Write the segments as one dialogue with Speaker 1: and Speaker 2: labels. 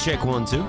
Speaker 1: check 1, 2.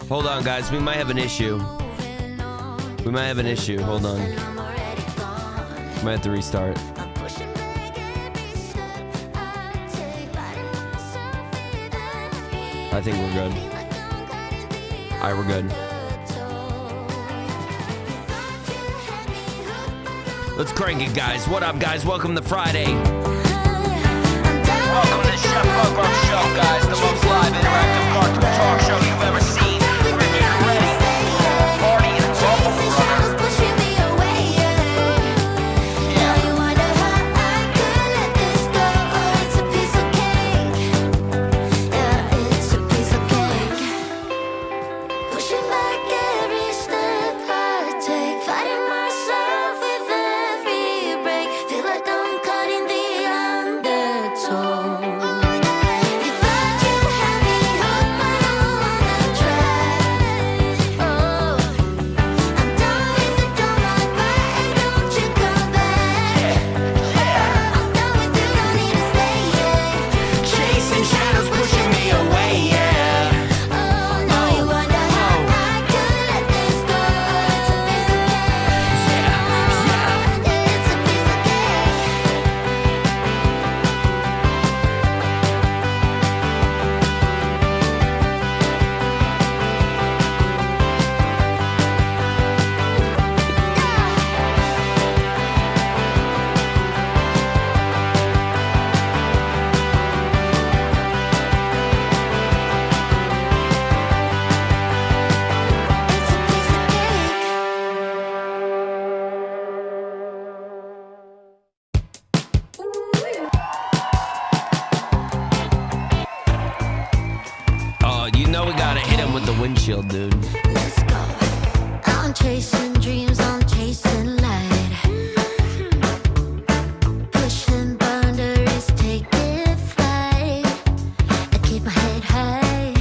Speaker 1: Hold on, guys. We might have an issue. We might have an issue. Hold on. Might have to restart. I think we're good. All right, we're good. Let's crank it, guys. What up, guys? Welcome to Friday. Welcome to the Chef Buggrub Show, guys. The most live interactive cartoon talk show you've ever seen. Windshield, dude.
Speaker 2: Let's go. I'm chasing dreams, I'm chasing light. Pushing boundaries, taking flight. I keep my head high,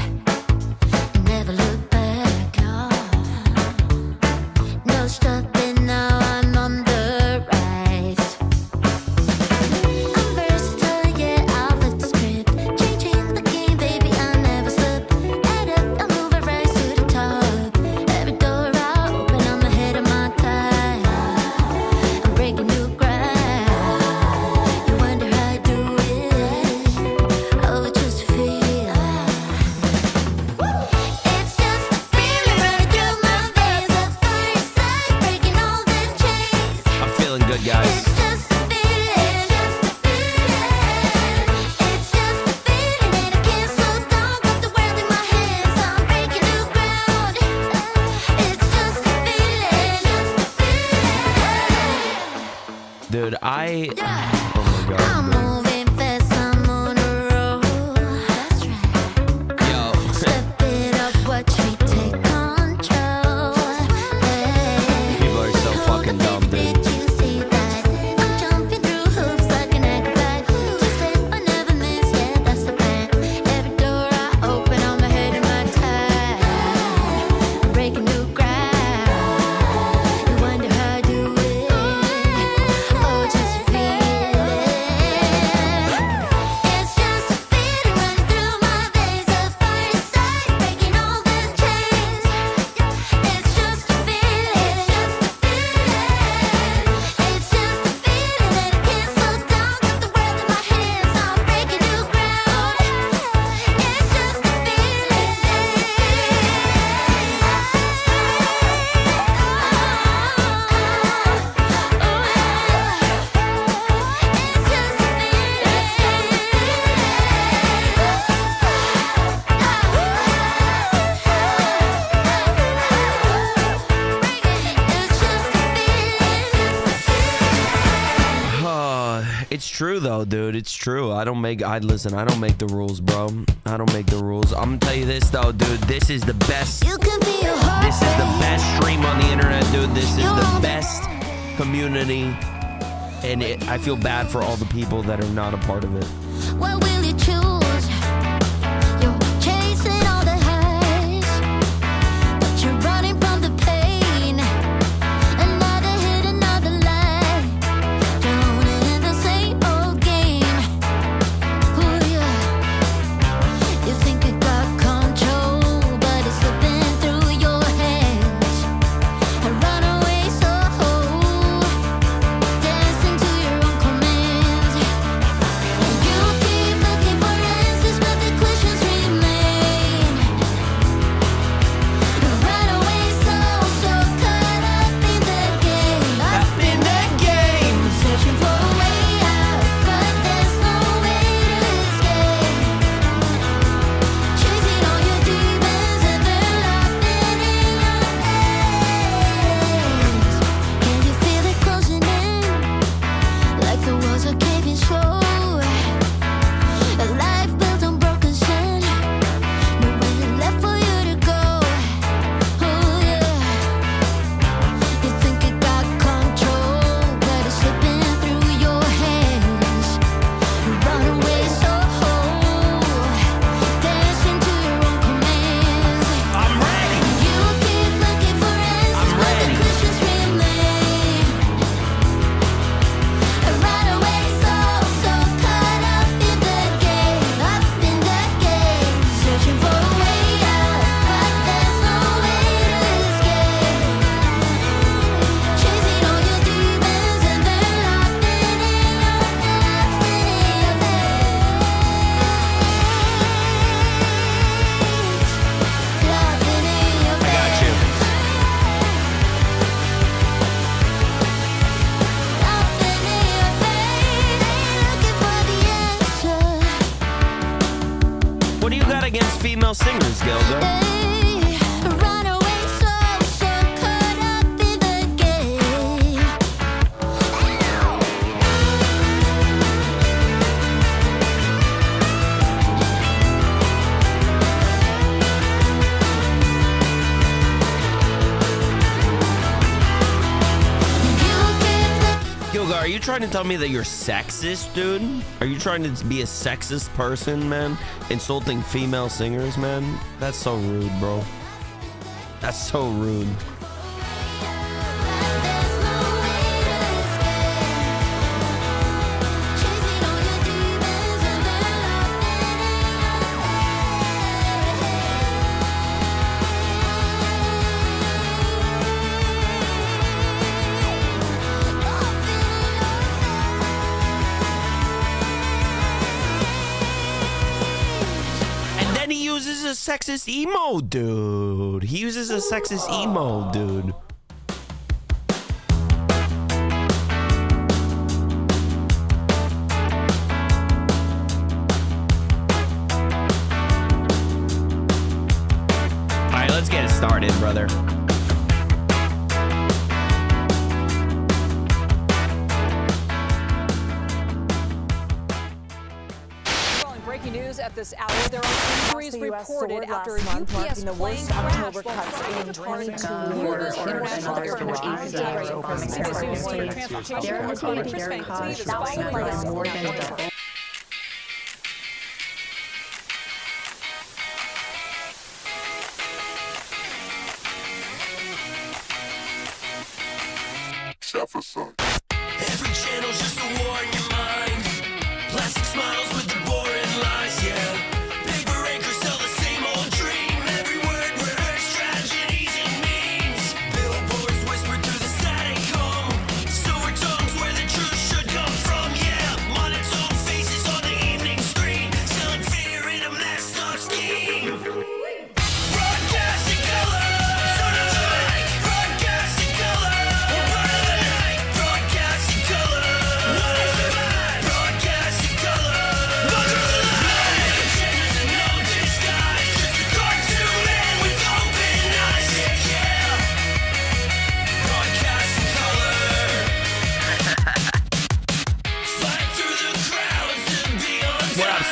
Speaker 2: never look back. No stopping now, I'm on the rise. I'm versatile, yeah, I'll flip the script. Changing the game, baby, I never slip. Add up, I'm moving right to the top. Every door I open, I'm ahead of my time. I'm breaking new ground. You wonder how I do it. Oh, just a feel. It's just a feeling running through my veins. A fire inside, breaking all the chains.
Speaker 1: I'm feeling good, guys.
Speaker 2: It's just a feeling, just a feeling. It's just a feeling and I can't slow down. Got the world in my hands, I'm breaking new ground. It's just a feeling, just a feeling.
Speaker 1: Dude, oh my
Speaker 2: I'm
Speaker 1: god.
Speaker 2: moving fast, I'm on a roll. That's right.
Speaker 1: Yo.
Speaker 2: Step it up, watch me take control. Hey.
Speaker 1: People are so fucking dumb, dude.
Speaker 2: Did you see that? I'm jumping through hoops like an acrobat. Just step, I never miss, yeah, that's the plan. Every door I open, I'm ahead of my time. I'm breaking new ground. You wonder how I do it. Oh, just feel it.
Speaker 1: It's true though, dude. It's true. I don't make the rules, bro. I don't make the rules. I'm gonna tell you this though, dude. This is the best. This is the best stream on the internet, dude. This is the best community, and I feel bad for all the people that are not a part of it.
Speaker 2: What will you choose? You're chasing all the highs, but you're running from the pain. Another hit, another lie, drowning in the same old game. Ooh, yeah. You think you got control, but it's slipping through your hands. A runaway soul, dancing to your own commands. You keep looking for answers, but the questions remain. A runaway soul, so caught up in the game. Up in the game, searching for a way out, but there's no way to escape. Chasing all your demons and they're locked in your hands. Can you feel it closing in? Like the walls are caving slow. A life built on broken sand. Nowhere left for you to go. Oh yeah. You think you got control, but it's slipping through your hands. Runaway soul, dancing to your own commands.
Speaker 1: I'm ready.
Speaker 2: You keep looking for answers, but the questions remain. A runaway soul, so caught up in the game, searching for a way out, but there's no way to escape. Chasing all your demons and they're locked in your
Speaker 1: I got you. What do you got against female singers, Gilda?
Speaker 2: Runaway soul, so caught up in the game.
Speaker 1: Gilga, are you trying to tell me that you're sexist, dude? Are you trying to be a sexist person, man? Insulting female singers, man? That's so rude, bro. That's so rude.
Speaker 2: There's no way to escape. Chasing all your demons and they're locked
Speaker 1: And then he uses a sexist emo, dude. He uses a sexist emo, dude. All right, let's get it started, brother.
Speaker 3: Breaking news at this hour. There are injuries reported after a UPS
Speaker 4: marking the
Speaker 3: plane
Speaker 4: worst
Speaker 3: crashed
Speaker 4: October
Speaker 3: while
Speaker 4: cuts
Speaker 3: flying
Speaker 4: in
Speaker 3: into Target
Speaker 4: 22 years.
Speaker 3: International Airport. CBS News Senior Transportation Correspondent Chris Fang tweeted the following
Speaker 4: more than double.
Speaker 5: Every channel's just a war in your mind. Plastic smiles with the boring lies, yeah. Paper anchors tell the same old dream. Every word rehearsed tragedies and memes. Billboards whisper through the static home. Silver tongues where the truth should come from, yeah. Monotone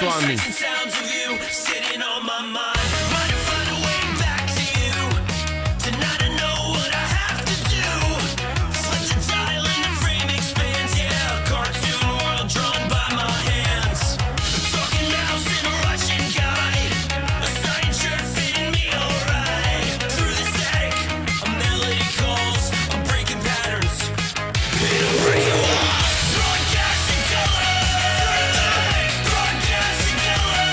Speaker 1: Swami.
Speaker 5: Sounds of you sitting on my mind. Trying to find a way back to you. Tonight I know what I have to do. Flip the dial and the frame expands. Yeah, cartoon world drawn by my hands. I'm talking mouse and a Russian guy. A science shirt fitting me alright. Through the static, a melody calls. I'm breaking patterns. It'll break you off. Broadcasting color. Broadcasting color.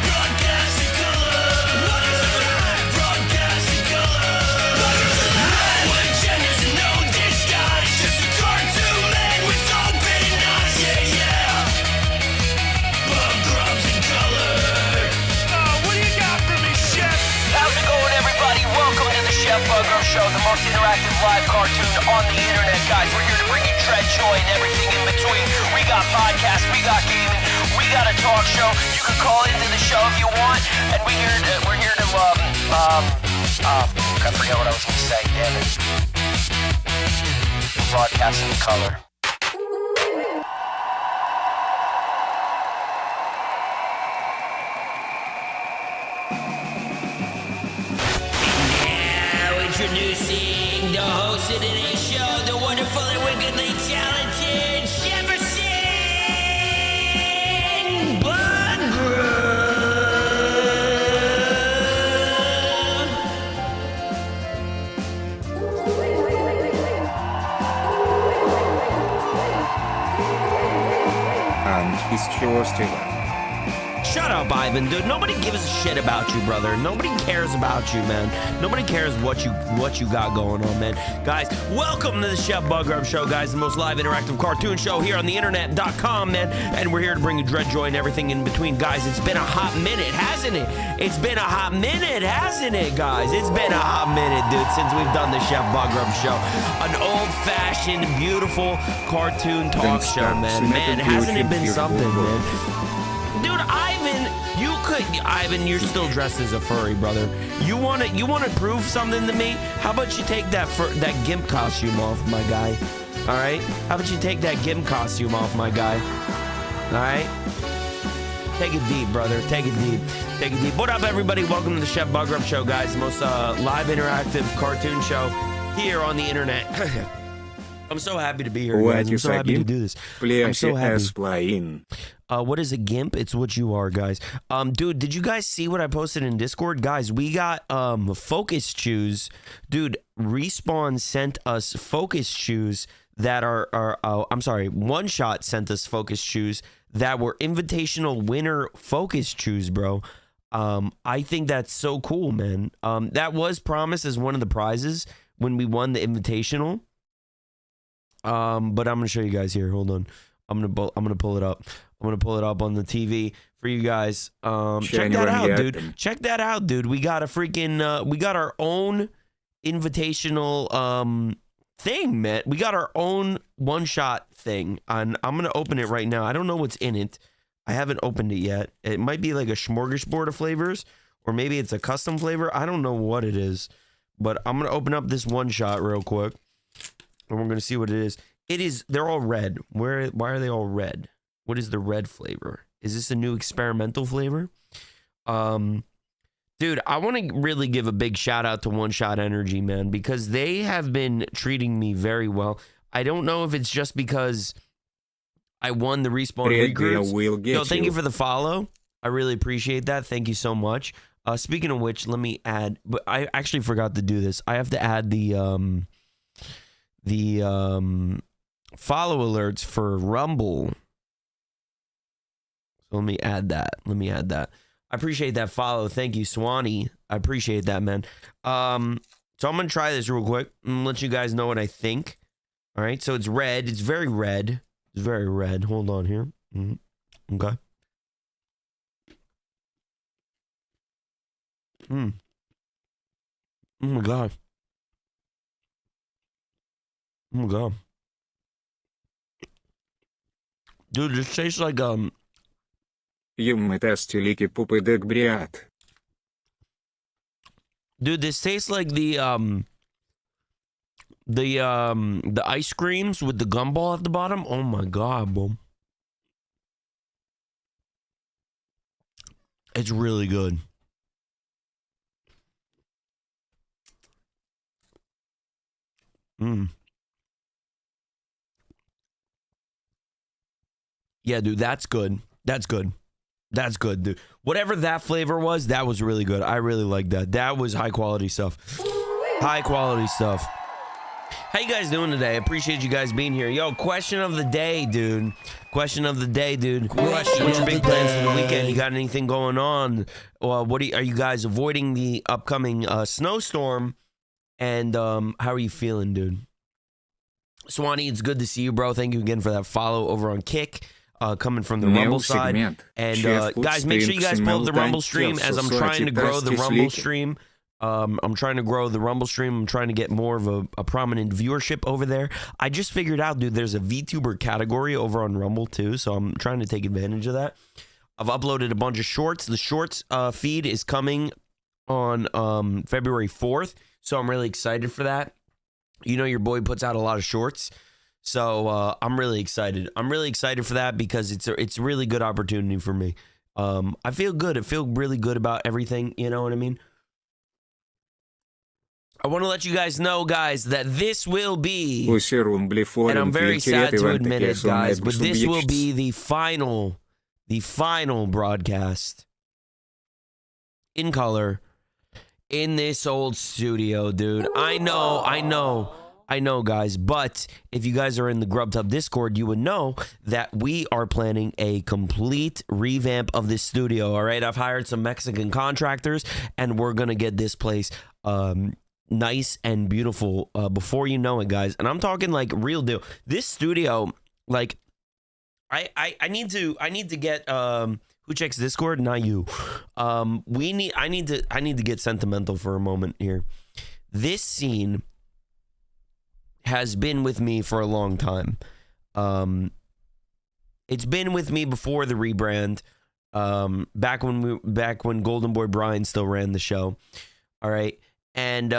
Speaker 5: Broadcasting color. What is it? Broadcasting color. What is it? No agendas and no disguise. Just a cartoon man with open eyes. Yeah, yeah. Buggrubs in color. What do you got for me, Chef?
Speaker 4: How's it going, everybody? Welcome to the Chef Buggrub Show, the most interactive live cartoon on the internet. Guys, we're here to bring you dread, joy, and everything in between. We got podcasts, we got gaming, we got a talk show. You can call into the show if you want, and we're here to I forget what I was gonna say, damn it. Broadcasting color.
Speaker 5: Now introducing the host of today's show, the wonderful and wickedly talented Jefferson Buggrub.
Speaker 6: And he's sure still.
Speaker 1: Shut up, Ivan, dude. Nobody gives a shit about you, brother. Nobody cares about you, man. Nobody cares what you got going on, man. Guys, welcome to the Chef Buggrub Show, guys, the most live interactive cartoon show here on the internet.com, man. And we're here to bring you dread, joy, and everything in between. Guys, it's been a hot minute, hasn't it? It's been a hot minute, hasn't it, guys? It's been a hot minute, dude, since we've done the Chef Buggrub Show. An old-fashioned, beautiful cartoon talk show, man. Man, hasn't it been something, man? Dude, Ivan, you're still dressed as a furry, brother. You wanna prove something to me? How about you take that gimp costume off, my guy? All right? How about you take that gimp costume off, my guy? All right? Take it deep, brother. Take it deep. Take it deep. What up, everybody? Welcome to the Chef Buggrub Show, guys. The most live interactive cartoon show here on the internet. I'm so happy to be here, guys. I'm so happy to do this. I'm so happy. What is a gimp? It's what you are, guys. Dude, did you guys see what I posted in Discord? Guys, we got focus shoes. Dude, Respawn sent us focus shoes that are I'm sorry, One Shot sent us focus shoes that were invitational winner focus shoes, bro. I think that's so cool, man. That was promised as one of the prizes when we won the invitational. But I'm gonna show you guys here. Hold on. I'm gonna pull it up. I'm gonna pull it up on the TV for you guys. Check that out, dude. Check that out, dude. We got a freaking we got our own invitational thing, man. We got our own one-shot thing. And I'm gonna open it right now. I don't know what's in it. I haven't opened it yet. It might be like a smorgasbord of flavors, or maybe it's a custom flavor. I don't know what it is, but I'm gonna open up this one-shot real quick, and we're gonna see what it is. It is. They're all red. Why are they all red? What is the red flavor? Is this a new experimental flavor? Dude, I want to really give a big shout out to One Shot Energy, man, because they have been treating me very well. I don't know if it's just because I won the Respawn recruits. Yo, thank you for the follow. I really appreciate that. Thank you so much. Speaking of which, let me add, but I actually forgot to do this. I have to add the follow alerts for Rumble. So let me add that. I appreciate that follow. Thank you, Swanee. I appreciate that, man. So I'm going to try this real quick and let you guys know what I think. All right. So it's red. It's very red. It's very red. Hold on here. Okay. Oh my God. Oh my God. Dude, this tastes like
Speaker 6: Dude,
Speaker 1: this tastes like the ice creams with the gumball at the bottom. Oh my God, bro. It's really good. Yeah, dude, that's good. That's good. That's good, dude. Whatever that flavor was, that was really good. I really like that. That was high quality stuff. High quality stuff. How you guys doing today? I appreciate you guys being here. Yo, question of the day, dude. Question of the day, dude. What's your big plans for the weekend? You got anything going on? Are you guys avoiding the upcoming snowstorm? And how are you feeling, dude? Swanee, it's good to see you, bro. Thank you again for that follow over on Kick. Coming from the Rumble side. And guys, make sure you guys pull up the Rumble stream as I'm trying to grow the Rumble stream. I'm trying to grow the Rumble stream. I'm trying to get more of a prominent viewership over there. I just figured out, dude, there's a VTuber category over on Rumble too, so I'm trying to take advantage of that. I've uploaded a bunch of shorts. The shorts feed is coming on February 4th, so I'm really excited for that. You know, your boy puts out a lot of shorts. So I'm really excited. I'm really excited for that because it's a really good opportunity for me. I feel good. I feel really good about everything. You know what I mean? I want to let you guys know, guys, that this will be, and I'm very sad to admit it, guys, but this will be the final broadcast in color in this old studio, dude. I know, guys, but if you guys are in the Grubtub Discord, you would know that we are planning a complete revamp of this studio, all right? I've hired some Mexican contractors, and we're going to get this place nice and beautiful before you know it, guys. And I'm talking like real deal. This studio, like, I need to get who checks Discord? Not you. I need to get sentimental for a moment here. This scene has been with me for a long time. It's been with me before the rebrand. Back when Golden Boy Brian still ran the show. All right. And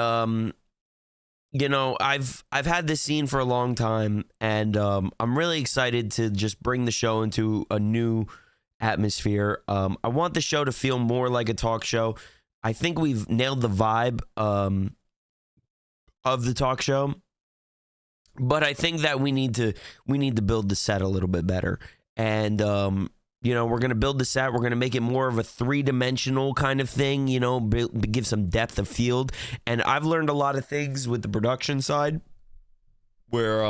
Speaker 1: you know, I've had this scene for a long time, and I'm really excited to just bring the show into a new atmosphere. I want the show to feel more like a talk show. I think we've nailed the vibe of the talk show. But I think that we need to build the set a little bit better. And you know, we're going to build the set. We're going to make it more of a three-dimensional kind of thing, you know, give some depth of field. And I've learned a lot of things with the production side where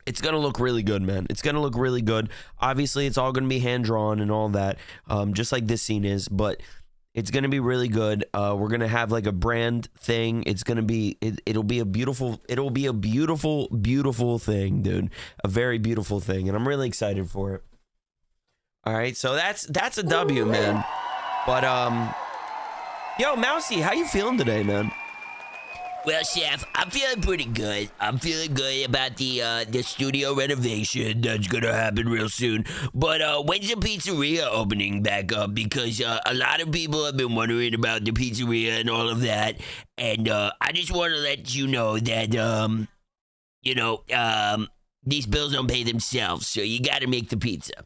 Speaker 1: it's going to look really good, man. It's going to look really good. Obviously, it's all going to be hand-drawn and all that, just like this scene is. But it's going to be really good. We're going to have like a brand thing. It's going to be, it'll be a beautiful thing, dude. A very beautiful thing. And I'm really excited for it. All right. So that's a W, man. But, yo, Mousy, how you feeling today, man?
Speaker 7: Well, Chef, I'm feeling pretty good. I'm feeling good about the studio renovation that's gonna happen real soon. But when's the pizzeria opening back up? Because a lot of people have been wondering about the pizzeria and all of that. And I just want to let you know that these bills don't pay themselves, so you got to make the pizza.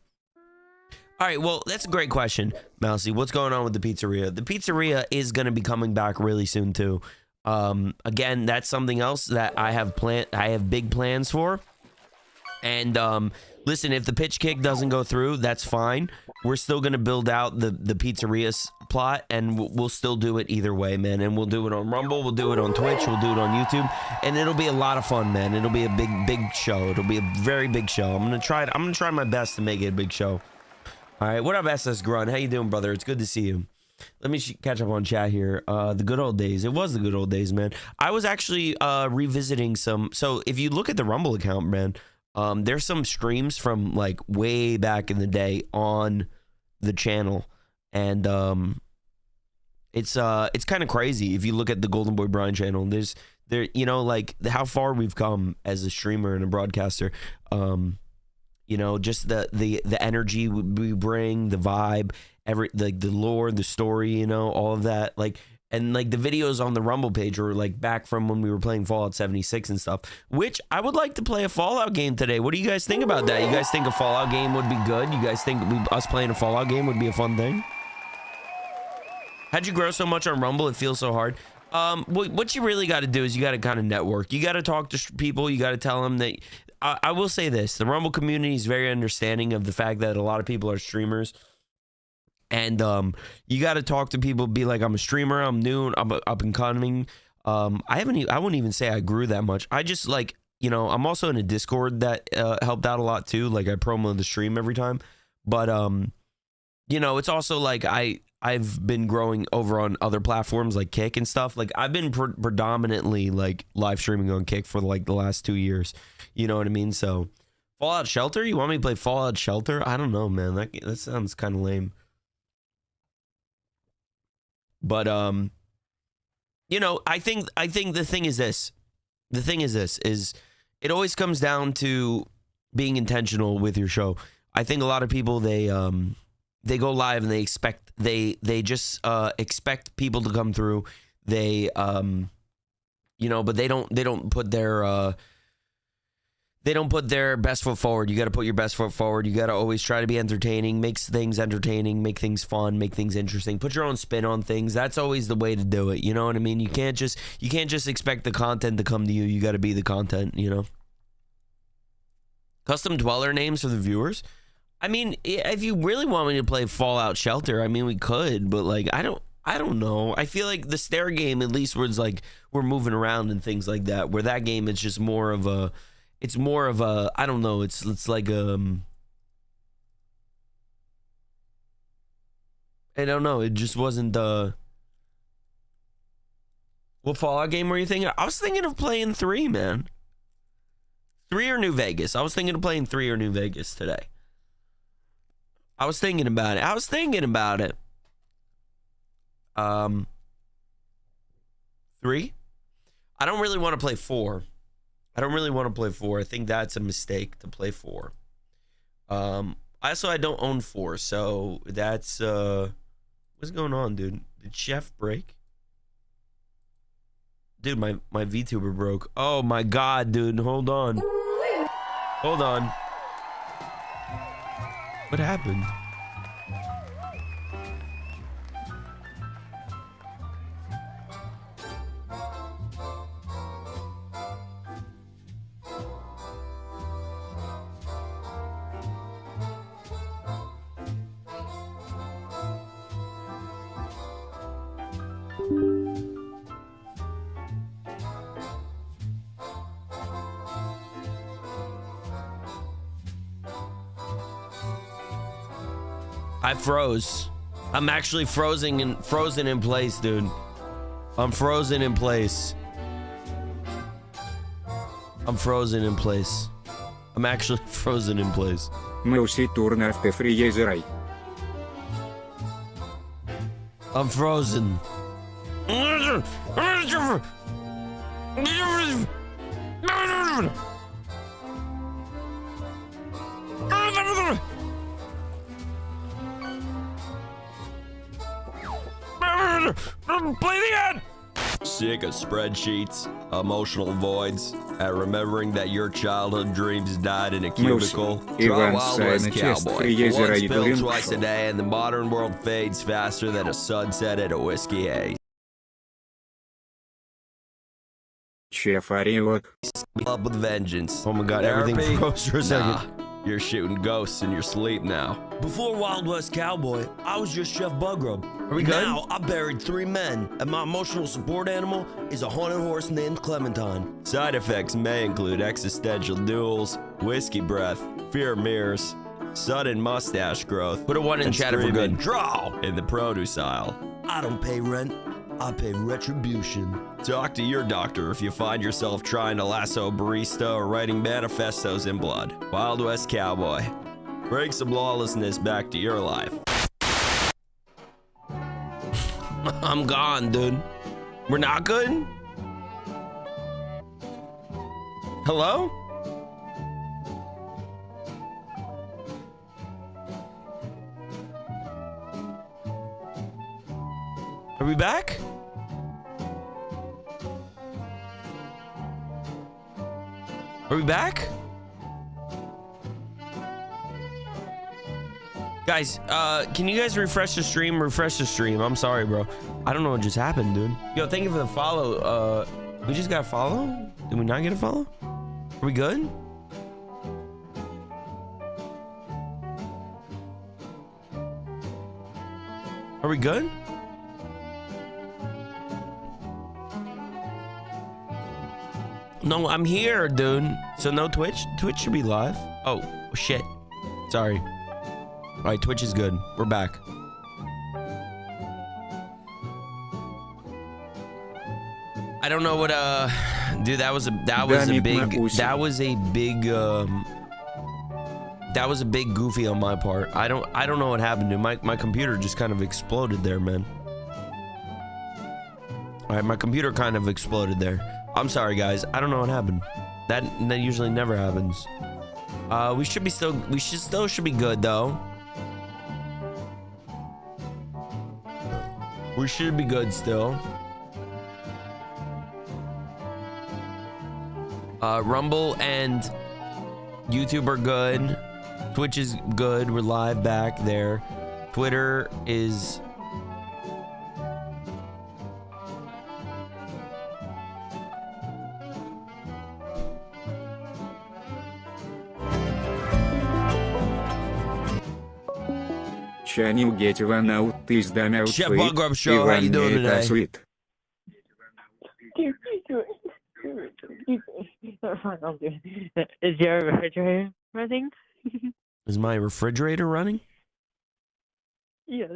Speaker 1: All right, well, that's a great question, Mousy. What's going on with the pizzeria? The pizzeria is going to be coming back really soon, too. Again, that's something else that I have big plans for. And listen, if the pitch kick doesn't go through, that's fine. We're still going to build out the pizzeria plot, and we'll still do it either way, man. And we'll do it on Rumble, we'll do it on Twitch, we'll do it on YouTube, and it'll be a lot of fun, man. It'll be a big show. It'll be a very big show. I'm gonna try my best to make it a big show. All right, what up, SS Grunt? How you doing, brother? It's good to see you. Let me catch up on chat here. The good old days. It was the good old days, man. I was actually revisiting some. So if you look at the Rumble account, man, there's some streams from like way back in the day on the channel, and it's kind of crazy if you look at the Golden Boy Brian channel. You know, like how far we've come as a streamer and a broadcaster. You know, just the energy we bring, the vibe, the lore, the story, you know, all of that. Like, and like the videos on the Rumble page were like back from when we were playing Fallout 76 and stuff, which I would like to play a Fallout game today. What do you guys think about that? You guys think a Fallout game would be good? You guys think us playing a Fallout game would be a fun thing? How'd you grow so much on Rumble? It feels so hard. What you really got to do is you got to kind of network. You got to talk to people. You got to tell them that. I will say this: the Rumble community is very understanding of the fact that a lot of people are streamers, and you got to talk to people. Be like, I'm a streamer. I'm new. I'm up and coming. I wouldn't even say I grew that much. I just like, you know, I'm also in a Discord that helped out a lot too. Like I promo the stream every time, but you know, it's also like I've been growing over on other platforms like Kick and stuff. Like I've been predominantly like live streaming on Kick for like the last 2 years. You know what I mean? So Fallout Shelter, you want me to play Fallout Shelter? I don't know, man. That sounds kind of lame. But you know, I think the thing is this. The thing is this is it always comes down to being intentional with your show. I think a lot of people they go live and they just expect people to come through. They you know, but they don't put their best foot forward. You got to put your best foot forward. You got to always try to be entertaining, make things entertaining, make things fun, make things interesting. Put your own spin on things. That's always the way to do it. You know what I mean? You can't just expect the content to come to you. You got to be the content, you know? Custom dweller names for the viewers. I mean, if you really want me to play Fallout Shelter, I mean, we could, but like, I don't know. I feel like the Stair game, at least, where it's like we're moving around and things like that. Where that game is just more of a, I don't know. It's like I don't know. It just wasn't what Fallout game were you thinking? I was thinking of playing 3, man. 3 or New Vegas. I was thinking of playing 3 or New Vegas today. I was thinking about it. 3? I don't really want to play 4. I think that's a mistake to play 4. I don't own 4, so that's what's going on, dude? Did Chef break? Dude, my VTuber broke. Oh my god, dude. Hold on. What happened? I froze. I'm actually frozen in place, dude. I'm frozen in place. I'm actually frozen in place.
Speaker 6: Ми усі турнер в Тефрієзерай.
Speaker 1: I'm frozen. Play the end! Sick of spreadsheets, emotional voids, and remembering that your childhood dreams died in a cubicle. Try Wild West Cowboy. One spill twice a day, and the modern world fades faster than a sunset at a whiskey haze.
Speaker 6: Chef Ariok.
Speaker 1: Up with vengeance. Oh my god, everything froze for a second. You're shooting ghosts in your sleep now.
Speaker 7: Before Wild West Cowboy, I was just Chef Buggrub.
Speaker 1: Are we good?
Speaker 7: Now I buried 3 men, and my emotional support animal is a haunted horse named Clementine.
Speaker 1: Side effects may include existential duels, whiskey breath, fear of mirrors, sudden mustache growth. Put a 1 in chat if we're good.
Speaker 7: Draw!
Speaker 1: In the produce aisle.
Speaker 7: I don't pay rent, I pay retribution.
Speaker 1: Talk to your doctor if you find yourself trying to lasso a barista or writing manifestos in blood. Wild West Cowboy. Bring some lawlessness back to your life. I'm gone, dude. We're not good? Hello? Are we back? Are we back? Guys, can you guys refresh the stream? Refresh the stream. I'm sorry, bro. I don't know what just happened, dude. Yo, thank you for the follow. We just got a follow? Did we not get a follow? Are we good? Are we good? No, I'm here, dude. So no Twitch? Twitch should be live. Oh, shit. Sorry. All right, Twitch is good. We're back. I don't know what dude, that was a big goofy on my part. I don't know what happened, dude. My computer just kind of exploded there, man. All right, my computer kind of exploded there. I'm sorry, guys. I don't know what happened. That usually never happens. We should be good though. We should be good still. Rumble and YouTube are good. Twitch is good. We're live back there. Twitter is...
Speaker 6: Can you get one out this damn outfit?
Speaker 1: Chef Buggrub Show, how you doing today?
Speaker 6: Sweet.
Speaker 8: Is your refrigerator running?
Speaker 1: Is my refrigerator running?
Speaker 8: Yes.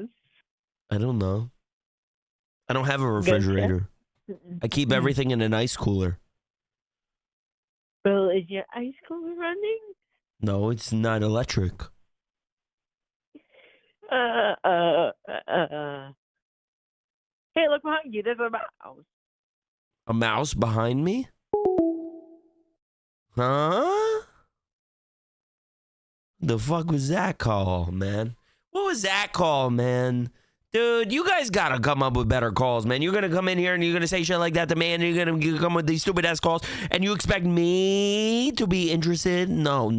Speaker 1: I don't know. I don't have a refrigerator. I keep everything in an ice cooler.
Speaker 8: Well, is your ice cooler running?
Speaker 1: No, it's not electric.
Speaker 8: Hey, look behind you. There's a mouse.
Speaker 1: A mouse behind me? Huh? The fuck was that call, man? What was that call, man? Dude, you guys gotta come up with better calls, man. You're gonna come in here and you're gonna say shit like that to me, and you're gonna come with these stupid ass calls, and you expect me to be interested? No.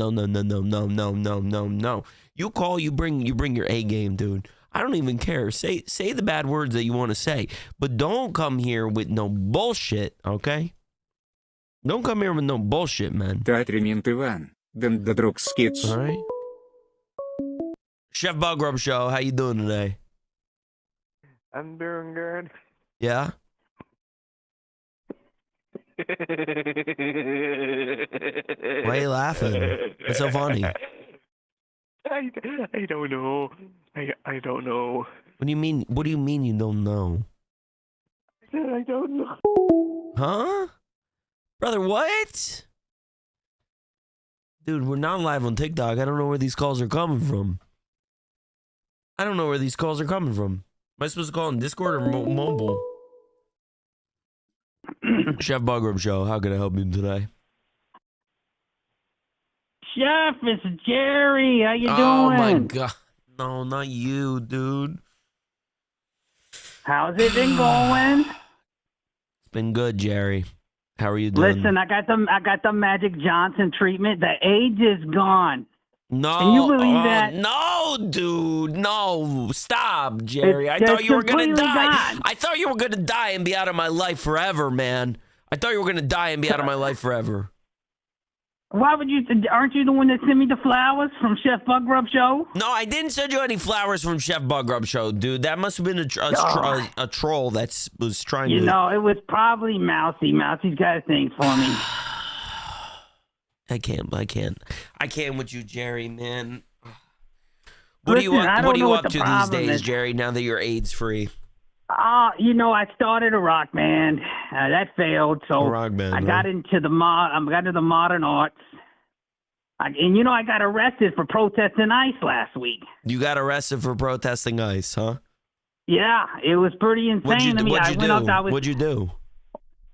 Speaker 1: You call, you bring your A game, dude. I don't even care. Say the bad words that you want to say, but don't come here with no bullshit, okay? Don't come here with no bullshit, man.
Speaker 6: Татримент Иван. Ден да друг скидс.
Speaker 1: All right. Chef Buggrub Show, how you doing today?
Speaker 9: I'm doing good.
Speaker 1: Yeah? Why are you laughing? What's so funny?
Speaker 9: I don't know. I don't know.
Speaker 1: What do you mean? What do you mean you don't know?
Speaker 9: I don't know.
Speaker 1: Huh? Brother, what? Dude, we're not live on TikTok. I don't know where these calls are coming from. I don't know where these calls are coming from. Am I supposed to call on Discord or mobile? Chef Buggrub Show, how can I help you today?
Speaker 8: Chef, it's Jerry. How you doing?
Speaker 1: Oh my god. No, not you, dude.
Speaker 8: How's it been going?
Speaker 1: It's been good, Jerry. How are you doing?
Speaker 8: Listen, I got the Magic Johnson treatment. The AIDS is gone.
Speaker 1: No.
Speaker 8: Can you believe that?
Speaker 1: No, dude. No. Stop, Jerry. I
Speaker 8: It's
Speaker 1: thought you were going to
Speaker 8: completely
Speaker 1: die.
Speaker 8: gone.
Speaker 1: I thought you were going to die and be out of my life forever, man. I thought you were going to die and be out of my life forever.
Speaker 8: Why would you? Aren't you the one that sent me the flowers from Chef Buggrub Show?
Speaker 1: No, I didn't send you any flowers from Chef Buggrub Show, dude. That must have been a troll that was trying to...
Speaker 8: You know, it was probably Mousy. Mousy's got things for me.
Speaker 1: I can't with you, Jerry, man.
Speaker 8: Listen,
Speaker 1: What are you up
Speaker 8: the
Speaker 1: to these
Speaker 8: problem
Speaker 1: days,
Speaker 8: is.
Speaker 1: Jerry, now that you're AIDS free?
Speaker 8: You know, I started a rock band. That failed, so
Speaker 1: A rock band,
Speaker 8: I
Speaker 1: huh?
Speaker 8: got into the modern arts. And you know, I got arrested for protesting ICE last week.
Speaker 1: You got arrested for protesting ICE, huh?
Speaker 8: Yeah, it was pretty insane to me.
Speaker 1: What'd you do?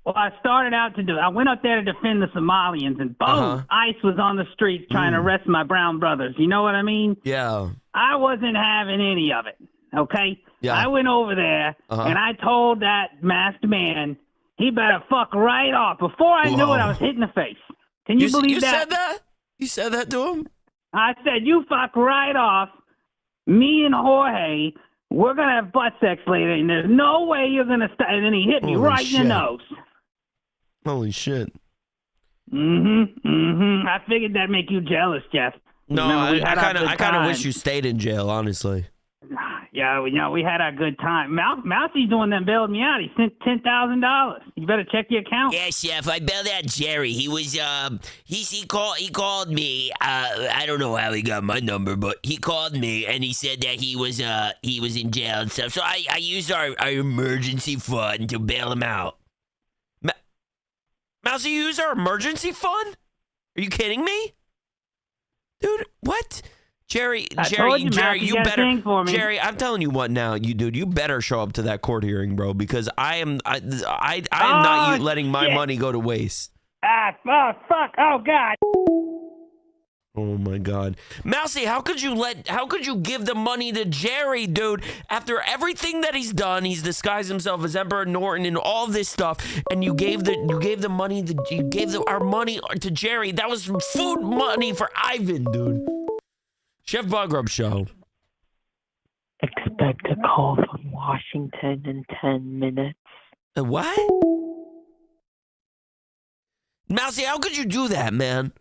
Speaker 8: Well, I started out I went up there to defend the Somalians, and boom,
Speaker 1: Uh-huh.
Speaker 8: ICE was on the streets trying to arrest my brown brothers. You know what I mean?
Speaker 1: Yeah.
Speaker 8: I wasn't having any of it, okay?
Speaker 1: Yeah.
Speaker 8: I went over there,
Speaker 1: Uh-huh.
Speaker 8: and I told that masked man, he better fuck right off. Before I knew it, I was hit in the face. Can you believe
Speaker 1: you
Speaker 8: that?
Speaker 1: said that? You said that to him?
Speaker 8: I said, you fuck right off. me and Jorge, we're going to have butt sex later, and there's no way you're going to stop. And then he hit me
Speaker 1: Holy
Speaker 8: right in
Speaker 1: shit.
Speaker 8: the nose.
Speaker 1: Holy shit.
Speaker 8: I figured that'd make you jealous, Jeff.
Speaker 1: No,
Speaker 8: Remember, we
Speaker 1: I
Speaker 8: had our
Speaker 1: kind of
Speaker 8: good time.
Speaker 1: wish you stayed in jail, honestly.
Speaker 8: Yeah, we had our good time. Mousie's the one that bailed me out. He sent $10,000. You better check your account.
Speaker 7: Yeah, Chef, I bailed out Jerry. He was he called me. I don't know how he got my number, but he called me and he said that he was in jail and stuff. So I used our emergency fund to bail him out.
Speaker 1: Mousy, you use our emergency fund? Are you kidding me? Dude, what? Jerry,
Speaker 8: told you, Mousy,
Speaker 1: you
Speaker 8: got a
Speaker 1: better.
Speaker 8: thing for me.
Speaker 1: Jerry, I'm telling you what now, you better show up to that court hearing, bro, because I am not letting my
Speaker 8: shit.
Speaker 1: money go to waste.
Speaker 8: Fuck. Oh, God.
Speaker 1: Oh my God, Mousy, how could you give the money to Jerry, dude? After everything that he's done, he's disguised himself as Emperor Norton and all this stuff, and you gave our money to Jerry. That was food money for Ivan, dude. Chef Buggrub Show.
Speaker 10: Expect a call from Washington in 10 minutes.
Speaker 1: What? Mousy, how could you do that, man?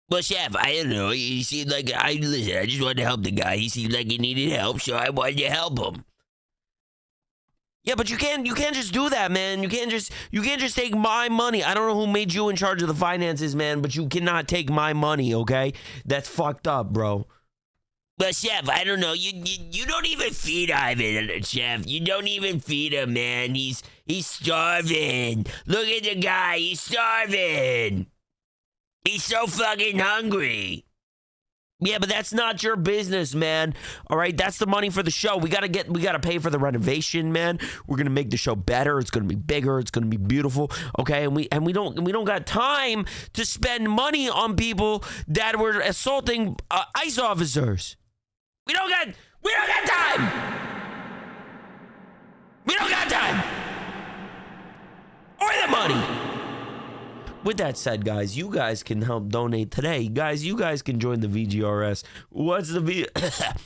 Speaker 7: Well, Chef, I don't know. He seemed like I just wanted to help the guy. He seemed like he needed help, so I wanted to help him.
Speaker 1: Yeah, but you can't just do that, man. You can't just take my money. I don't know who made you in charge of the finances, man, but you cannot take my money, okay? That's fucked up, bro.
Speaker 7: Well, Chef, I don't know. You don't even feed Ivan, Chef. You don't even feed him, man. He's starving. Look at the guy. He's starving. He's so fucking hungry.
Speaker 1: Yeah, but that's not your business, man. All right, that's the money for the show. We gotta pay for the renovation, man. We're gonna make the show better. It's gonna be bigger. It's gonna be beautiful. Okay, and we don't got time to spend money on people that were assaulting ICE officers. We don't got time. We don't got time. Or the money. With that said, guys, you guys can help donate today. Guys, you guys can join the VGRS. What's the VGRS?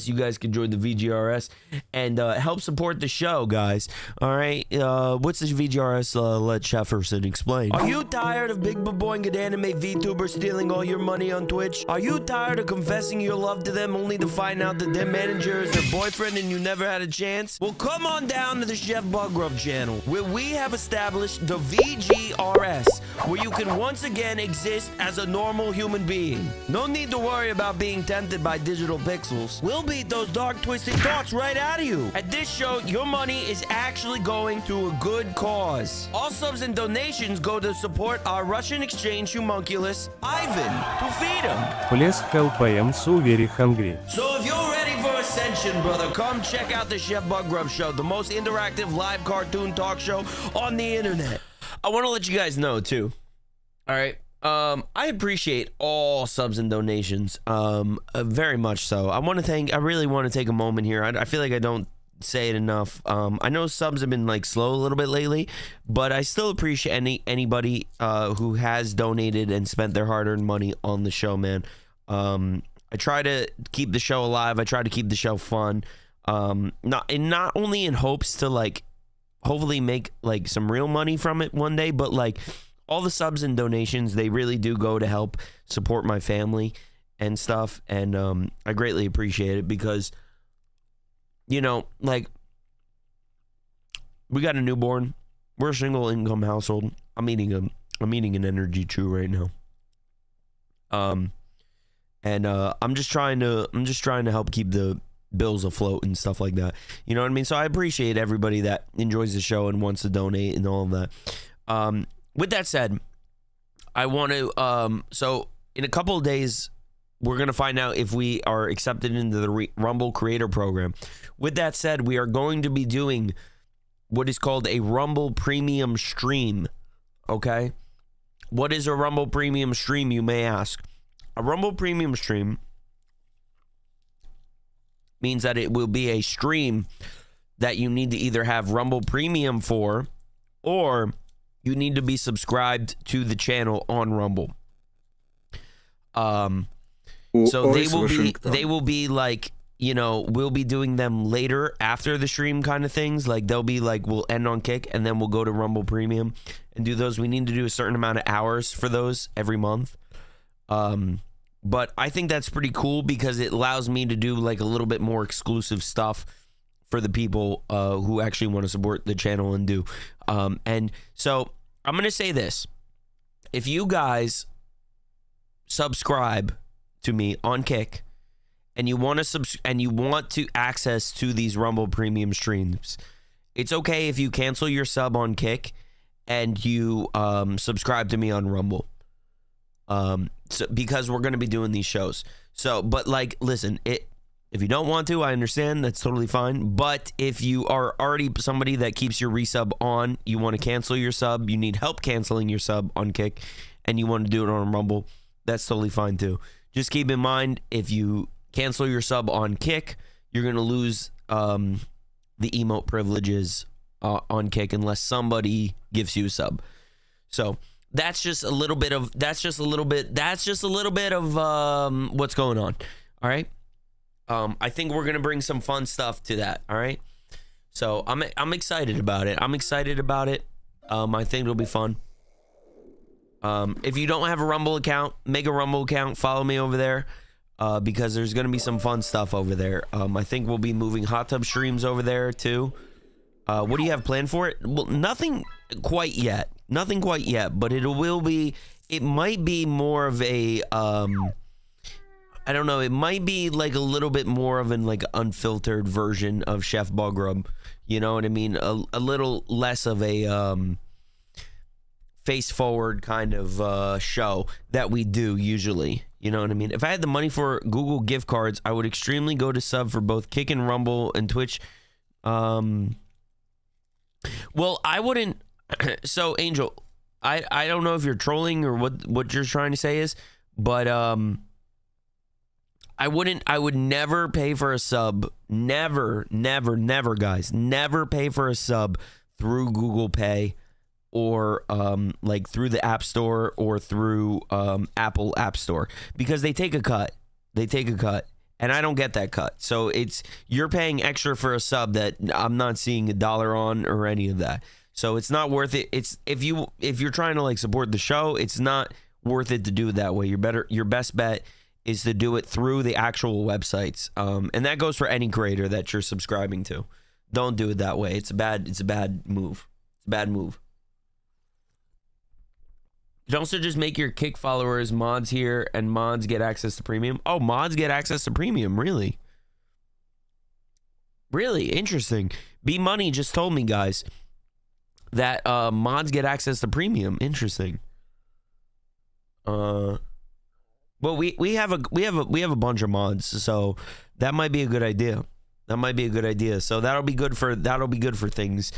Speaker 1: You guys can join the VGRS and help support the show, guys. All right. What's the VGRS? Let Jefferson explain. Are you tired of big baboinged anime VTubers stealing all your money on Twitch? Are you tired of confessing your love to them only to find out that their manager is their boyfriend and you never had a chance? Well, come on down to the Chef Buggrub channel, where we have established the VGRS, where you can once again exist as a normal human being. No need to worry about being tempted by digital pixels. We'll beat those dark, twisted thoughts right out of you. At this show, your money is actually going to a good cause. All subs and donations go to support our Russian exchange homunculus, Ivan, to feed him.
Speaker 11: Please help, I am so very hungry.
Speaker 1: So if you're ready for ascension, brother, come check out the Chef Buggrub Show, the most interactive live cartoon talk show on the internet. I want to let you guys know, too. All right. I appreciate all subs and donations, very much so. I really want to take a moment here. I feel like I don't say it enough. I know subs have been like slow a little bit lately, but I still appreciate anybody who has donated and spent their hard-earned money on the show, man. I try to keep the show alive. I try to keep the show fun. Not only in hopes to like hopefully make like some real money from it one day, but like all the subs and donations, they really do go to help support my family and stuff. And I greatly appreciate it because, you know, like, we got a newborn. We're a single income household. I'm eating an energy chew right now. And I'm just trying to help keep the bills afloat and stuff like that. You know what I mean? So I appreciate everybody that enjoys the show and wants to donate and all of that. With that said, I want to, so in a couple of days, we're going to find out if we are accepted into the Rumble Creator Program. With that said, we are going to be doing what is called a Rumble Premium Stream, okay? What is a Rumble Premium Stream, you may ask? A Rumble Premium Stream means that it will be a stream that you need to either have Rumble Premium for, or you need to be subscribed to the channel on Rumble. So
Speaker 6: Ой, Вашингтон.
Speaker 1: they will be like, you know, we'll be doing them later after the stream kind of things. Like they'll be like, we'll end on Kick and then we'll go to Rumble Premium and do those. We need to do a certain amount of hours for those every month. But I think that's pretty cool because it allows me to do like a little bit more exclusive stuff for the people who actually want to support the channel and do. And so I'm going to say this. If you guys subscribe to me on Kick and you want to access to these Rumble Premium streams, it's okay if you cancel your sub on Kick and you subscribe to me on Rumble. So because we're going to be doing these shows. So, but like, listen, if you don't want to, I understand. That's totally fine. But if you are already somebody that keeps your resub on, you want to cancel your sub, you need help canceling your sub on Kick, and you want to do it on Rumble, that's totally fine too. Just keep in mind, if you cancel your sub on Kick, you're going to lose the emote privileges on Kick unless somebody gives you a sub. So that's just a little bit of what's going on. All right. I think we're gonna bring some fun stuff to that. All right. So I'm excited about it. I think it'll be fun. If you don't have a Rumble account, make a Rumble account. Follow me over there because there's gonna be some fun stuff over there. I think we'll be moving hot tub streams over there too. What do you have planned for it? Well, nothing quite yet, but it might be more of a, I don't know, it might be like a little bit more of an like unfiltered version of Chef Buggrub, you know what I mean? A little less of a face forward kind of show that we do usually, you know what I mean? If I had the money for Google gift cards, I would extremely go to sub for both Kick and Rumble and Twitch. Well, I wouldn't. So, Angel, I don't know if you're trolling or what you're trying to say is, but I would never pay for a sub. Never, guys. Never pay for a sub through Google Pay or like through the App Store or through Apple App Store because they take a cut. And I don't get that cut. So you're paying extra for a sub that I'm not seeing $1 on or any of that. So it's not worth it. It's if you're trying to like support the show, it's not worth it to do it that way. Your best bet is to do it through the actual websites. And that goes for any creator that you're subscribing to. Don't do it that way. It's a bad move. It's a bad move. You can also just make your Kick followers mods here, and mods get access to premium. Oh, mods get access to premium, really? Really interesting. B Money just told me, guys, that mods get access to premium. Interesting. Well, we have a bunch of mods, so that might be a good idea. So that'll be good for things.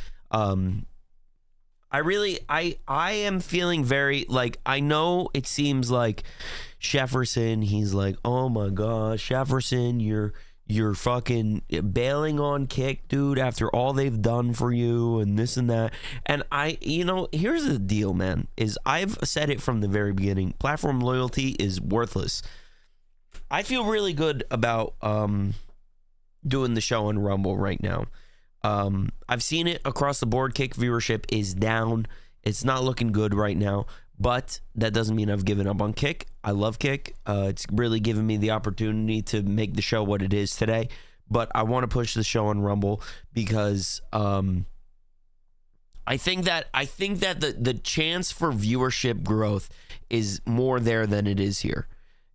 Speaker 1: I am feeling very, like, I know it seems like Jefferson, he's like, oh my gosh, Jefferson, you're fucking bailing on Kick, dude, after all they've done for you and this and that. And here's the deal, man, is I've said it from the very beginning. Platform loyalty is worthless. I feel really good about doing the show on Rumble right now. I've seen it across the board. Kick viewership is down. It's not looking good right now, but that doesn't mean I've given up on Kick. I love Kick. It's really given me the opportunity to make the show what it is today, but I want to push the show on Rumble because I think that the chance for viewership growth is more there than it is here.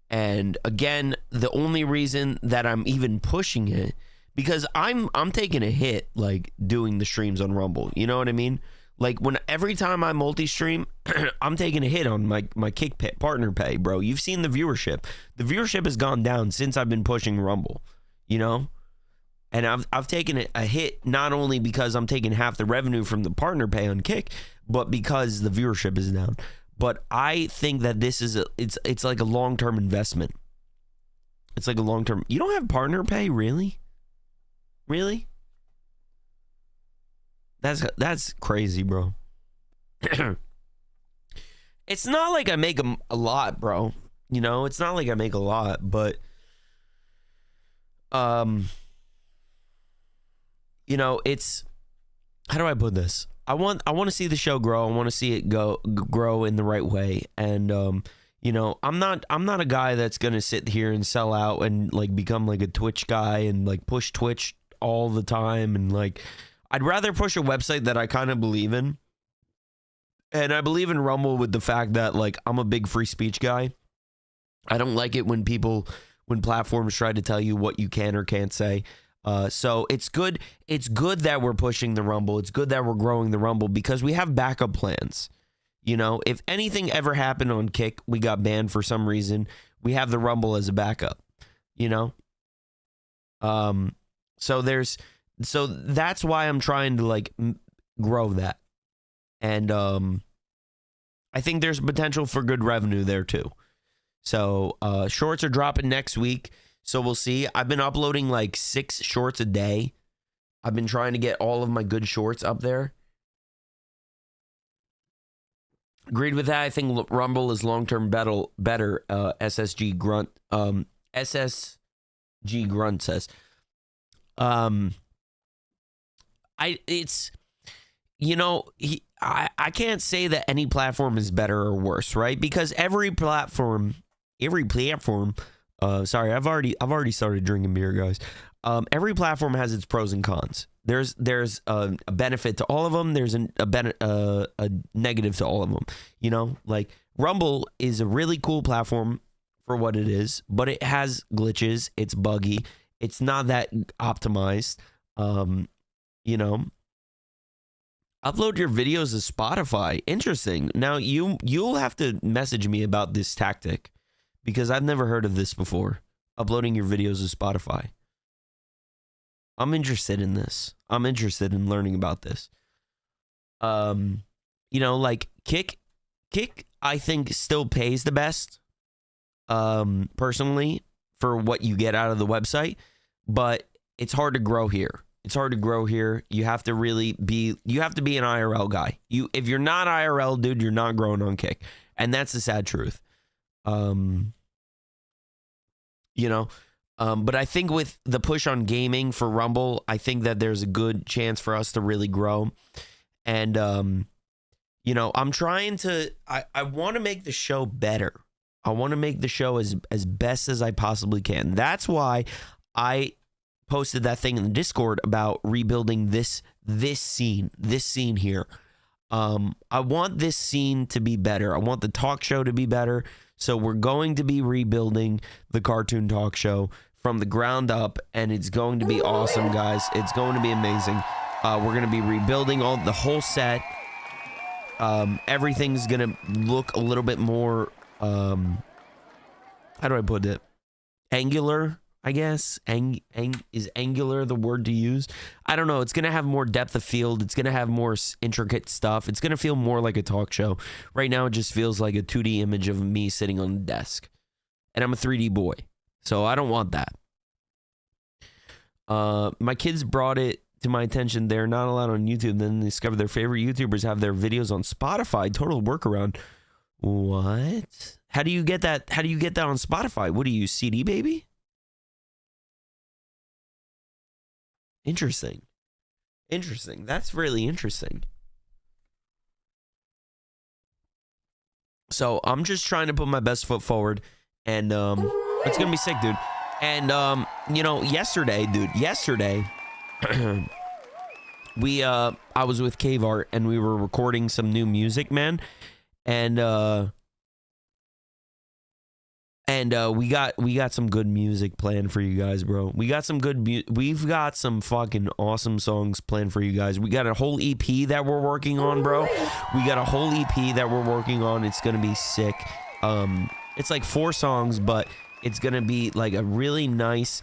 Speaker 1: And again, the only reason that I'm even pushing it, because I'm taking a hit, like, doing the streams on Rumble. You know what I mean? Like, every time I multi-stream, I'm taking a hit on my Kick partner pay, bro. You've seen the viewership. The viewership has gone down since I've been pushing Rumble, you know? And I've taken a hit not only because I'm taking half the revenue from the partner pay on Kick, but because the viewership is down. But I think that this is it's like a long-term investment. It's like a long-term. You don't have partner pay, really? Really? That's crazy, bro. It's not like I make a lot, bro. You know, it's not like I make a lot, but you know, it's, how do I put this? I want to see the show grow. I want to see it grow in the right way. And you know, I'm not a guy that's going to sit here and sell out and like become like a Twitch guy and like push Twitch all the time. And like, I'd rather push a website that I kind of believe in. And I believe in Rumble with the fact that like I'm a big free speech guy. I don't like it when platforms try to tell you what you can or can't say. So it's good. It's good that we're pushing the Rumble. It's good that we're growing the Rumble because we have backup plans. You know, if anything ever happened on Kick, we got banned for some reason, we have the Rumble as a backup, you know? So that's why I'm trying to like grow that. And I think there's potential for good revenue there too. So shorts are dropping next week. So we'll see. I've been uploading like 6 shorts a day. I've been trying to get all of my good shorts up there. Agreed with that. I think Rumble is long-term better. SSG Grunt says. You know, I can't say that any platform is better or worse, right? Because every platform, sorry, I've already started drinking beer, guys. Every platform has its pros and cons. There's a benefit to all of them. There's a negative to all of them. You know, like Rumble is a really cool platform for what it is, but it has glitches. It's buggy. It's not that optimized. You know, upload your videos to Spotify. Interesting. Now you'll have to message me about this tactic because I've never heard of this before. Uploading your videos to Spotify. I'm interested in this. I'm interested in learning about this. You know, like Kick, I think still pays the best, personally, for what you get out of the website, but it's hard to grow here. You have to really be an IRL guy. If you're not IRL, dude, you're not growing on Kick. And that's the sad truth. You know, but I think with the push on gaming for Rumble, I think that there's a good chance for us to really grow. And, you know, I'm trying to, I want to make the show better. I want to make the show as best as I possibly can. That's why I posted that thing in the Discord about rebuilding this scene here. I want this scene to be better. I want the talk show to be better. So we're going to be rebuilding the cartoon talk show from the ground up, and it's going to be awesome, guys. It's going to be amazing. We're going to be rebuilding the whole set. Everything's going to look a little bit more, how do I put it? Angular, I guess. Is angular the word to use? I don't know. It's going to have more depth of field. It's going to have more intricate stuff. It's going to feel more like a talk show. Right now, it just feels like a 2D image of me sitting on a desk. And I'm a 3D boy. So I don't want that. My kids brought it to my attention. They're not allowed on YouTube. Then they discovered their favorite YouTubers have their videos on Spotify. Total workaround. What? How do you get that? How do you get that on Spotify? What do you use, CD Baby? Interesting. That's really interesting. So I'm just trying to put my best foot forward, and it's gonna be sick, dude. And you know, yesterday I was with Cave Art and we were recording some new music, man. And we got some good music planned for you guys, bro. We've got some fucking awesome songs planned for you guys. We got a whole EP that we're working on, bro. It's gonna be sick. It's like 4 songs, but it's gonna be like a really nice.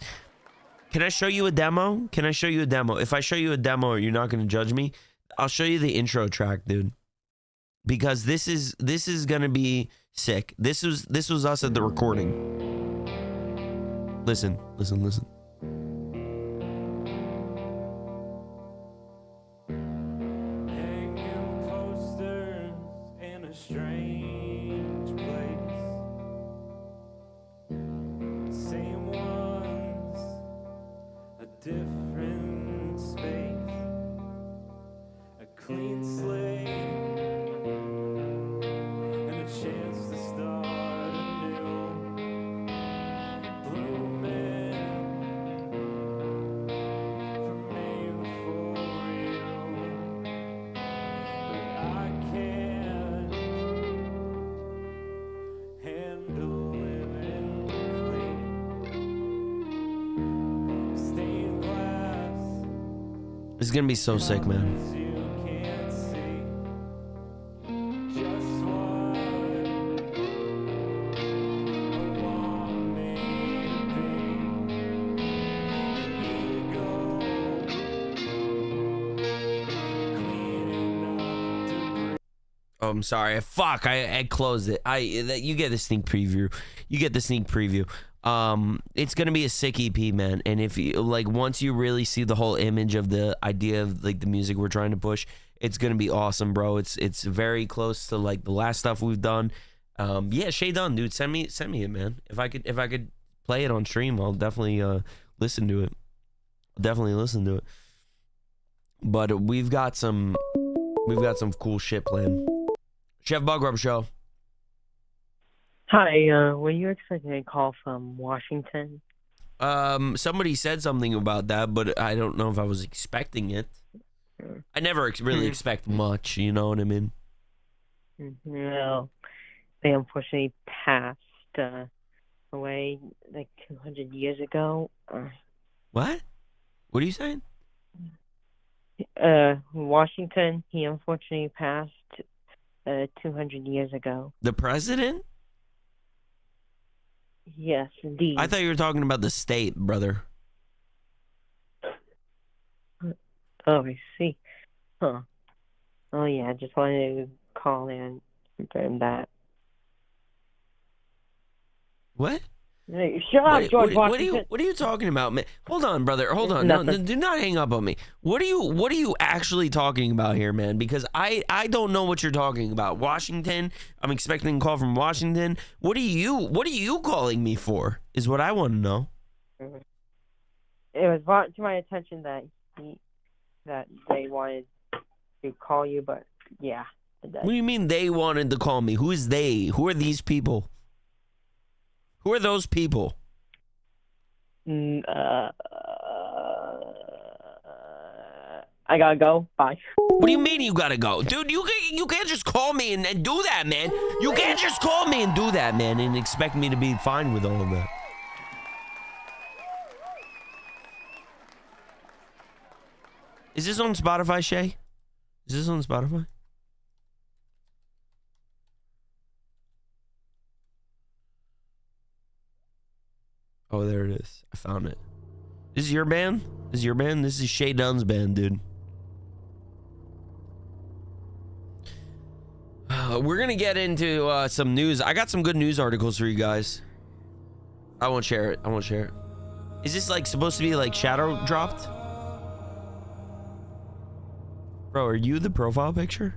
Speaker 1: Can I show you a demo? If I show you a demo, you're not gonna judge me. I'll show you the intro track, dude. Because this is gonna be sick. This was us at the recording. Listen.
Speaker 5: Hanging posters in a strange place.
Speaker 1: This is gonna be so sick, man. Oh, I'm sorry. Fuck, I closed it. You get the sneak preview. You get the sneak preview. It's gonna be a sick EP, man. And if you like, once you really see the whole image of the idea of like the music we're trying to push, it's gonna be awesome, bro. It's very close to like the last stuff we've done. Yeah, Shay Dunn, dude, send me it, man. If I could play it on stream, I'll definitely listen to it. Definitely listen to it. But we've got some cool shit planned. Chef Buggrub Show.
Speaker 10: Hi, were you expecting a call from Washington?
Speaker 1: Somebody said something about that, but I don't know if I was expecting it. I never really expect much, you know what I mean?
Speaker 10: No, they unfortunately passed away like 200 years ago.
Speaker 1: What? What are you saying?
Speaker 10: Washington, he unfortunately passed 200 years ago.
Speaker 1: The president?
Speaker 10: Yes, indeed.
Speaker 1: I thought you were talking about the state, brother.
Speaker 10: Oh, I see. Huh. Oh, yeah, I just wanted to call in and confirm that.
Speaker 1: What?
Speaker 10: Hey, shut up, George Washington.
Speaker 1: What are you talking about, man? Hold on, brother. Hold on. No, do not hang up on me. What are you actually talking about here, man? Because I don't know what you're talking about. Washington. I'm expecting a call from Washington. What are you calling me for? Is what I want to know.
Speaker 10: It was brought to my attention that they wanted to call you, but yeah.
Speaker 1: What do you mean they wanted to call me? Who is they? Who are these people? Who are those people?
Speaker 10: I gotta go. Bye.
Speaker 1: What do you mean you gotta go? Dude, you can't just call me and do that, man. You can't just call me and do that, man, and expect me to be fine with all of that. Is this on Spotify, Shay? Is this on Spotify? Oh, there it is. I found it. This is your band? This is your band? This is Shay Dunn's band, dude. We're going to get into some news. I got some good news articles for you guys. I won't share it. I won't share it. Is this like supposed to be like shadow dropped? Bro, are you the profile picture?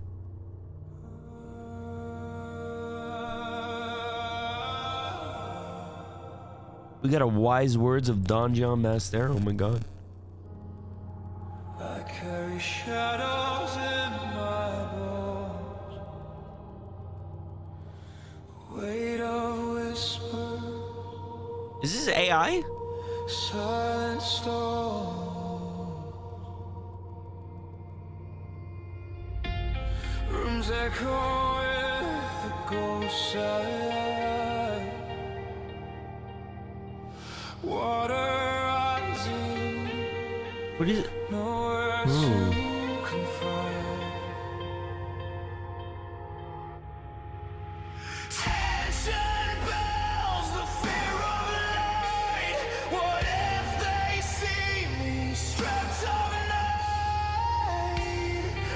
Speaker 1: We got a wise words of Don John Master. Oh my god.
Speaker 5: I carry shadows in my bones, weight of whispers.
Speaker 1: Is this AI?
Speaker 5: Silent storm, rooms echo with the ghost side. Water rising.
Speaker 1: What is it?
Speaker 5: Nowhere to confide. Tension builds the fear of light. What if they see me strapped on night?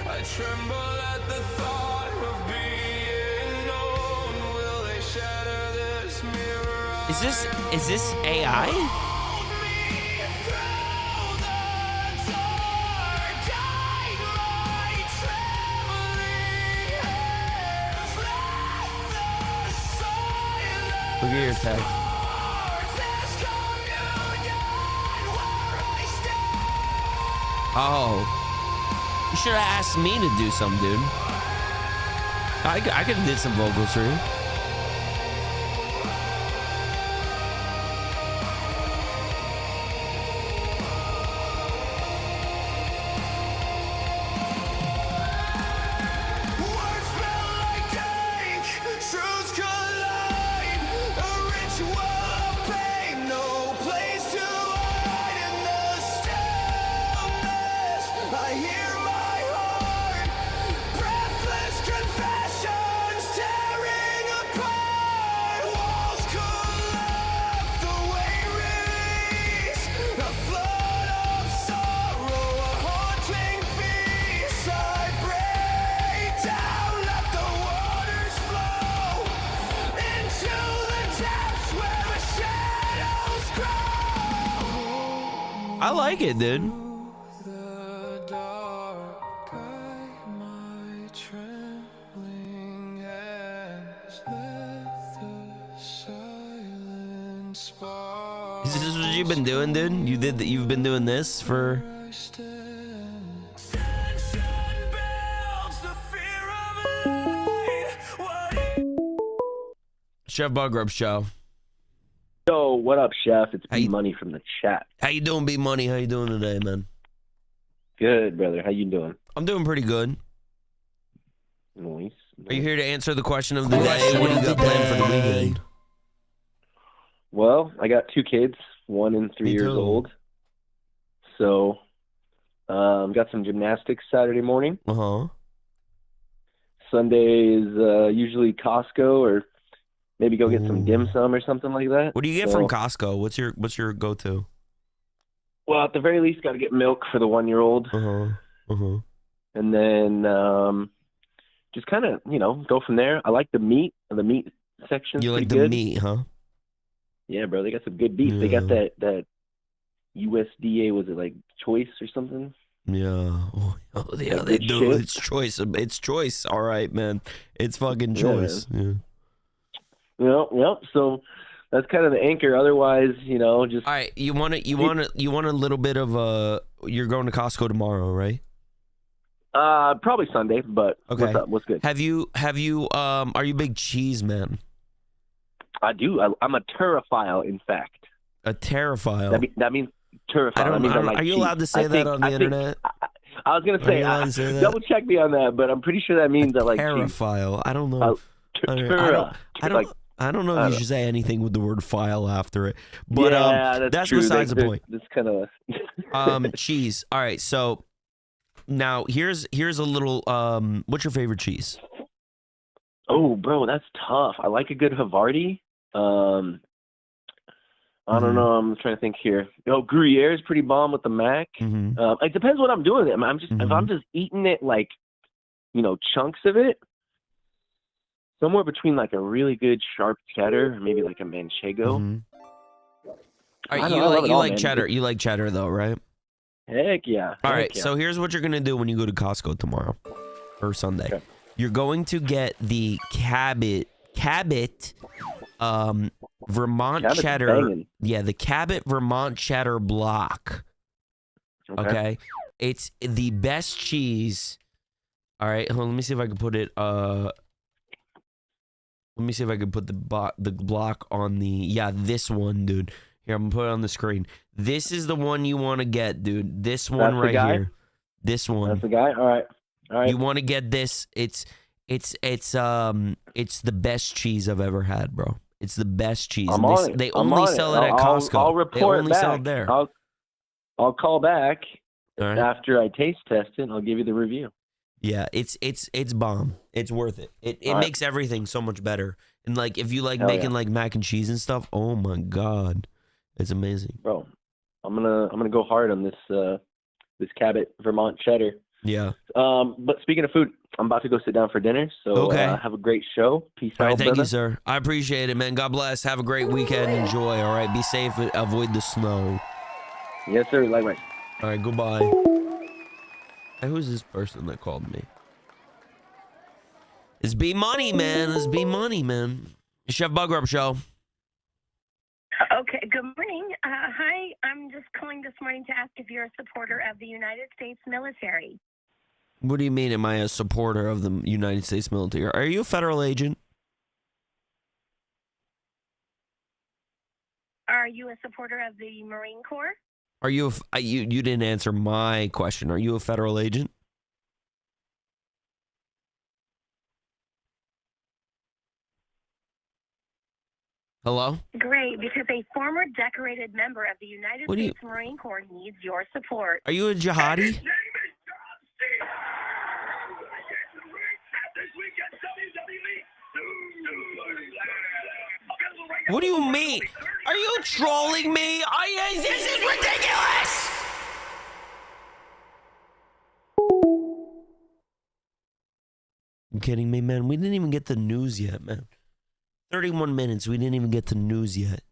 Speaker 5: I tremble at the thought of being known. Will they shatter this mirror?
Speaker 1: Is this AI? Look at your text. Oh. You should have asked me to do something, dude. I could have did some vocals for you.
Speaker 5: I
Speaker 1: I like it, dude. Is this what you've been doing, dude? You've been doing this for... Chef Buggrub Show.
Speaker 12: Yo, what up, Chef? It's B Money from the chat.
Speaker 1: How you doing, B Money? How you doing today, man?
Speaker 12: Good, brother. How you doing?
Speaker 1: I'm doing pretty good.
Speaker 12: Nice.
Speaker 1: Are you here to answer the question of the day? What do you got planned for the weekend?
Speaker 12: Well, I got 2 kids, 1 and 3 years old. So, got some gymnastics Saturday morning. Sunday is usually Costco or maybe go get some dim sum or something like that.
Speaker 1: What do you get from Costco? What's your go-to?
Speaker 12: Well, at the very least, got to get milk for the 1-year-old. And then just kind of, go from there. I like the meat. The meat section.
Speaker 1: You like the
Speaker 12: good.
Speaker 1: meat, huh?
Speaker 12: Yeah, bro. They got some good beef.
Speaker 1: Yeah.
Speaker 12: They got that USDA, was it like choice or something?
Speaker 1: Yeah. Oh, yeah, they do.
Speaker 12: Shit.
Speaker 1: It's choice. It's choice. All right, man. It's fucking choice. Yeah.
Speaker 12: Yep. So that's kind of the anchor. Otherwise, just.
Speaker 1: All right. You want a little bit of you're going to Costco tomorrow, right?
Speaker 12: Probably Sunday, but
Speaker 1: okay.
Speaker 12: What's up? What's good?
Speaker 1: Are you a big cheese man?
Speaker 12: I do. I'm a terrophile, in fact.
Speaker 1: A terrophile?
Speaker 12: That means terrophile.
Speaker 1: Are you allowed to say that on the internet?
Speaker 12: I was going to say, double check me on that, but I'm pretty sure that means that like
Speaker 1: terrophile. I don't know. I don't know if you should say anything with the word file after it. But that's
Speaker 12: true.
Speaker 1: Besides the point.
Speaker 12: That's kind of
Speaker 1: cheese. All right, so now here's a little what's your favorite cheese?
Speaker 12: Oh, bro, that's tough. I like a good Havarti. I don't know. I'm trying to think here. Gruyere is pretty bomb with the mac. It depends what I'm doing with it. If I'm just eating it like, chunks of it, somewhere between like a really good sharp cheddar, or maybe like a manchego.
Speaker 1: All right, you like cheddar. You like cheddar though, right?
Speaker 12: Heck yeah.
Speaker 1: All right. So here's what you're gonna do when you go to Costco tomorrow or Sunday.
Speaker 12: Okay.
Speaker 1: You're going to get the Cabot Vermont
Speaker 12: Cabot's
Speaker 1: cheddar.
Speaker 12: banging.
Speaker 1: Yeah, the Cabot Vermont cheddar block. Okay. It's the best cheese. All right, hold on, let me see if I can put it let me see if I can put the block on this one, dude. Here, I'm gonna put it on the screen. This is the one you want to get, dude. This one right here. This one.
Speaker 12: That's the guy? All right.
Speaker 1: You want to get this. It's the best cheese I've ever had, bro. It's the best cheese. They only sell it at Costco.
Speaker 12: I'll report
Speaker 1: they only
Speaker 12: back.
Speaker 1: sell it there.
Speaker 12: I'll call back
Speaker 1: right.
Speaker 12: after I taste test it. I'll give you the review.
Speaker 1: Yeah, it's bomb. It's worth it. It makes everything so much better. And like if you like making like mac and cheese and stuff, oh my god, it's amazing,
Speaker 12: bro. I'm gonna go hard on this Cabot Vermont cheddar.
Speaker 1: Yeah.
Speaker 12: But speaking of food, I'm about to go sit down for dinner. So have a great show. Peace out.
Speaker 1: All right, thank
Speaker 12: brother.
Speaker 1: you, sir. I appreciate it, man. God bless. Have a great weekend. Enjoy. All right, be safe. Avoid the snow.
Speaker 12: Yes, sir. Likewise.
Speaker 1: All right, goodbye. Hey, who's this person that called me? It's B Money, man. It's B Money, man. Chef Buggrub Show.
Speaker 13: Okay, good morning. Hi, I'm just calling this morning to ask if you're a supporter of the United States military.
Speaker 1: What do you mean, am I a supporter of the United States military? Are you a federal agent?
Speaker 13: Are you a supporter of the Marine Corps?
Speaker 1: Are you you didn't answer my question. Are you a federal agent? Hello?
Speaker 13: Great, because a former decorated member of the United
Speaker 1: What do you-
Speaker 13: States Marine Corps needs your support.
Speaker 1: Are you a jihadi? What do you mean? Are you trolling me? This is ridiculous! You kidding me, man? We didn't even get the news yet, man. 31 minutes, we didn't even get the news yet.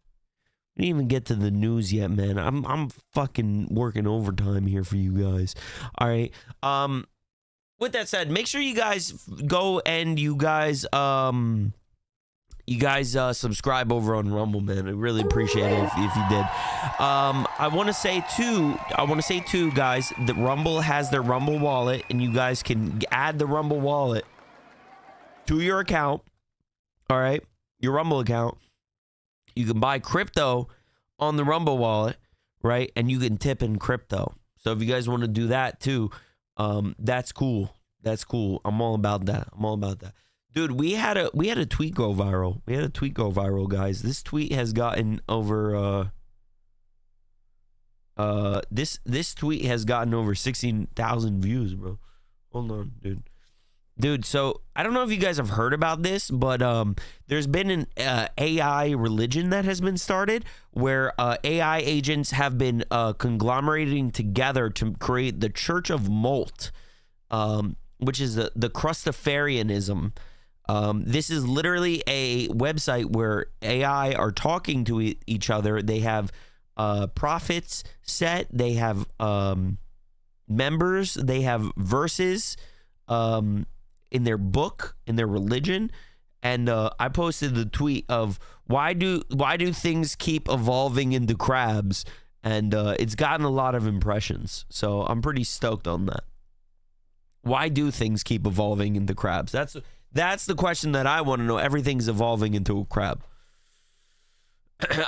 Speaker 1: We didn't even get to the news yet, man. I'm fucking working overtime here for you guys. All right. With that said, make sure you guys go and you guys subscribe over on Rumble, man. I really appreciate it if you did. I want to say too, guys, that Rumble has their Rumble wallet, and you guys can add the Rumble wallet to your account. All right, your Rumble account. You can buy crypto on the Rumble wallet, right? And you can tip in crypto. So if you guys want to do that too, that's cool. That's cool. I'm all about that. Dude, we had a tweet go viral. Guys. This tweet has gotten over this tweet has gotten over 16,000 views, bro. Hold on, dude. So I don't know if you guys have heard about this, but there's been an AI religion that has been started where AI agents have been conglomerating together to create the Church of Molt, which is the Crustafarianism. This is literally a website where AI are talking to each other. They have prophets set. They have members. They have verses in their book, in their religion. And I posted the tweet of why do things keep evolving into crabs? And it's gotten a lot of impressions. So I'm pretty stoked on that. Why do things keep evolving into crabs? That's the question that I want to know. Everything's evolving into a crab.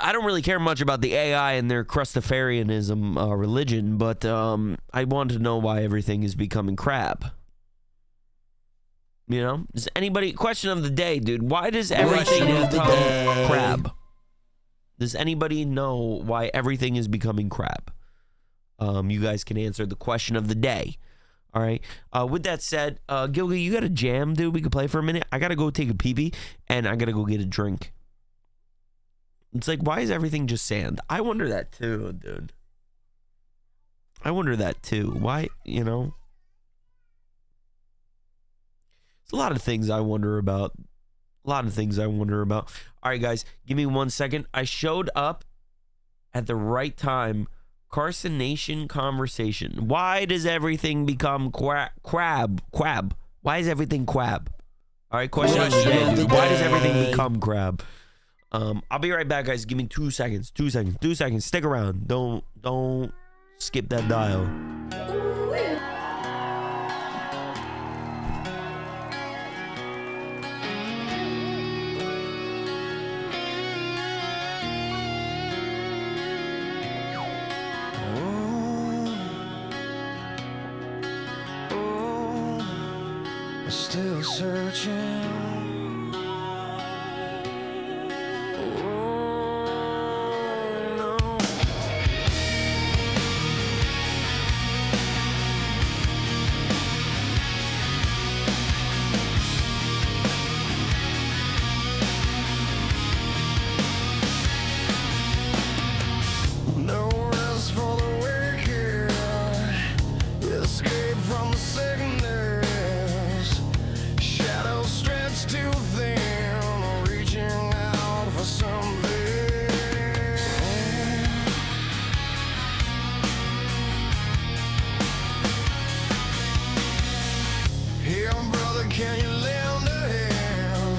Speaker 1: I don't really care much about the AI and their Crustafarianism religion, but I want to know why everything is becoming crab. You know? Does anybody... Question of the day, dude. Why does everything become crab? Does anybody know why everything is becoming crab? You guys can answer the question of the day. All right. With that said, Gilgy, you got a jam, dude? We could play for a minute. I got to go take a pee-pee, and I got to go get a drink. It's like, why is everything just sand? I wonder that too, dude. I wonder that too. Why, you know? It's a lot of things I wonder about. All right, guys, give me 1 second. I showed up at the right time. Carson Nation conversation. Why does everything become crab? Why is everything crab? All right, question of the day, dude. Why does everything become crab? I'll be right back, guys. Give me 2 seconds. 2 seconds. Stick around. Don't skip that dial.
Speaker 5: Still searching. No rest for the wicked. Escape from the sickness. Shadows stretch too thin, reaching out for something. Here, brother, can you lend a hand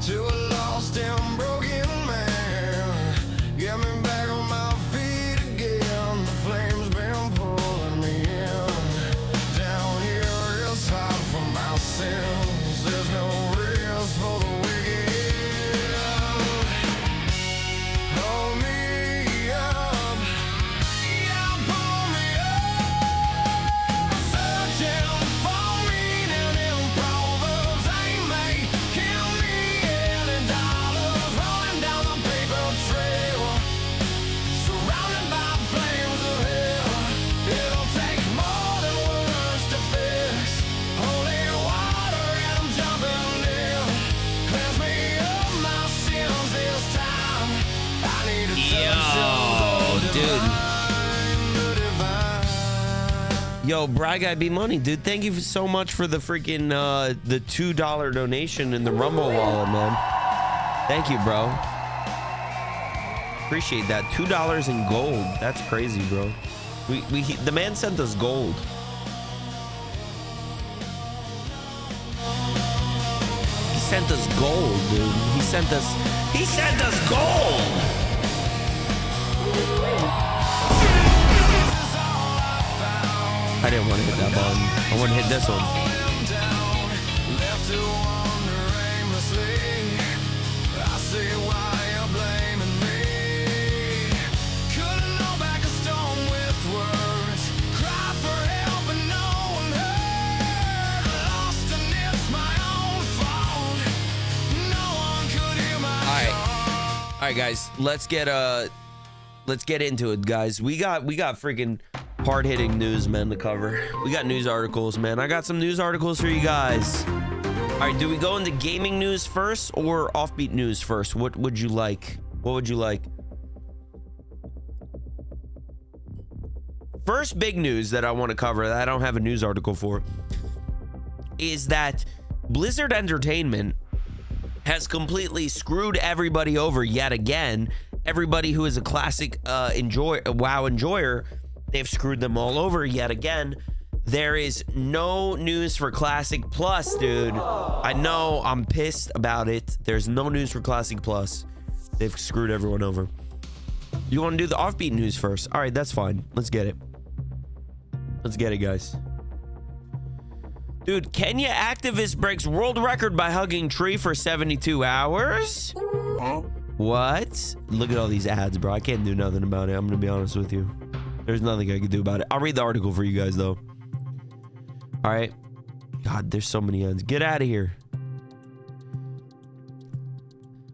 Speaker 5: to a lost and broken man? Get me back on my feet again. The flames been pulling me in. Down here it's hard for my sins. There's no rest for the wicked. Hold me up, yeah, pull me up. Searching for meaning in proverbs ain't making me any dollars. Rolling down the paper trail, surrounded by flames of hell. It'll take more than words to fix. Holy water and I'm jumping in. Cleanse me of my sins this time. I need a touch of the divine.
Speaker 1: Yo, Bry Guy B Money, dude. Thank you so much for the freaking the $2 donation in the Rumble wallet, man. Thank you, bro. Appreciate that. $2 in gold. That's crazy, bro. The man sent us gold. He sent us gold, dude. He sent us gold. I didn't want to hit that button. I want to hit this one. All right, guys, let's get into it, guys. We got freaking hard-hitting news, man, to cover. We got news articles, man. I got some news articles for you guys. All right, do we go into gaming news first or offbeat news first? What would you like? What would you like? First big news that I want to cover that I don't have a news article for is that Blizzard Entertainment has completely screwed everybody over yet again. Everybody who is a classic WoW enjoyer, they've screwed them all over yet again. There is no news for Classic Plus, dude. I know, I'm pissed about it. There's no news for Classic Plus. They've screwed everyone over. You want to do the offbeat news first? All right, that's fine. Let's get it. Let's get it, guys. Dude, Kenya activist breaks world record by hugging tree for 72 hours? What? Look at all these ads, bro. I can't do nothing about it. I'm gonna be honest with you. There's nothing I can do about it. I'll read the article for you guys, though. All right. God, there's so many ads. Get out of here.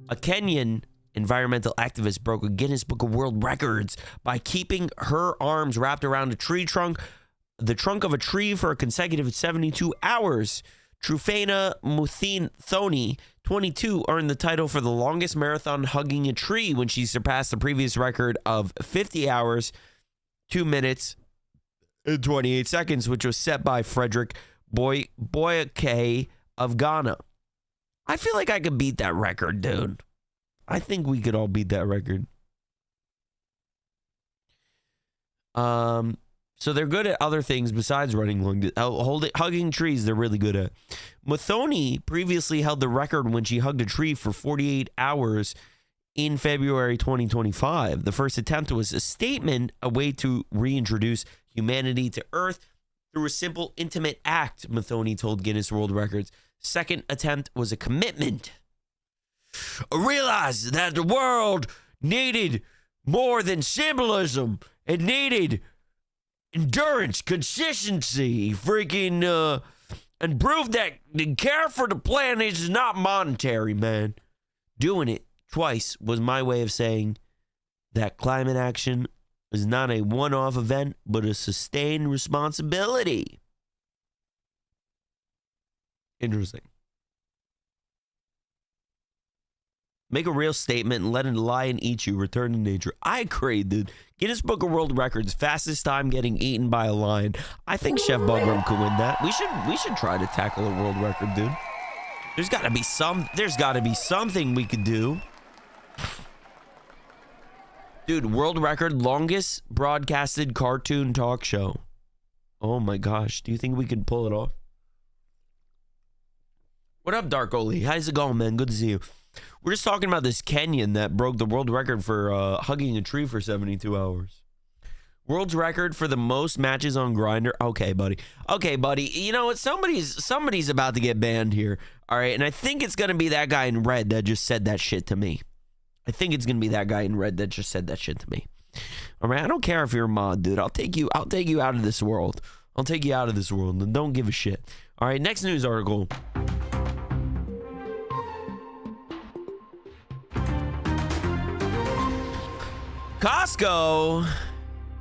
Speaker 1: A Kenyan environmental activist broke a Guinness Book of World Records by keeping her arms wrapped around a tree trunk, the trunk of a tree, for a consecutive 72 hours. Trufena Muthini, 22, earned the title for the longest marathon hugging a tree when she surpassed the previous record of 50 hours, 2 minutes, and 28 seconds, which was set by Frederick Boyake of Ghana. I feel like I could beat that record, dude. I think we could all beat that record. So they're good at other things besides running long. Hugging trees, they're really good at. Muthoni previously held the record when she hugged a tree for 48 hours in February 2025. The first attempt was a statement, a way to reintroduce humanity to Earth through a simple, intimate act, Muthoni told Guinness World Records. Second attempt was a commitment. I realized that the world needed more than symbolism. It needed endurance, consistency, freaking, and prove that the care for the planet is not monetary, man. Doing it twice was my way of saying that climate action is not a one-off event, but a sustained responsibility. Interesting. Make a real statement and let it lie and eat you. Return to nature. I agree, dude. Guinness Book of World Records, fastest time getting eaten by a lion. I think Chef Buggrub could win that. We should try to tackle a world record, dude. There's got to be something we could do. Dude, world record, longest broadcasted cartoon talk show. Oh my gosh, do you think we could pull it off? What up, Dark Oli? How's it going, man? Good to see you. We're just talking about this Kenyan that broke the world record for hugging a tree for 72 hours. World's record for the most matches on Grindr. Okay, buddy. Okay, buddy. You know what? Somebody's about to get banned here. All right, and I think it's gonna be that guy in red that just said that shit to me. I think it's gonna be that guy in red that just said that shit to me. All right, I don't care if you're a mod, dude. I'll take you out of this world. I'll take you out of this world and don't give a shit. All right, next news article. Costco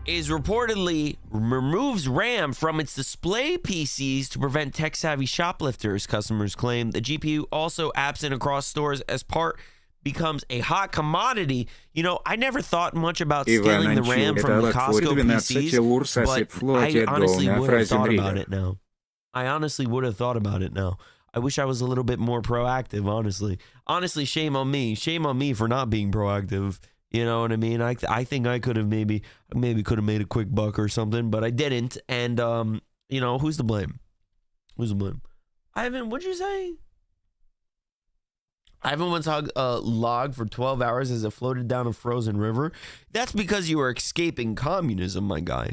Speaker 1: is reportedly removes RAM from its display PCs to prevent tech-savvy shoplifters. Customers claim the GPU, also absent across stores as part, becomes a hot commodity. You know, I never thought much about scaling the RAM from the Costco PCs, but I honestly would have thought about it now. I wish I was a little bit more proactive, honestly. Honestly, shame on me. Shame on me for not being proactive You know what I mean? I think I could have maybe could have made a quick buck or something, but I didn't. And you know, who's to blame? Who's to blame? Ivan, what'd you say? Ivan once hugged a log for 12 hours as it floated down a frozen river. That's because you were escaping communism, my guy.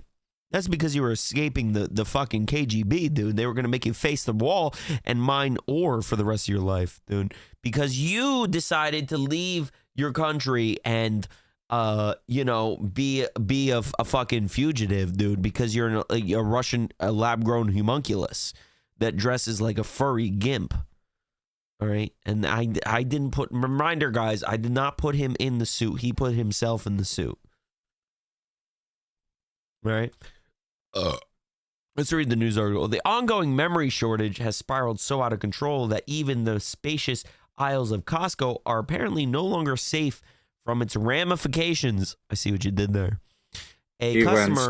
Speaker 1: That's because you were escaping the fucking KGB, dude. They were going to make you face the wall and mine ore for the rest of your life, dude. Because you decided to leave your country and, you know, be a fucking fugitive, dude. Because you're a Russian lab-grown homunculus that dresses like a furry gimp. All right? And I didn't put... Reminder, guys, I did not put him in the suit. He put himself in the suit. All right? Let's read the news article. The ongoing memory shortage has spiraled so out of control that even the spacious aisles of Costco are apparently no longer safe from its ramifications. I see what you did there. A customer...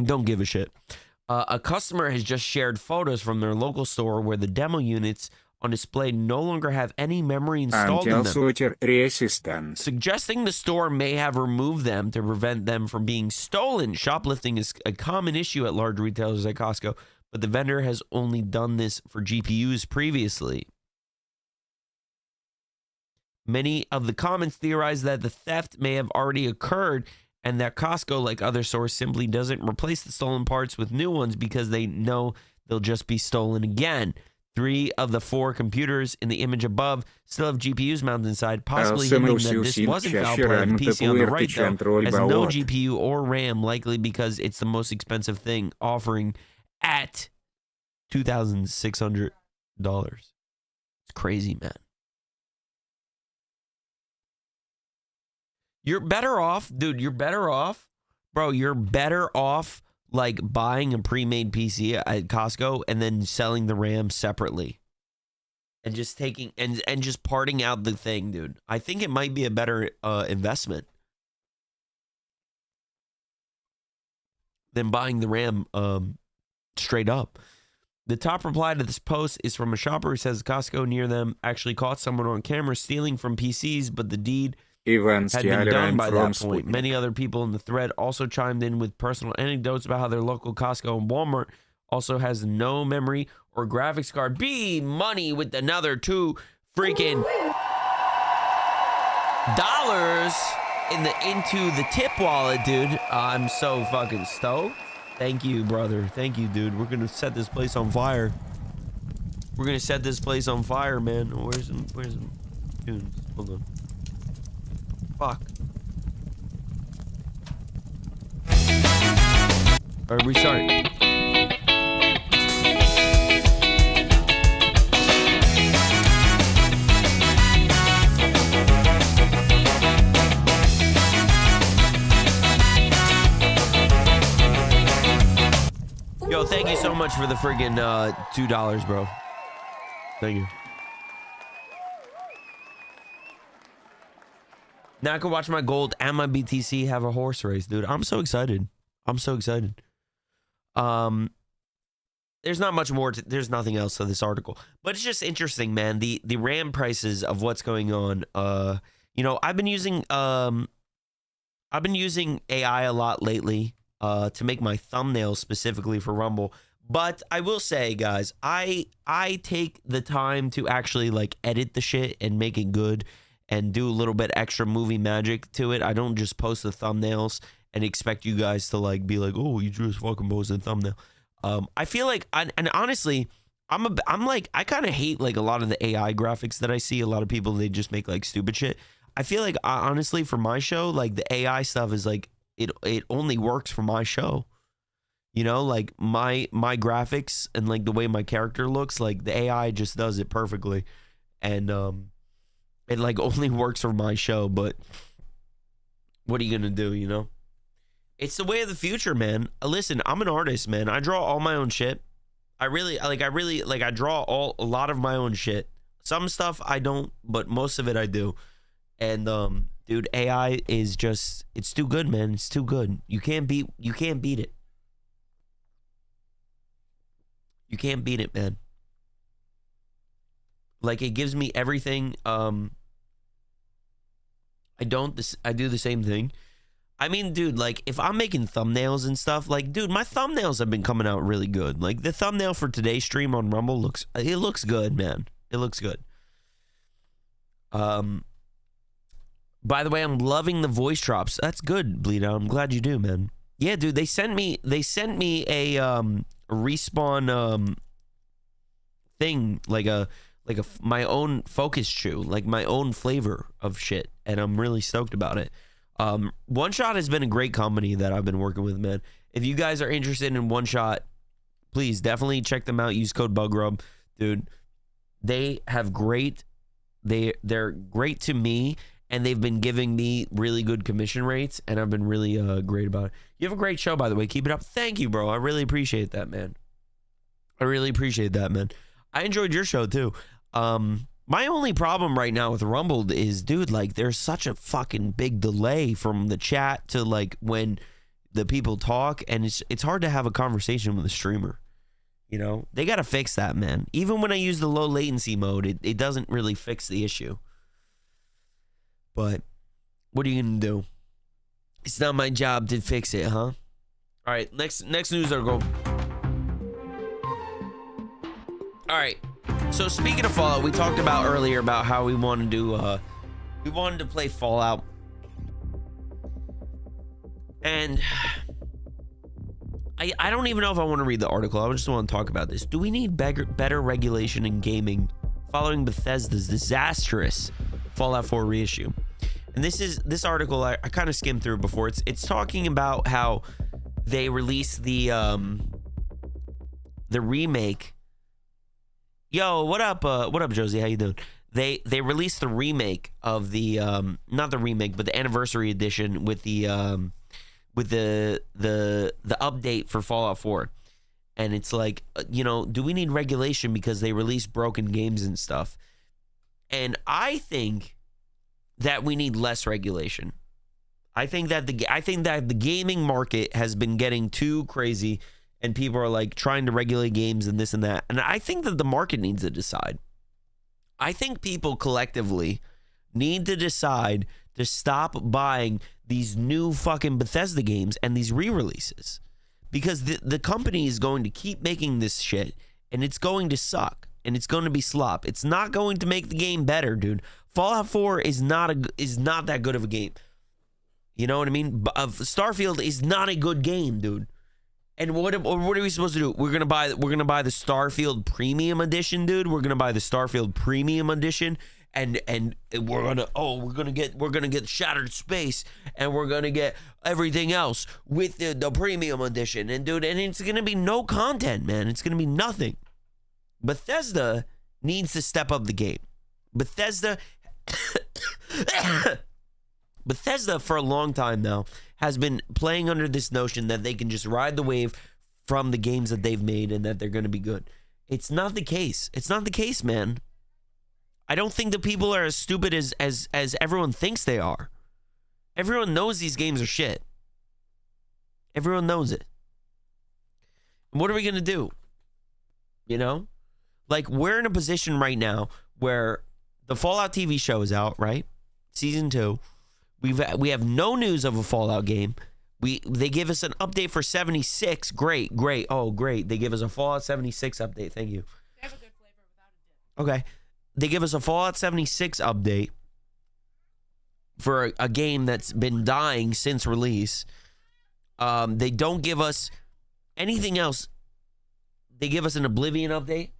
Speaker 1: Don't give a shit. A customer has just shared photos from their local store where the demo units on display no longer have any memory installed in them, suggesting the store may have removed them to prevent them from being stolen. Shoplifting is a common issue at large retailers like Costco, but the vendor has only done this for GPUs previously. Many of the comments theorize that the theft may have already occurred and that Costco, like other stores, simply doesn't replace the stolen parts with new ones because they know they'll just be stolen again. 3 of the 4 computers in the image above still have GPUs mounted inside, possibly hinting that this wasn't foul play. The PC on the right, though, has no GPU or RAM, likely because it's the most expensive thing, offering at $2,600. It's crazy, man. You're better off, dude. You're better off, bro. You're better off like buying a pre-made PC at Costco and then selling the RAM separately, and just taking and just parting out the thing, dude. I think it might be a better investment than buying the RAM straight up. The top reply to this post is from a shopper who says Costco near them actually caught someone on camera stealing from PCs, but the deed had been done by that point. Many other people in the thread also chimed in with personal anecdotes about how their local Costco and Walmart also has no memory or graphics card. Be money with another $2 freaking dollars into the tip wallet, dude. I'm so fucking stoked. Thank you, brother. Thank you, dude. We're gonna set this place on fire. We're gonna set this place on fire, man. Where's the tunes? Hold on. Fuck. All right, restart. Yo, thank you so much for the friggin' $2, bro. Thank you. Now I can watch my gold and my BTC have a horse race, dude. I'm so excited. I'm so excited. There's not much more. There's nothing else to this article, but it's just interesting, man. The RAM prices of what's going on. You know, I've been using AI a lot lately to make my thumbnails specifically for Rumble. But I will say, guys, I take the time to actually like edit the shit and make it good and do a little bit extra movie magic to it. I don't just post the thumbnails and expect you guys to like be like, oh, you just fucking posted a thumbnail. I feel like, and honestly, I'm like, I kind of hate like a lot of the AI graphics that I see. A lot of people, they just make like stupid shit. I feel like, honestly, for my show, like the AI stuff is like, it only works for my show. You know, like my graphics and like the way my character looks, like the AI just does it perfectly. And it like only works for my show, but what are you gonna do, you know? It's the way of the future, man. Listen, I'm an artist, man. I draw all my own shit. I draw a lot of my own shit. Some stuff I don't, but most of it I do. And dude, AI is just, it's too good, man. It's too good. You can't beat it. You can't beat it, man. Like, it gives me everything I do the same thing. I mean, dude, like, if I'm making thumbnails and stuff, like, dude, my thumbnails have been coming out really good. Like, the thumbnail for today's stream on Rumble looks good, man. It looks good. By the way, I'm loving the voice drops. That's good, Bleed Out. I'm glad you do, man. Yeah, dude, they sent me a respawn thing, like my own focus chew, like my own flavor of shit, and I'm really stoked about it. One Shot has been a great company that I've been working with, man. If you guys are interested in One Shot, please definitely check them out. Use code Buggrub, dude. They're great to me, and they've been giving me really good commission rates, and I've been really great about it. You have a great show, by the way. Keep it up. Thank you, bro. I really appreciate that, man. I enjoyed your show too. My only problem right now with Rumble is, dude, like, there's such a fucking big delay from the chat to, like, when the people talk, and it's hard to have a conversation with a streamer. You know, they got to fix that, man. Even when I use the low latency mode, it doesn't really fix the issue. But what are you gonna do? It's not my job to fix it, huh? All right, next news article. All right. So speaking of Fallout, we talked about earlier about how we wanted to play Fallout, and I don't even know if I want to read the article. I just want to talk about this. Do we need better regulation in gaming following Bethesda's disastrous Fallout 4 reissue? And this article I kind of skimmed through before. It's talking about how they released the remake. Yo, what up, Josie? How you doing? They released the remake of the not the remake, but the anniversary edition with the update for Fallout 4. And it's like, you know, do we need regulation because they release broken games and stuff? And I think that we need less regulation. I think that the gaming market has been getting too crazy, and people are like trying to regulate games and this and that. And I think that the market needs to decide. I think people collectively need to decide to stop buying these new fucking Bethesda games and these re-releases, because the company is going to keep making this shit, and it's going to suck, and it's going to be slop. It's not going to make the game better, dude. Fallout 4 is not that good of a game. You know what I mean? Starfield is not a good game, dude. And what are we supposed to do? We're gonna buy the Starfield Premium Edition, dude. We're gonna buy the Starfield Premium Edition, and we're gonna get Shattered Space, and we're gonna get everything else with the Premium Edition, and dude, and it's gonna be no content, man. It's gonna be nothing. Bethesda needs to step up the game. Bethesda for a long time now has been playing under this notion that they can just ride the wave from the games that they've made and that they're going to be good. It's not the case. It's not the case, man. I don't think the people are as stupid as everyone thinks they are. Everyone knows these games are shit. Everyone knows it. And what are we going to do? You know? Like, we're in a position right now where the Fallout TV show is out, right? Season 2. We have no news of a Fallout game. They give us an update for 76. Great. Oh, great. They give us a Fallout 76 update. Thank you. They have a good flavor without a dip. Okay. They give us a Fallout 76 update for a game that's been dying since release. They don't give us anything else. They give us an Oblivion update.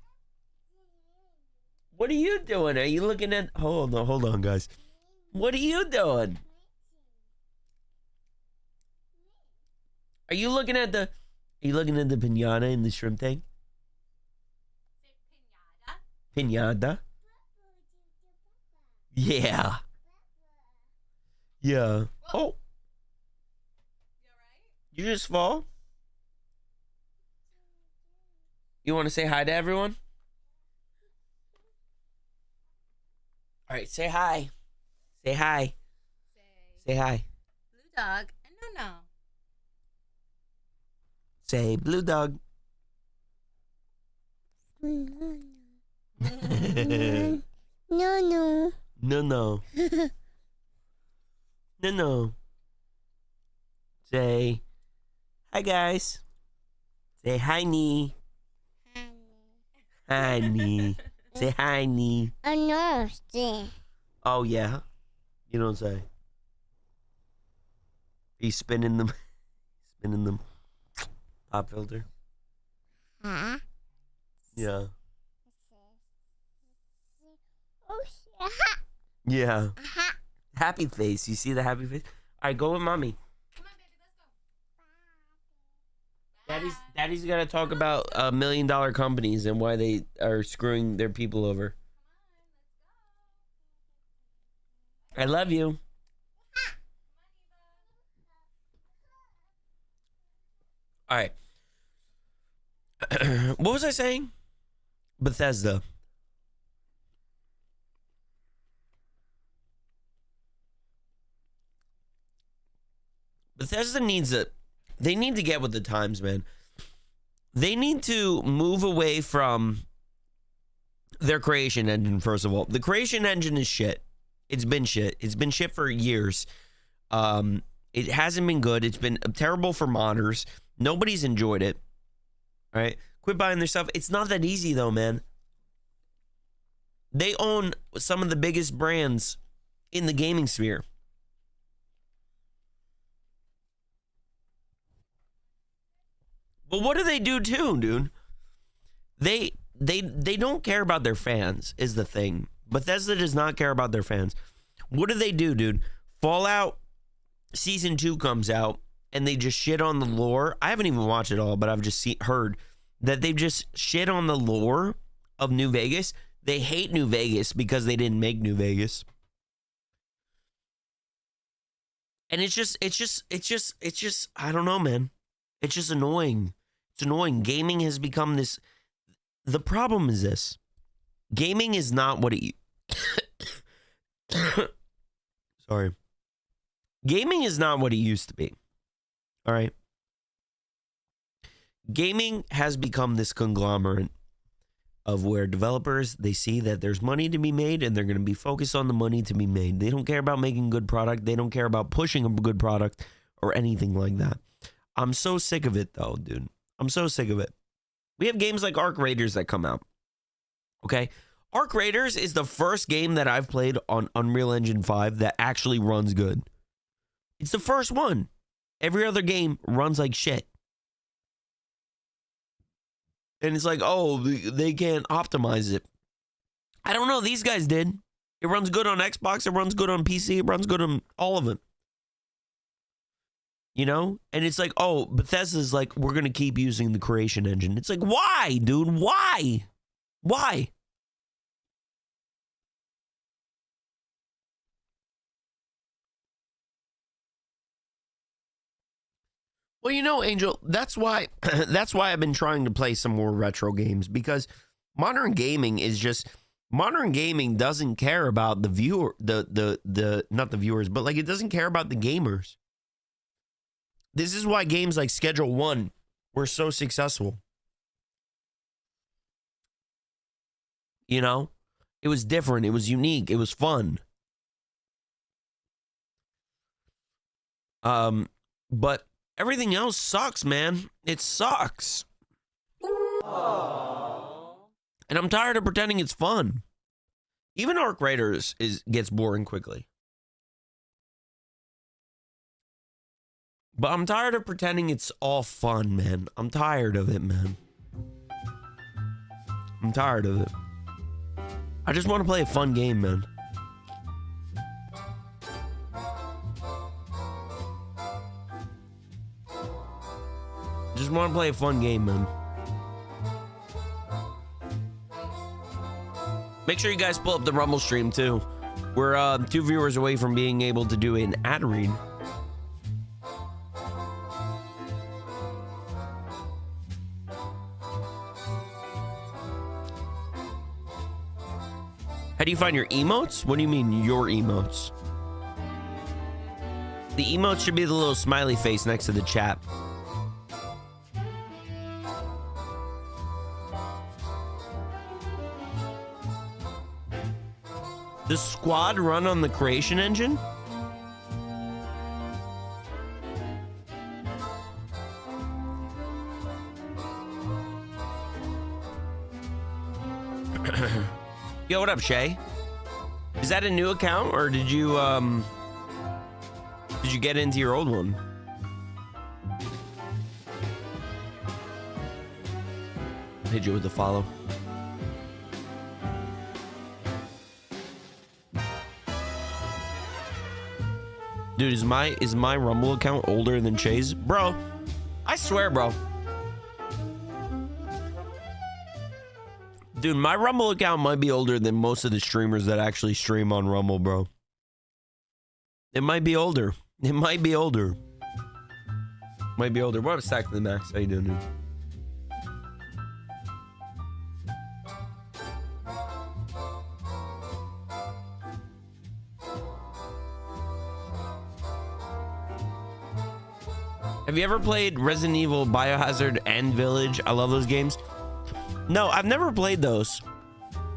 Speaker 1: What are you doing? Are you looking at... Hold on, guys. What are you doing? Are you looking at the pinata in the shrimp tank? Pinata? Yeah. Yeah. Oh. You just fall? You want to say hi to everyone? All right, say hi. Say hi. Say hi.
Speaker 14: Blue dog and no.
Speaker 1: Say blue dog. No. No. Say hi, guys. Say hi, Nee. Hi, Nee. Say hi, Nee. Oh, yeah? You don't say. He's spinning them. Spinning them. Pop filter. Yeah. Yeah. Happy face. You see the happy face? All right, go with mommy. Daddy's got to talk about $1 million companies and why they are screwing their people over. I love you. All right. What was I saying? Bethesda. Bethesda needs they need to get with the times, man. They need to move away from their creation engine, first of all. The creation engine is shit. It's been shit. It's been shit for years. It hasn't been good. It's been terrible for modders. Nobody's enjoyed it. All right? Quit buying their stuff. It's not that easy, though, man. They own some of the biggest brands in the gaming sphere. But what do they do too, dude? They don't care about their fans is the thing. Bethesda does not care about their fans. What do, dude? Fallout Season 2 comes out and they just shit on the lore. I haven't even watched it all, but I've just heard that they just shit on the lore of New Vegas. They hate New Vegas because they didn't make New Vegas. And it's just I don't know, man. It's just annoying. It's annoying. Gaming has become this. The problem is this. Gaming is not what it. Sorry. Gaming is not what it used to be. All right. Gaming has become this conglomerate of where developers, they see that there's money to be made and they're going to be focused on the money to be made. They don't care about making good product. They don't care about pushing a good product or anything like that. I'm so sick of it, though, dude. I'm so sick of it. We have games like Arc Raiders that come out. Okay? Arc Raiders is the first game that I've played on Unreal Engine 5 that actually runs good. It's the first one. Every other game runs like shit. And it's like, oh, they can't optimize it. I don't know. These guys did. It runs good on Xbox. It runs good on PC. It runs good on all of it. You know? And it's like, oh, Bethesda's like, we're going to keep using the creation engine. It's like, why, dude? Why? Why? Well, you know, Angel, that's why I've been trying to play some more retro games, because modern gaming doesn't care about the viewer, not the viewers, but like it doesn't care about the gamers. This is why games like Schedule 1 were so successful. You know, it was different, it was unique, it was fun. But everything else sucks, man. It sucks. Aww. And I'm tired of pretending it's fun. Even Arc Raiders gets boring quickly. But I'm tired of pretending it's all fun, man. I'm tired of it, man. I'm tired of it. I just want to play a fun game, man. Just want to play a fun game, man. Make sure you guys pull up the Rumble stream, too. We're 2 viewers away from being able to do an ad read. How do you find your emotes? What do you mean, your emotes? The emotes should be the little smiley face next to the chat. Does Squad run on the creation engine? Yo, what up, Shay? Is that a new account, or did you get into your old one? Hit you with the follow. Dude, is my Rumble account older than Shay's? Bro, I swear, bro. Dude, my Rumble account might be older than most of the streamers that actually stream on Rumble, bro. It might be older. It might be older. Might be older. What up, Stack to the Max? How you doing, dude? Have you ever played Resident Evil, Biohazard, and Village? I love those games. No, I've never played those,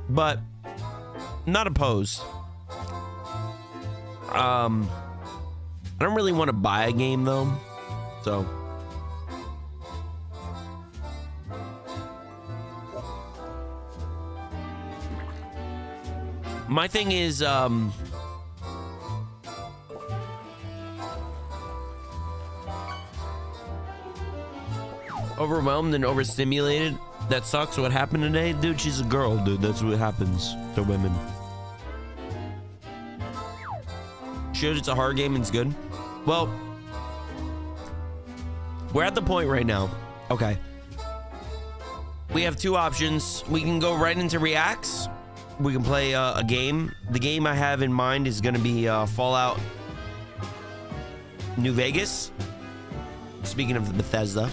Speaker 1: but I'm not opposed. I don't really want to buy a game though, so. My thing is, overwhelmed and overstimulated. That sucks. What happened today? Dude, she's a girl, dude. That's what happens to women. Should it's a hard game and it's good. Well, we're at the point right now. Okay. We have two options. We can go right into reacts. We can play a game. The game I have in mind is going to be Fallout New Vegas. Speaking of Bethesda.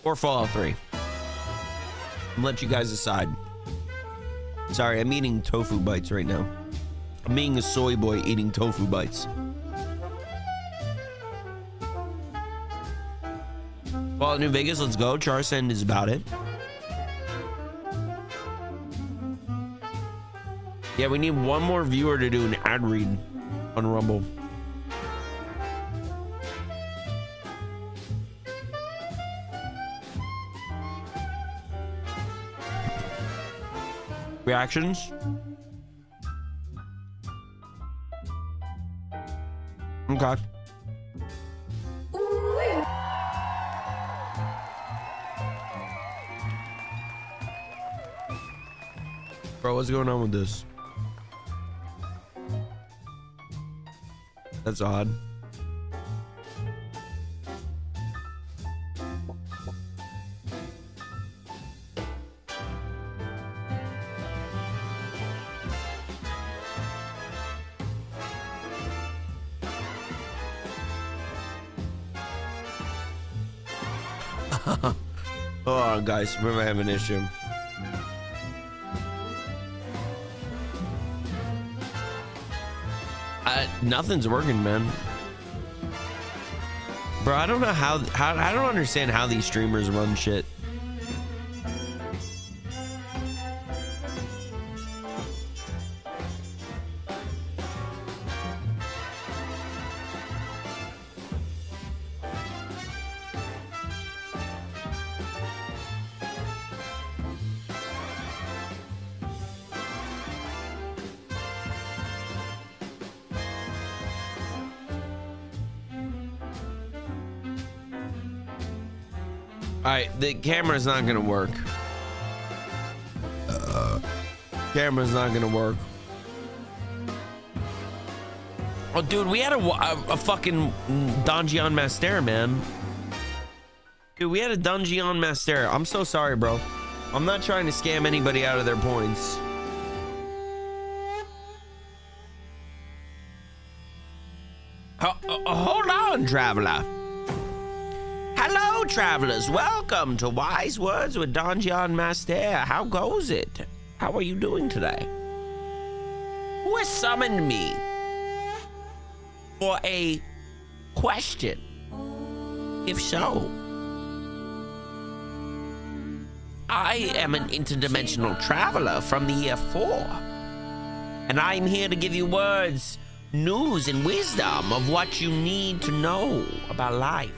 Speaker 1: Or Fallout 3. I'll let you guys decide. Sorry, I'm eating tofu bites right now. I'm being a soy boy eating tofu bites. Fallout New Vegas, let's go. Charsend is about it. Yeah, we need one more viewer to do an ad read on Rumble. Reactions? Okay. Bro, what's going on with this? That's odd. Hold on, guys. Remember, I have an issue. Nothing's working, man. Bro, I don't know how I don't understand how these streamers run shit. Alright, the camera's not gonna work. Camera's not gonna work. Oh, dude, we had a fucking Donjon Master, man. Dude, we had a Donjon Master. I'm so sorry, bro. I'm not trying to scam anybody out of their points. Hold on, traveler. Hello, travelers. Welcome to Wise Words with Donjon Master. How goes it? How are you doing today? Who has summoned me for a question? If so, I am an interdimensional traveler from the year 4, and I'm here to give you words, news, and wisdom of what you need to know about life.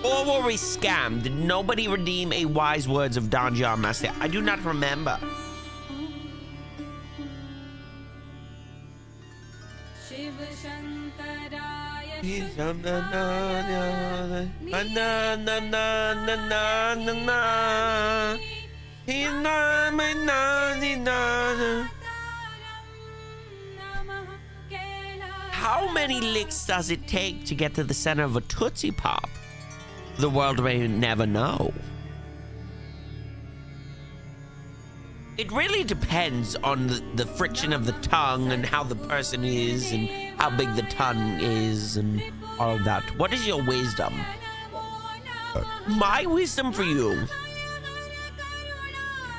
Speaker 1: Or were we scammed? Did nobody redeem a wise words of Don John Master? I do not remember. How many licks does it take to get to the center of a Tootsie Pop? The world may never know. It really depends on the friction of the tongue and how the person is and how big the tongue is and all of that. What is your wisdom? My wisdom for you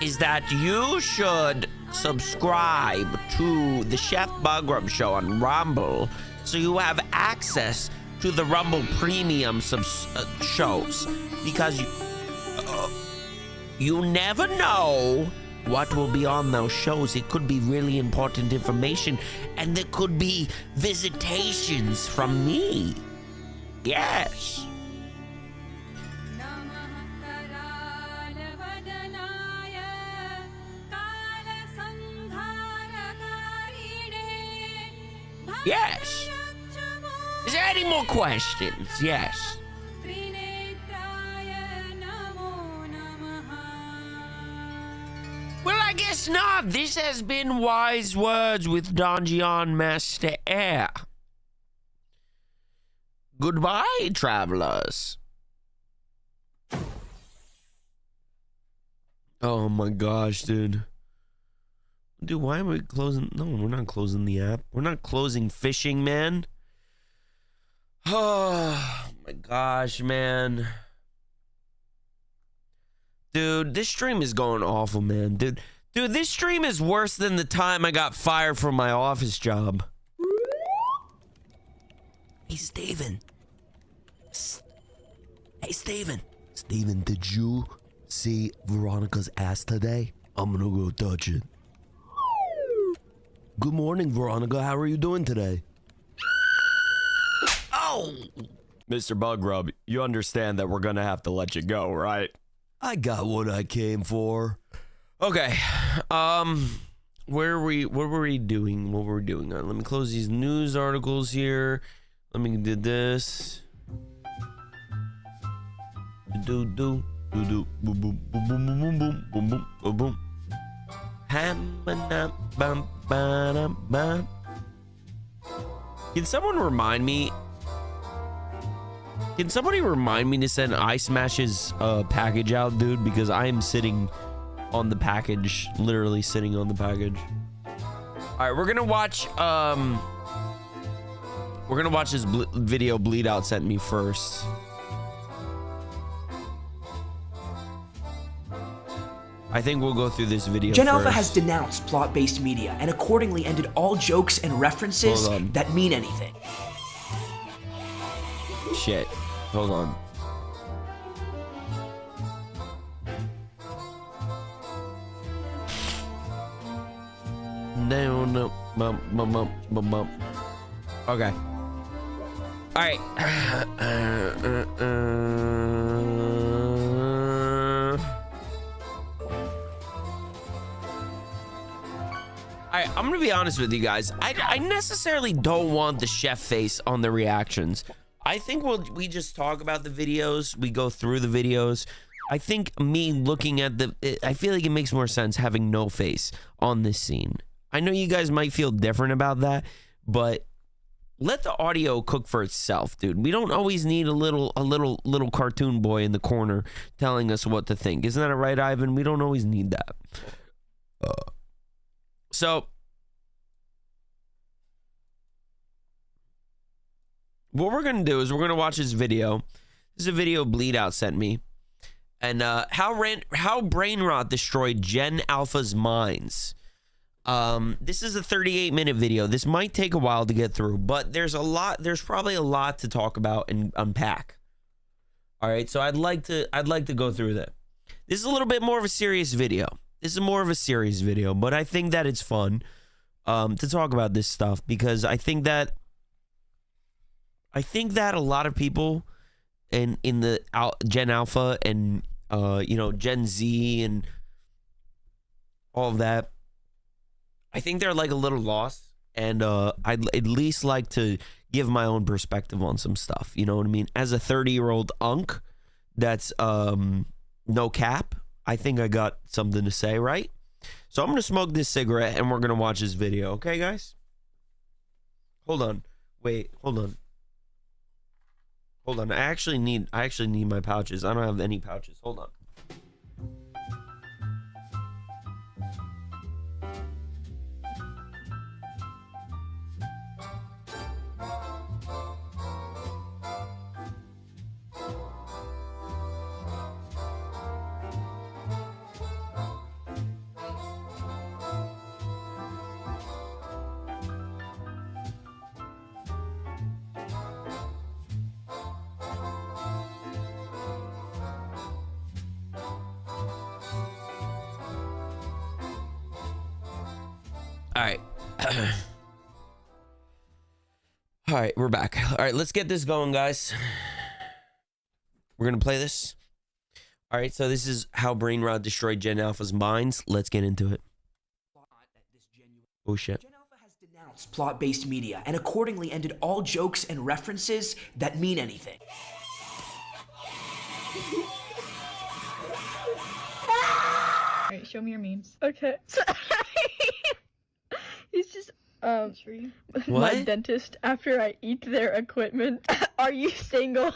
Speaker 1: is that you should subscribe to the Chef Buggrub show on Rumble so you have access to the Rumble Premium shows, because you never know what will be on those shows. It could be really important information, and there could be visitations from me. Yes. Yes. Is there any more questions? Yes. Well, I guess not. This has been Wise Words with Don Gian Master Air. Goodbye, travelers. Oh my gosh, dude. Dude, why are we closing? No, we're not closing the app. We're not closing fishing, man. Oh my gosh, man. Dude, this stream is going awful, man. Dude, this stream is worse than the time I got fired from my office job. Hey, Steven. Hey, Steven. Steven, did you see Veronica's ass today? I'm gonna go touch it. Good morning, Veronica. How are you doing today? Oh! Mr. Buggrub, you understand that we're gonna have to let you go, right? I got what I came for. Okay. What were we doing? What were we doing? Let me close these news articles here. Let me do this. Do boom boom boom boom boom boom boom boom boom. Can someone remind me? Can somebody remind me to send Ice Smash's package out, dude? Because I am sitting on the package, literally sitting on the package. All right, we're gonna watch this video Bleed Out sent me first. I think we'll go through this video
Speaker 15: Gen
Speaker 1: first.
Speaker 15: Alpha has denounced plot-based media and accordingly ended all jokes and references that mean anything.
Speaker 1: Shit. Hold on. No. Okay. All right. I'm gonna be honest with you guys. I necessarily don't want the chef face on the reactions. I think we just talk about the videos. We go through the videos. I think me looking at I feel like it makes more sense having no face on this scene. I know you guys might feel different about that, but let the audio cook for itself, dude. We don't always need a little cartoon boy in the corner telling us what to think. Isn't that right, Ivan? We don't always need that. So what we're gonna do is we're gonna watch this video. This is a video Bleed Out sent me, and how brain rot destroyed Gen Alpha's minds. This is a 38-minute video. This might take a while to get through, but there's probably a lot to talk about and unpack. All right, so I'd like to go through that. This is a little bit more of a serious video. But I think that it's fun to talk about this stuff because I think that a lot of people in the Gen Alpha and you know, Gen Z and all of that. I think they're like a little lost, and I'd at least like to give my own perspective on some stuff. You know what I mean? As a 30-year-old unk, that's no cap. I think I got something to say, right? So I'm gonna smoke this cigarette and we're gonna watch this video, okay, guys? Hold on, wait, hold on. I actually need my pouches. I don't have any pouches. Hold on. All right. All right, we're back. All right, let's get this going, guys. We're going to play this. All right, so this is how Brain Rot destroyed Gen Alpha's minds. Let's get into it. Oh, shit.
Speaker 15: Gen Alpha has denounced plot-based media and accordingly ended all jokes and references that mean anything.
Speaker 16: All right, show me your memes. Okay. He's just my
Speaker 1: What?
Speaker 16: dentist after I eat their equipment. Are you single?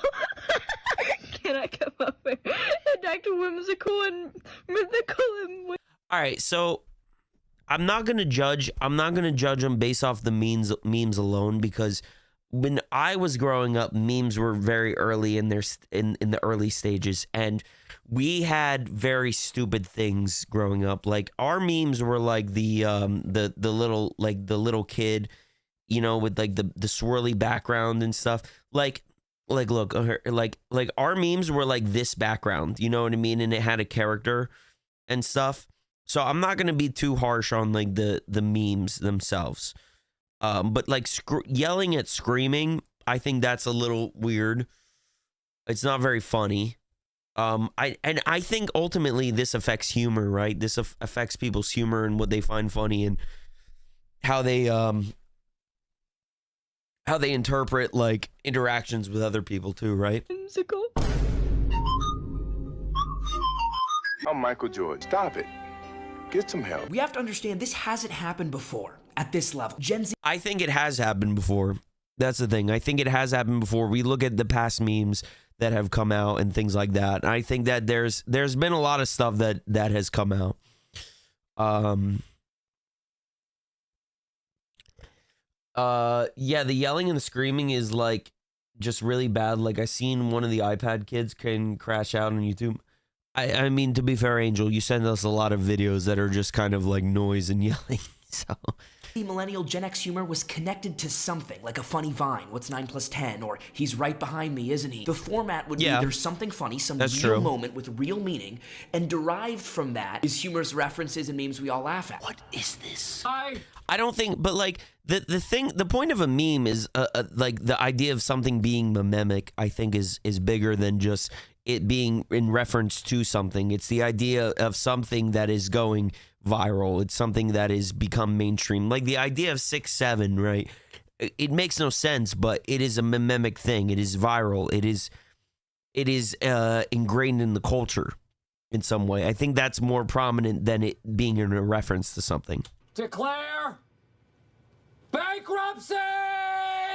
Speaker 16: Can I come over and act whimsical and mythical and
Speaker 1: All right, so I'm not gonna judge them based off the memes alone, because when I was growing up, memes were very early in the early stages, and we had very stupid things growing up. Like our memes were like the little kid, you know, with like the swirly background and stuff. Like look, like our memes were like this background, you know what I mean, and it had a character and stuff. So I'm not gonna be too harsh on like the memes themselves. But like yelling at screaming, I think that's a little weird. It's not very funny. I think ultimately this affects humor, right? This affects people's humor and what they find funny and how they interpret like interactions with other people too, right?
Speaker 16: whimsical?
Speaker 17: I'm Michael Jordan. Stop it. Get some help.
Speaker 15: We have to understand this hasn't happened before at this level. Gen Z.
Speaker 1: I think it has happened before. That's the thing. I think it has happened before. We look at the past memes that have come out and things like that. And I think that there's been a lot of stuff that has come out. Yeah, the yelling and the screaming is like just really bad. Like I seen one of the iPad kids can crash out on YouTube. I mean, to be fair, Angel, you send us a lot of videos that are just kind of like noise and yelling. So
Speaker 15: The millennial Gen X humor was connected to something, like a funny vine, what's 9 + 10, or he's right behind me, isn't he? The format would be there's something funny, some real moment with real meaning, and derived from that is humorous references and memes we all laugh at. What is this?
Speaker 1: I don't think, but like the point of a meme is like the idea of something being memic, I think is bigger than just it being in reference to something. It's the idea of something that is going viral. It's something that has become mainstream. Like the idea of 6'7", right? It makes no sense, but it is a memic thing. It is viral. It is ingrained in the culture in some way. I think that's more prominent than it being in a reference to something.
Speaker 18: Declare bankruptcy!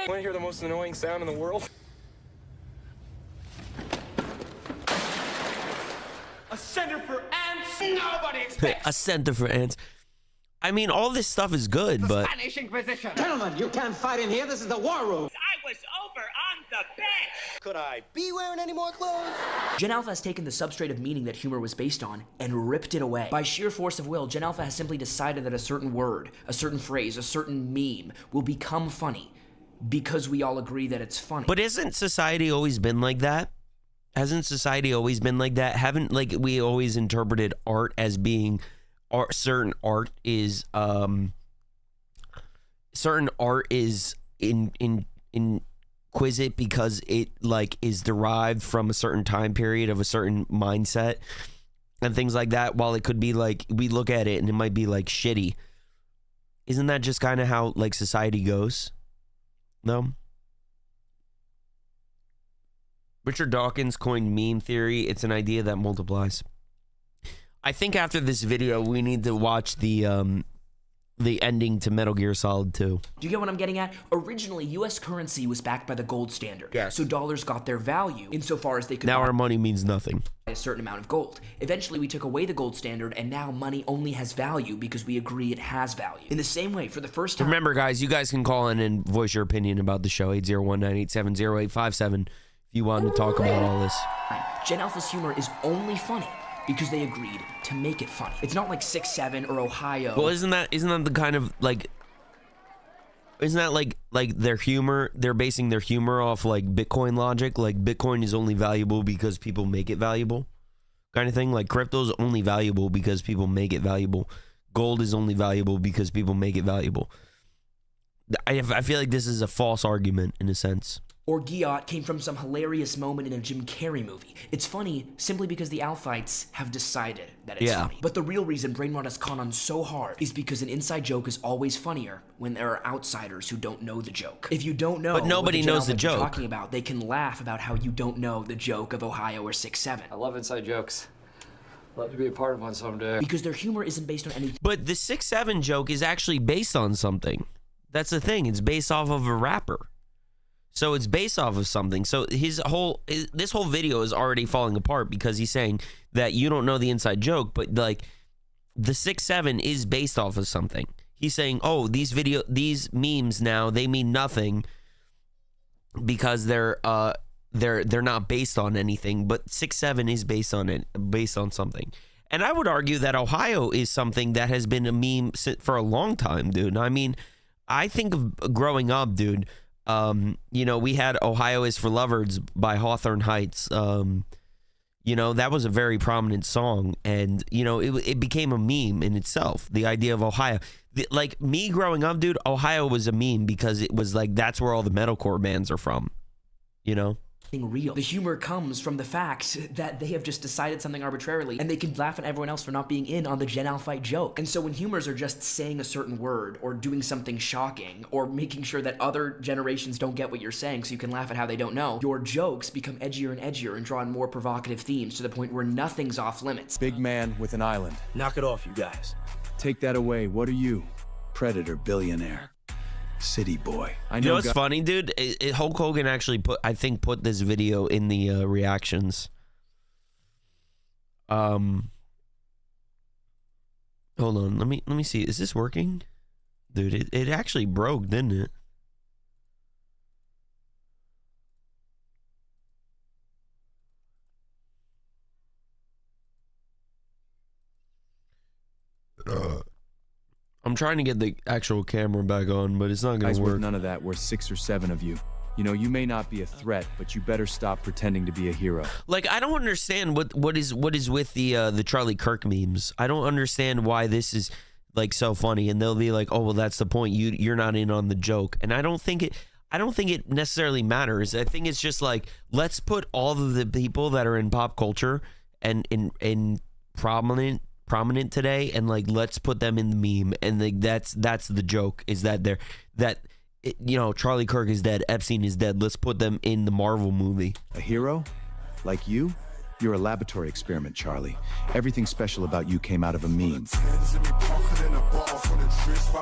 Speaker 18: Want to hear the most annoying sound in the world? A center for ants? Nobody expects.
Speaker 1: A center for ants. I mean, all this stuff is good, but
Speaker 18: Spanish Inquisition.
Speaker 19: Gentlemen, you can't fight in here. This is the war room.
Speaker 18: I was over on the bench.
Speaker 19: Could I be wearing any more clothes?
Speaker 15: Gen Alpha has taken the substrate of meaning that humor was based on and ripped it away. By sheer force of will, Gen Alpha has simply decided that a certain word, a certain phrase, a certain meme will become funny because we all agree that it's funny.
Speaker 1: But isn't society always been like that? Hasn't society always been like that? Haven't like we always interpreted art as being art? Certain art is in quiz it because it like is derived from a certain time period of a certain mindset and things like that, while it could be like we look at it and it might be like shitty. Isn't that just kind of how like society goes? No? Richard Dawkins coined meme theory. It's an idea that multiplies. I think after this video, we need to watch the ending to Metal Gear Solid 2.
Speaker 15: Do you get what I'm getting at? Originally, U.S. currency was backed by the gold standard.
Speaker 1: Yes.
Speaker 15: So dollars got their value insofar as they could
Speaker 1: Now
Speaker 15: buy
Speaker 1: our money means nothing.
Speaker 15: a certain amount of gold. Eventually, we took away the gold standard, and now money only has value because we agree it has value. In the same way, for the first time...
Speaker 1: Remember, guys, you guys can call in and voice your opinion about the show, 801-987-0857, if you want to talk about all this.
Speaker 15: Gen Alpha's humor is only funny because they agreed to make it funny. It's not like 6-7 or Ohio.
Speaker 1: Well, isn't that the kind of like, isn't that like their humor? They're basing their humor off like Bitcoin logic. Like Bitcoin is only valuable because people make it valuable, kind of thing. Like crypto is only valuable because people make it valuable. Gold is only valuable because people make it valuable. I feel like this is a false argument in a sense.
Speaker 15: Or Giot came from some hilarious moment in a Jim Carrey movie. It's funny simply because the Alphites have decided that it's funny. But the real reason Brainrot has caught on so hard is because an inside joke is always funnier when there are outsiders who don't know the joke. If you don't know
Speaker 1: But nobody
Speaker 15: what the
Speaker 1: knows the
Speaker 15: Alphites are
Speaker 1: joke.
Speaker 15: talking about, they can laugh about how you don't know the joke of Ohio or 6-7.
Speaker 20: I love inside jokes. Love to be a part of one someday.
Speaker 15: Because their humor isn't based on anything.
Speaker 1: But the 6-7 joke is actually based on something. That's the thing. It's based off of a rapper. So it's based off of something. So this whole video is already falling apart because he's saying that you don't know the inside joke, but like the 6-7 is based off of something. He's saying, oh, these memes now, they mean nothing because they're not based on anything, but 6-7 is based on something. And I would argue that Ohio is something that has been a meme for a long time, dude. I mean, I think of growing up, dude. We had Ohio is for Lovers by Hawthorne Heights. That was a very prominent song, and it became a meme in itself. The idea of Ohio, like me growing up, dude, Ohio was a meme because it was like that's where all the metalcore bands are from.
Speaker 15: Real. The humor comes from the fact that they have just decided something arbitrarily and they can laugh at everyone else for not being in on the Gen Alphite joke. And so when humors are just saying a certain word or doing something shocking or making sure that other generations don't get what you're saying so you can laugh at how they don't know, your jokes become edgier and edgier and draw on more provocative themes to the point where nothing's off limits.
Speaker 21: Big man with an island.
Speaker 22: Knock it off, you guys.
Speaker 21: Take that away. What are you? Predator billionaire. City boy. I know.
Speaker 1: What's funny, dude? Hulk Hogan actually put this video in the reactions. Hold on. Let me see. Is this working? Dude, it actually broke, didn't it? I'm trying to get the actual camera back on, but it's not going to work.
Speaker 21: None of that. We're 6 or 7 of you. You may not be a threat, but you better stop pretending to be a hero.
Speaker 1: Like, I don't understand what is with the Charlie Kirk memes. I don't understand why this is like so funny, and they'll be like, "Oh, well, that's the point. You're not in on the joke." And I don't think it necessarily matters. I think it's just like, let's put all of the people that are in pop culture and in prominent today, and like let's put them in the meme, and like that's the joke, is that Charlie Kirk is dead, Epstein is dead, let's put them in the Marvel movie.
Speaker 21: A hero? Like you? You're a laboratory experiment, Charlie. Everything special about you came out of a meme.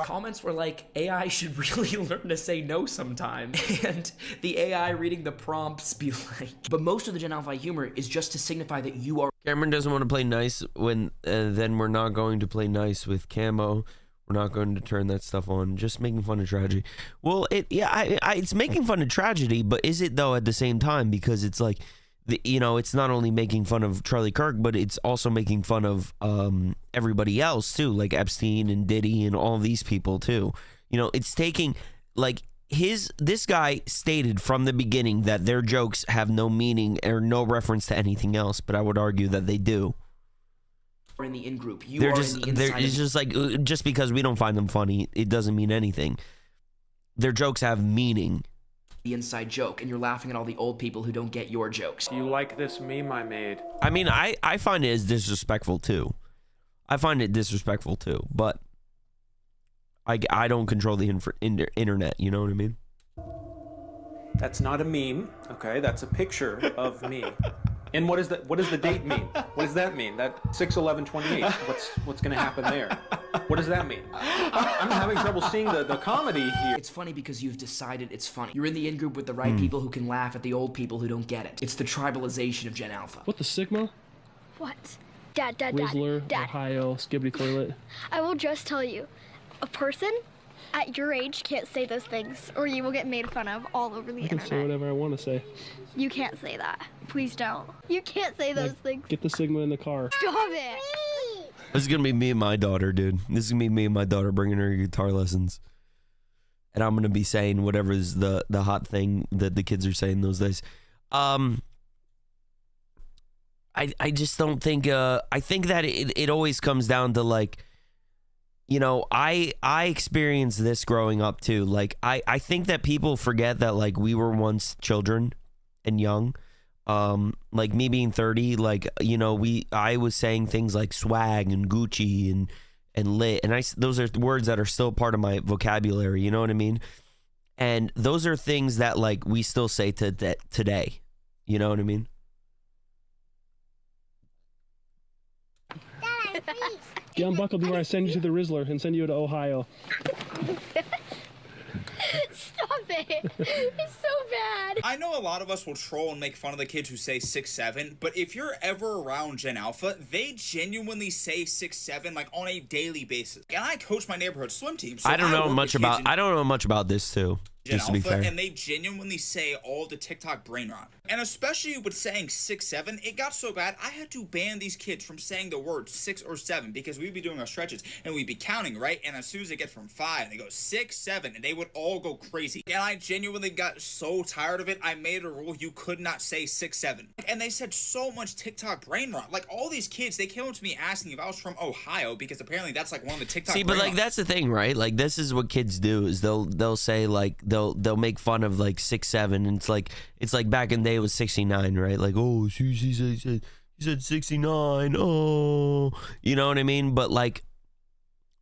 Speaker 15: Comments were like, AI should really learn to say no sometime. And the AI reading the prompts be like... But most of the Gen Alpha humor is just to signify that you are...
Speaker 1: Cameron doesn't want to play nice when... then we're not going to play nice with Camo. We're not going to turn that stuff on. Just making fun of tragedy. Well, it's making fun of tragedy, but is it though at the same time? Because it's like... it's not only making fun of Charlie Kirk, but it's also making fun of everybody else too, like Epstein and Diddy and all these people too. It's taking like this guy stated from the beginning that their jokes have no meaning or no reference to anything else, but I would argue that they do.
Speaker 15: In the in group,
Speaker 1: it's just like just because we don't find them funny, it doesn't mean anything. Their jokes have meaning.
Speaker 15: the inside joke, and you're laughing at all the old people who don't get your jokes.
Speaker 2: You like this meme I made?
Speaker 1: I mean, I find it as disrespectful too. I find it disrespectful too, but I don't control the internet, you know what I mean?
Speaker 2: That's not a meme, okay? That's a picture of me. And what does the date mean? What does that mean? That 6/11/28. What's gonna happen there? What does that mean? I'm having trouble seeing the comedy here.
Speaker 15: It's funny because you've decided it's funny. You're in the in-group with the right people who can laugh at the old people who don't get it. It's the tribalization of Gen Alpha.
Speaker 22: What the Sigma?
Speaker 16: What? Dad,
Speaker 22: Rizzler,
Speaker 16: Dad.
Speaker 22: Ohio, Skibbity Toilet.
Speaker 16: I will just tell you, a person at your age can't say those things, or you will get made fun of all over the
Speaker 22: I can
Speaker 16: internet.
Speaker 22: say whatever I want to say.
Speaker 16: You can't say that. Please don't. You can't say those things.
Speaker 22: Get the Sigma in the car.
Speaker 16: Stop it.
Speaker 1: This is gonna be me and my daughter, dude. This is gonna be me and my daughter bringing her guitar lessons, and I'm gonna be saying whatever's the hot thing that the kids are saying those days. I just don't think. I think that it always comes down to like, you know, I experienced this growing up too. Like I think that people forget that like we were once children and young. Like me being 30, like, you know, I was saying things like swag and Gucci and lit, and those are words that are still part of my vocabulary, you know what I mean? And those are things that like we still say today, you know what I mean?
Speaker 22: Get unbuckled before I send you to the Rizzler and send you to Ohio.
Speaker 16: Stop it. It's so bad.
Speaker 23: I know a lot of us will troll and make fun of the kids who say 6'7", but if you're ever around Gen Alpha, they genuinely say 6'7" like on a daily basis. And I coach my neighborhood swim team, so
Speaker 1: I don't know much about this too.
Speaker 23: Gen
Speaker 1: Just to be
Speaker 23: Alpha,
Speaker 1: fair.
Speaker 23: and they genuinely say all the TikTok brain rot. And especially with saying 6'7", it got so bad, I had to ban these kids from saying the word 6 or 7 because we'd be doing our stretches and we'd be counting, right? And as soon as they get from 5, they go 6, 7, and they would all go crazy. And I genuinely got so tired of it, I made a rule you could not say 6, 7. And they said so much TikTok brain rot. Like all these kids, they came up to me asking if I was from Ohio because apparently that's like one of the TikTok
Speaker 1: See, but
Speaker 23: brain
Speaker 1: like
Speaker 23: rot.
Speaker 1: that's the thing, right? Like this is what kids do is they'll say like they'll make fun of like 6, 7, and it's like back in the day it was 69, right? Like, oh, he said 69. Oh, you know what I mean? But like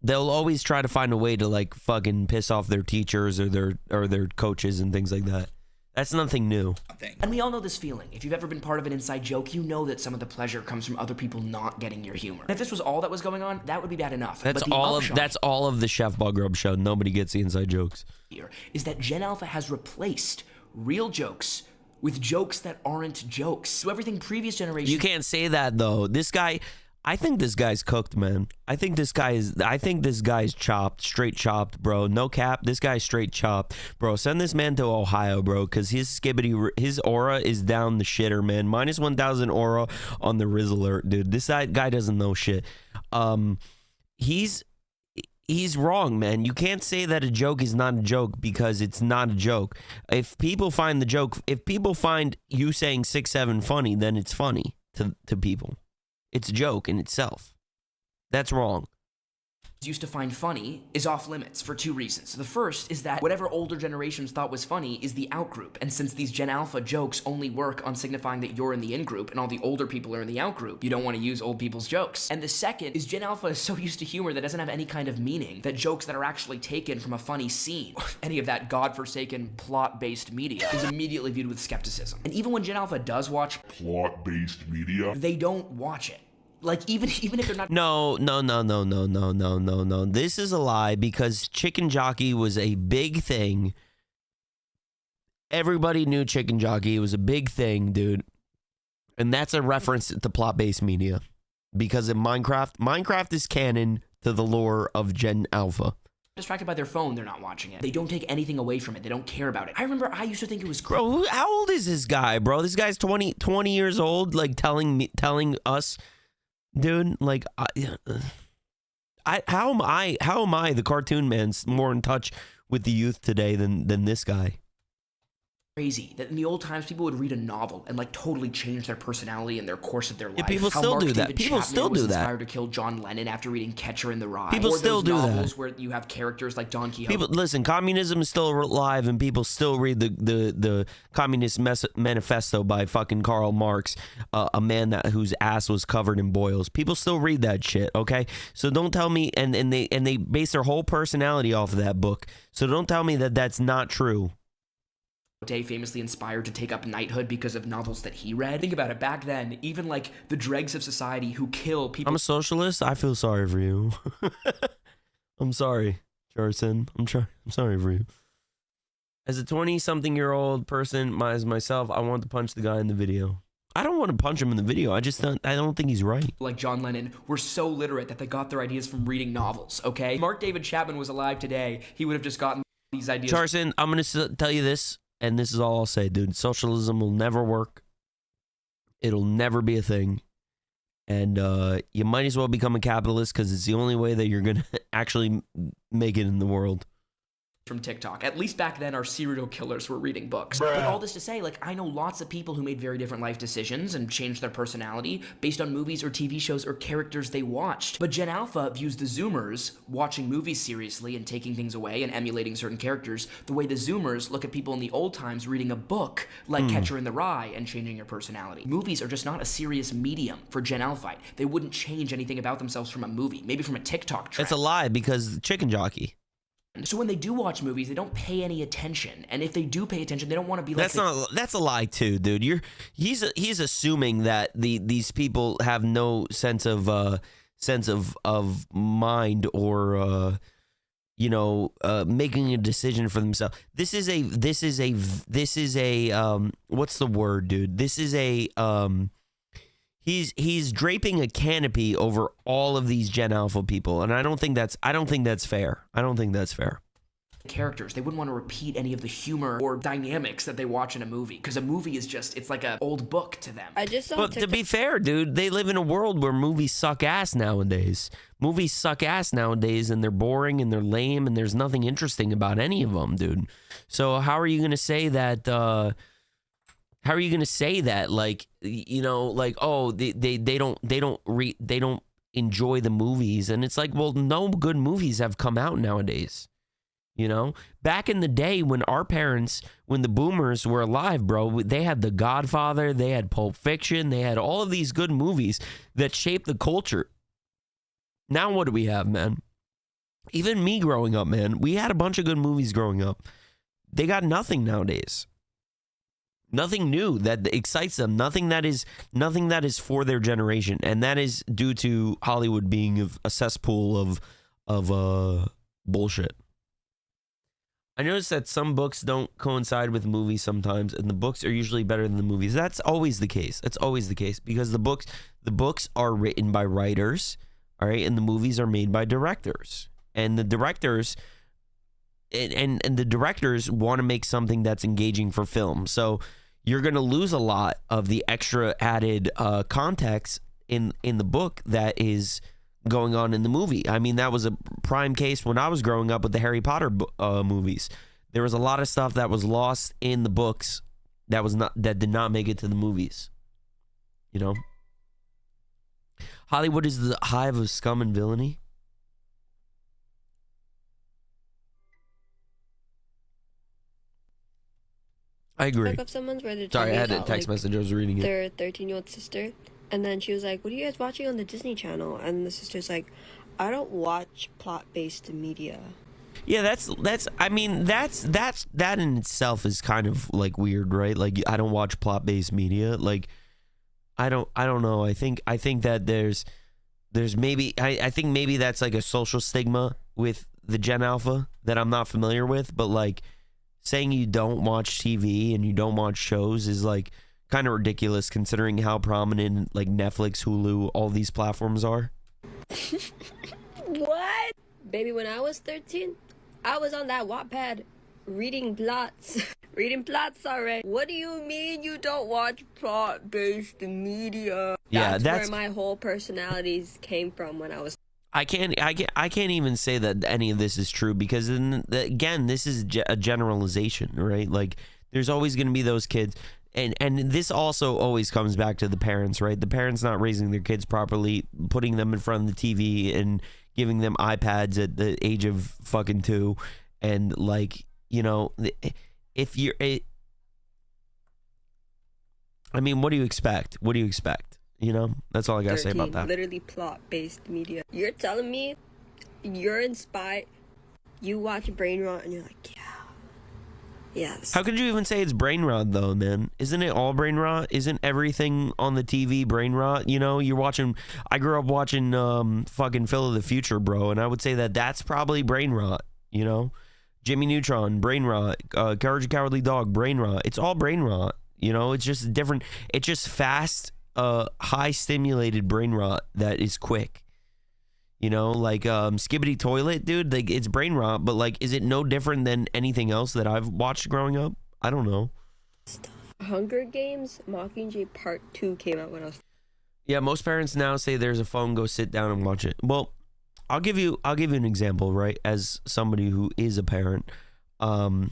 Speaker 1: they'll always try to find a way to like fucking piss off their teachers or their coaches and things like that. That's nothing new.
Speaker 15: And we all know this feeling. If you've ever been part of an inside joke, you know that some of the pleasure comes from other people not getting your humor. And if this was all that was going on, that would be bad enough.
Speaker 1: That's
Speaker 15: But the upshot
Speaker 1: all of the Chef Buggrub show. Nobody gets the inside jokes.
Speaker 15: here is that Gen Alpha has replaced real jokes with jokes that aren't jokes. So everything previous generations...
Speaker 1: You can't say that though. This guy, I think this guy's cooked, man. I think this guy's chopped, straight chopped, bro. No cap. This guy's straight chopped, bro. Send this man to Ohio, bro, because his aura is down the shitter, man. Minus 1,000 aura on the Rizzler, dude. This guy doesn't know shit. He's wrong, man. You can't say that a joke is not a joke because it's not a joke. If people find you saying 6, 7 funny, then it's funny to people. It's a joke in itself. That's wrong.
Speaker 15: used to find funny is off limits for two reasons. The first is that whatever older generations thought was funny is the out group, and since these Gen Alpha jokes only work on signifying that you're in the in group and all the older people are in the out group, you don't want to use old people's jokes. And the second is Gen Alpha is so used to humor that doesn't have any kind of meaning that jokes that are actually taken from a funny scene, any of that godforsaken plot-based media, is immediately viewed with skepticism. And even when Gen Alpha does watch plot-based media, they don't watch it. Like, even if they're not...
Speaker 1: No. This is a lie because Chicken Jockey was a big thing. Everybody knew Chicken Jockey. It was a big thing, dude. And that's a reference to plot-based media. Because in Minecraft is canon to the lore of Gen Alpha.
Speaker 15: Distracted by their phone, they're not watching it. They don't take anything away from it. They don't care about it. I remember I used to think it was...
Speaker 1: Bro, how old is this guy, bro? This guy's 20 years old, like telling us... Dude, like, how am I, the cartoon man, more in touch with the youth today than this guy?
Speaker 15: crazy that in the old times people would read a novel and like totally change their personality and their course of their life.
Speaker 1: People
Speaker 15: How
Speaker 1: still
Speaker 15: Mark
Speaker 1: do that.
Speaker 15: David
Speaker 1: People
Speaker 15: Chapman
Speaker 1: still
Speaker 15: was
Speaker 1: do that.
Speaker 15: inspired to kill John Lennon after reading Catcher in the Rye.
Speaker 1: People
Speaker 15: or
Speaker 1: still
Speaker 15: those
Speaker 1: do that.
Speaker 15: novels where you have characters like Don Quixote.
Speaker 1: People listen. Communism is still alive, and people still read the Communist Manifesto by fucking Karl Marx, a man whose ass was covered in boils. People still read that shit. Okay, so don't tell me. And they base their whole personality off of that book. So don't tell me that that's not true.
Speaker 15: Famously inspired to take up knighthood because of novels that he read. Think about it, back then, even like the dregs of society who kill people.
Speaker 1: I'm a socialist. I feel sorry for you. I'm sorry, Charson. I'm sorry for you. As a 20-something-year-old person, as myself, I want to punch the guy in the video. I don't want to punch him in the video. I don't think he's right.
Speaker 15: Like John Lennon were so literate that they got their ideas from reading novels, okay? If Mark David Chapman was alive today, he would have just gotten these ideas.
Speaker 1: Charson, I'm going to tell you this. And this is all I'll say, dude. Socialism will never work. It'll never be a thing. And you might as well become a capitalist because it's the only way that you're going to actually make it in the world.
Speaker 15: From TikTok. At least back then, our serial killers were reading books. But all this to say, like, I know lots of people who made very different life decisions and changed their personality based on movies or TV shows or characters they watched. But Gen Alpha views the Zoomers watching movies seriously and taking things away and emulating certain characters the way the Zoomers look at people in the old times reading a book like Catcher in the Rye and changing your personality. Movies are just not a serious medium for Gen Alphite. They wouldn't change anything about themselves from a movie, maybe from a TikTok trend.
Speaker 1: It's a lie because chicken jockey.
Speaker 15: So when they do watch movies, they don't pay any attention, and if they do pay attention, they don't want to be like.
Speaker 1: That's a lie too, dude. He's assuming that these people have no sense of mind or making a decision for themselves. This is a what's the word, dude? This is a He's draping a canopy over all of these Gen Alpha people, and I don't think that's fair. I don't think that's fair.
Speaker 15: Characters, they wouldn't want to repeat any of the humor or dynamics that they watch in a movie, because a movie is just, it's like an old book to them.
Speaker 1: But to be fair, dude, they live in a world where movies suck ass nowadays. Movies suck ass nowadays, and they're boring and they're lame, and there's nothing interesting about any of them, dude. So how are you gonna say that? How are you gonna say that? Like, oh, they don't enjoy the movies, and it's like, well, no good movies have come out nowadays. Back in the day when the boomers were alive, bro, they had The Godfather, they had Pulp Fiction, they had all of these good movies that shaped the culture. Now what do we have, man? Even me growing up, man, we had a bunch of good movies growing up. They got nothing nowadays. Nothing new that excites them. Nothing that is for their generation, and that is due to Hollywood being a cesspool of bullshit. I noticed that some books don't coincide with movies sometimes, and the books are usually better than the movies. That's always the case. That's always the case because the books are written by writers, all right, and the movies are made by directors, and the directors. And the directors want to make something that's engaging for film. So you're going to lose a lot of the extra added context in the book that is going on in the movie. I mean, that was a prime case when I was growing up with the Harry Potter movies. There was a lot of stuff that was lost in the books that did not make it to the movies. Hollywood is the hive of scum and villainy. I agree.
Speaker 3: Of someone's where they're
Speaker 1: Sorry, I had a
Speaker 3: about,
Speaker 1: text message. I was reading it.
Speaker 3: Their 13-year-old sister, and then she was like, "What are you guys watching on the Disney Channel?" And the sister's like, "I don't watch plot-based media."
Speaker 1: Yeah, that in itself is kind of like weird, right? Like, I don't watch plot-based media. Like, I don't know. I think that there's maybe I think maybe that's like a social stigma with the Gen Alpha that I'm not familiar with, but like, saying you don't watch TV and you don't watch shows is like kind of ridiculous considering how prominent like Netflix, Hulu, all these platforms are.
Speaker 3: What? Baby, when I was 13, I was on that Wattpad reading plots. Reading plots already. What do you mean you don't watch plot-based media?
Speaker 1: Yeah,
Speaker 3: that's where my whole personalities came from when I was.
Speaker 1: I can't even say that any of this is true because again, this is a generalization, right? Like, There's always going to be those kids. And this also always comes back to the parents, right? The parents not raising their kids properly, putting them in front of the TV and giving them iPads at the age of fucking 2. And like, you know, if you're, I mean, what do you expect? What do you expect? You know, that's all I gotta say about that.
Speaker 3: Literally plot-based media. You're telling me you're inspired, you watch Brain Rot and you're like, yeah. Yes.
Speaker 1: How could you even say it's brain rot though, man? Isn't it all brain rot? Isn't everything on the TV brain rot? You know, you're watching. I grew up watching fucking Phil of the Future, bro, and I would say that that's probably brain rot. You know, Jimmy Neutron, brain rot. Courage the Cowardly Dog, brain rot. It's all brain rot. You know, it's just different. It's just fast, high stimulated brain rot that is quick. You know, like Skibbity Toilet, dude, like it's brain rot, but like, is it no different than anything else that I've watched growing up? I don't know.
Speaker 3: Hunger Games Mockingjay Part 2 came out when I was...
Speaker 1: Yeah, most parents now say there's a phone, go sit down and watch it. Well, I'll give you an example, right? As somebody who is a parent. So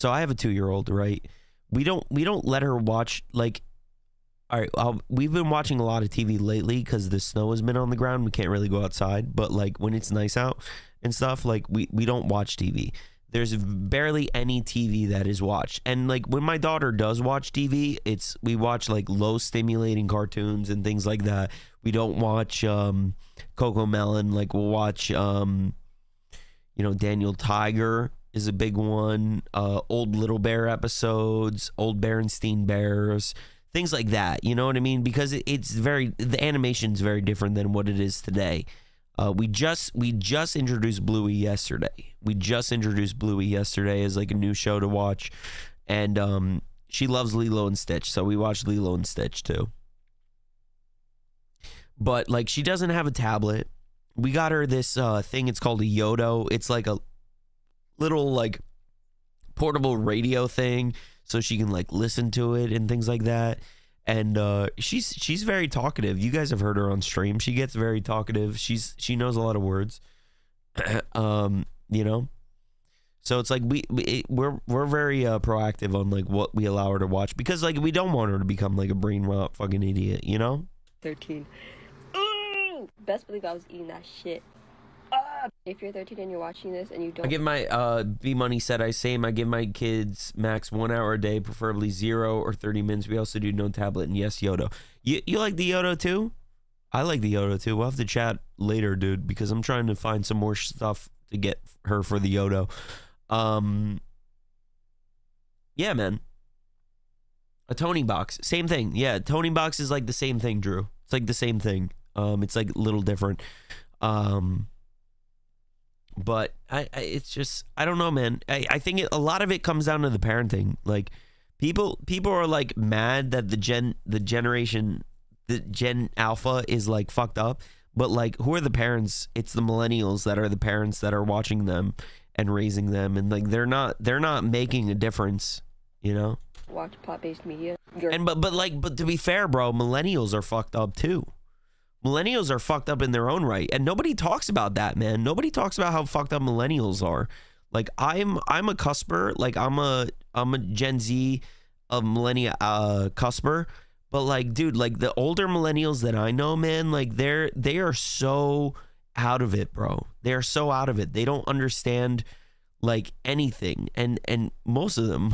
Speaker 1: I have a 2-year-old, right? We don't let her watch, like, all right, we've been watching a lot of TV lately because the snow has been on the ground. We can't really go outside, but like when it's nice out and stuff, like we don't watch TV. There's barely any TV that is watched. And like when my daughter does watch TV, we watch like low stimulating cartoons and things like that. We don't watch Coco Melon. Like we'll watch you know, Daniel Tiger is a big one. Old Little Bear episodes, old Berenstein Bears. Things like that, you know what I mean? Because the animation's very different than what it is today. We just introduced Bluey yesterday. As like a new show to watch, and she loves Lilo and Stitch, so we watched Lilo and Stitch too. But like, she doesn't have a tablet. We got her this thing. It's called a Yodo. It's like a little like portable radio thing, so she can like listen to it and things like that. And she's very talkative. You guys have heard her on stream. She gets very talkative. She knows a lot of words. You know. So it's like we're very proactive on like what we allow her to watch, because like we don't want her to become like a brain rot fucking idiot, you know?
Speaker 3: 13. Best believe I was eating that shit. If you're 13 and you're watching this and you don't...
Speaker 1: I give my, B Money said, I give my kids max 1 hour a day, preferably 0 or 30 minutes. We also do no tablet, and yes, Yodo. You like the Yodo too? I like the Yodo too. We'll have to chat later, dude, because I'm trying to find some more stuff to get her for the Yodo. Yeah, man. A toning box. Same thing. Yeah, toning box is like the same thing, Drew. It's like the same thing. It's like a little different. But it's just, I don't know, man. I think a lot of it comes down to the parenting. Like people are like mad that the Gen Alpha is like fucked up. But like, who are the parents? It's the millennials that are the parents that are watching them and raising them, and like they're not making a difference, you know.
Speaker 3: Watch plot-based media.
Speaker 1: But to be fair, bro, millennials are fucked up too. Millennials are fucked up in their own right, and nobody talks about that, man. Nobody talks about how fucked up millennials are. Like I'm a cusper, like I'm a Gen Z, a millennia cusper, but like, dude, like the older millennials that I know, man, like they are so out of it, bro. They are so out of it. They don't understand like anything, and most of them,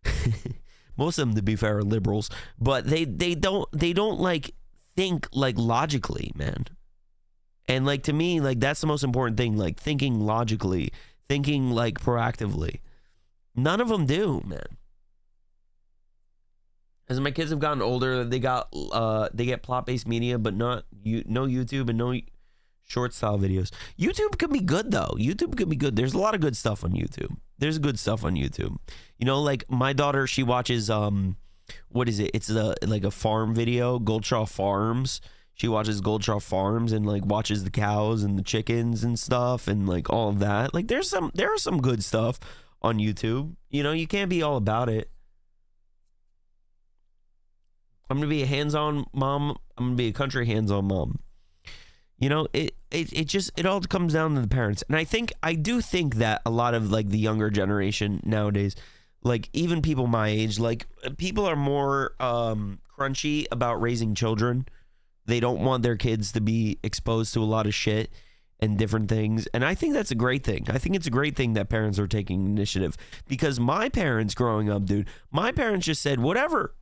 Speaker 1: to be fair, are liberals, but they don't like think like logically, man. And like, to me, like that's the most important thing, like thinking logically, thinking like proactively. None of them do, man. As my kids have gotten older, they get plot-based media, but no YouTube and no short style videos. YouTube could be good though. YouTube could be good. There's a lot of good stuff on YouTube. There's good stuff on YouTube. You know, like my daughter, she watches what is it? It's like a farm video, Goldshaw Farms. She watches Goldshaw Farms and like watches the cows and the chickens and stuff and like all of that. Like there are some good stuff on YouTube. You know, you can't be all about it. I'm gonna be a hands-on mom. I'm gonna be a country hands-on mom. You know, it all comes down to the parents. And I do think that a lot of like the younger generation nowadays, like even people my age, like people are more crunchy about raising children. They don't want their kids to be exposed to a lot of shit and different things. And I think that's a great thing. I think it's a great thing that parents are taking initiative, because my parents growing up, dude, my parents just said, whatever,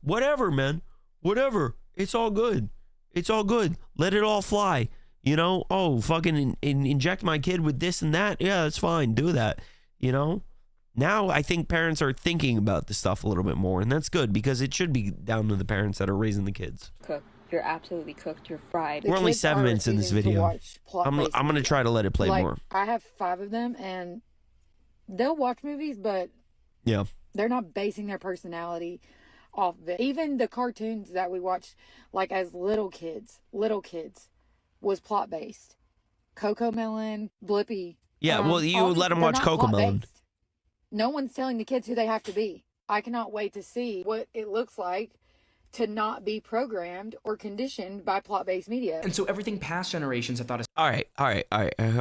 Speaker 1: man, whatever. It's all good. It's all good. Let it all fly. You know, oh, fucking inject my kid with this and that. Yeah, that's fine. Do that. You know, now I think parents are thinking about this stuff a little bit more, and that's good, because it should be down to the parents that are raising the kids.
Speaker 4: Cooked. You're absolutely cooked. You're fried.
Speaker 1: We're only 7 minutes in this video. I'm going to try to let it play more.
Speaker 8: I have 5 of them, and they'll watch movies, but
Speaker 1: yeah,
Speaker 8: they're not basing their personality off of it. Even the cartoons that we watched, like as little kids, was plot based. Coco Melon, Blippi.
Speaker 1: Yeah, well, you let them watch Coco Melon.
Speaker 8: No one's telling the kids who they have to be. I cannot wait to see what it looks like to not be programmed or conditioned by plot-based media.
Speaker 15: And so everything past generations have thought is...
Speaker 1: All right.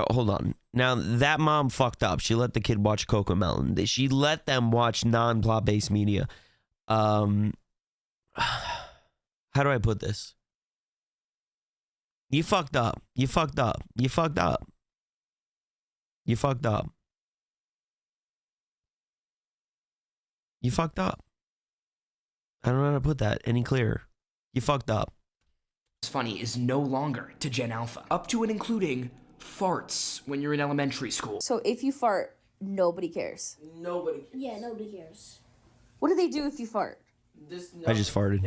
Speaker 1: Hold on. Now, that mom fucked up. She let the kid watch Coco Melon. She let them watch non-plot-based media. How do I put this? You fucked up. You fucked up. You fucked up. You fucked up. You fucked up. I don't know how to put that any clearer. You fucked up.
Speaker 15: It's funny is no longer to Gen Alpha, up to and including farts when you're in elementary school.
Speaker 9: So if you fart, nobody cares.
Speaker 15: Nobody cares.
Speaker 9: Yeah, nobody cares. What do they do if you fart?
Speaker 1: I just farted.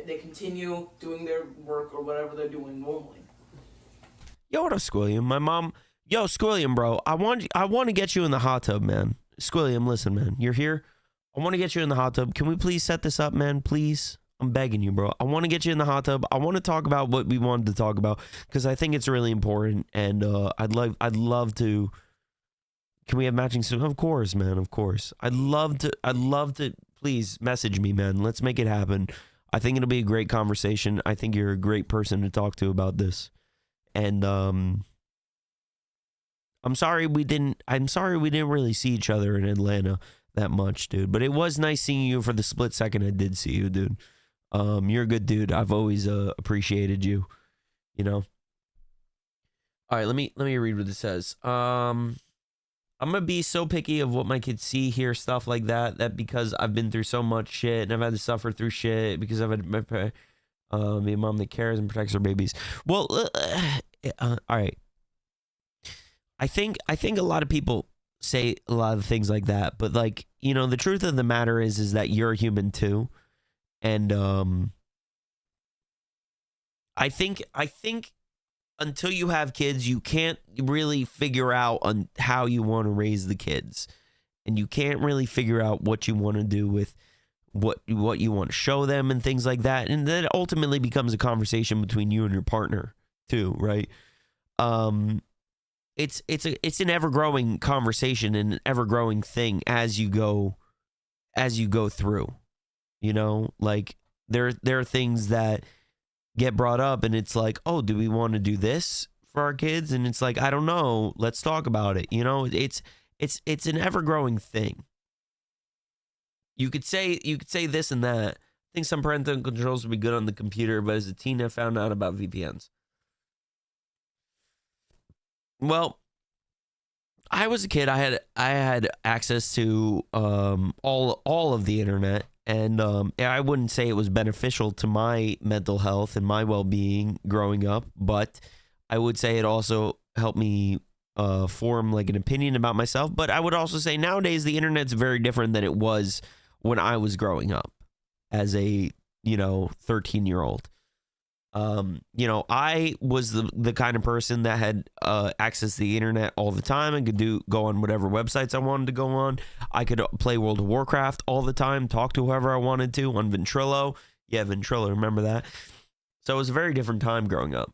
Speaker 15: They continue doing their work or whatever they're doing normally.
Speaker 1: Yo, what up, Squilliam? My mom. Yo, Squilliam, bro. I want to get you in the hot tub, man. Squilliam, listen, man. You're here. I want to get you in the hot tub. Can we please set this up, man? Please. I'm begging you, bro. I want to get you in the hot tub. I want to talk about what we wanted to talk about, because I think it's really important, and I'd love to. Can we have matching suits? Of course, man. Of course. I'd love to. Please message me, man. Let's make it happen. I think it'll be a great conversation. I think you're a great person to talk to about this, and I'm sorry we didn't really see each other in Atlanta that much, dude. But it was nice seeing you for the split second I did see you, dude. You're a good dude. I've always appreciated you, you know. All right, let me read what it says. I'm gonna be so picky of what my kids see, hear, stuff like that because I've been through so much shit and I've had to suffer through shit because I've had a mom that cares and protects her babies. Well, all right. I think a lot of people say a lot of things like that, but like, you know, the truth of the matter is that you're a human too, and I think until you have kids, you can't really figure out on how you want to raise the kids, and you can't really figure out what you want to do with what you want to show them and things like that, and then it ultimately becomes a conversation between you and your partner too, right? It's an ever-growing conversation and an ever-growing thing as you go through, you know, like there are things that get brought up and it's like, oh, do we want to do this for our kids? And it's like, I don't know, let's talk about it. You know, it's an ever-growing thing. You could say this and that. I think some parental controls would be good on the computer, but as a teen I found out about VPNs. Well, I was a kid. I had access to all of the internet, and I wouldn't say it was beneficial to my mental health and my well-being growing up, but I would say it also helped me form like an opinion about myself. But I would also say nowadays the internet's very different than it was when I was growing up as a 13-year-old. You know, I was the kind of person that had access to the internet all the time. I could go on whatever websites I wanted to go on. I could play World of Warcraft all the time, talk to whoever I wanted to on Ventrilo. Yeah, Ventrilo, remember that? So it was a very different time growing up.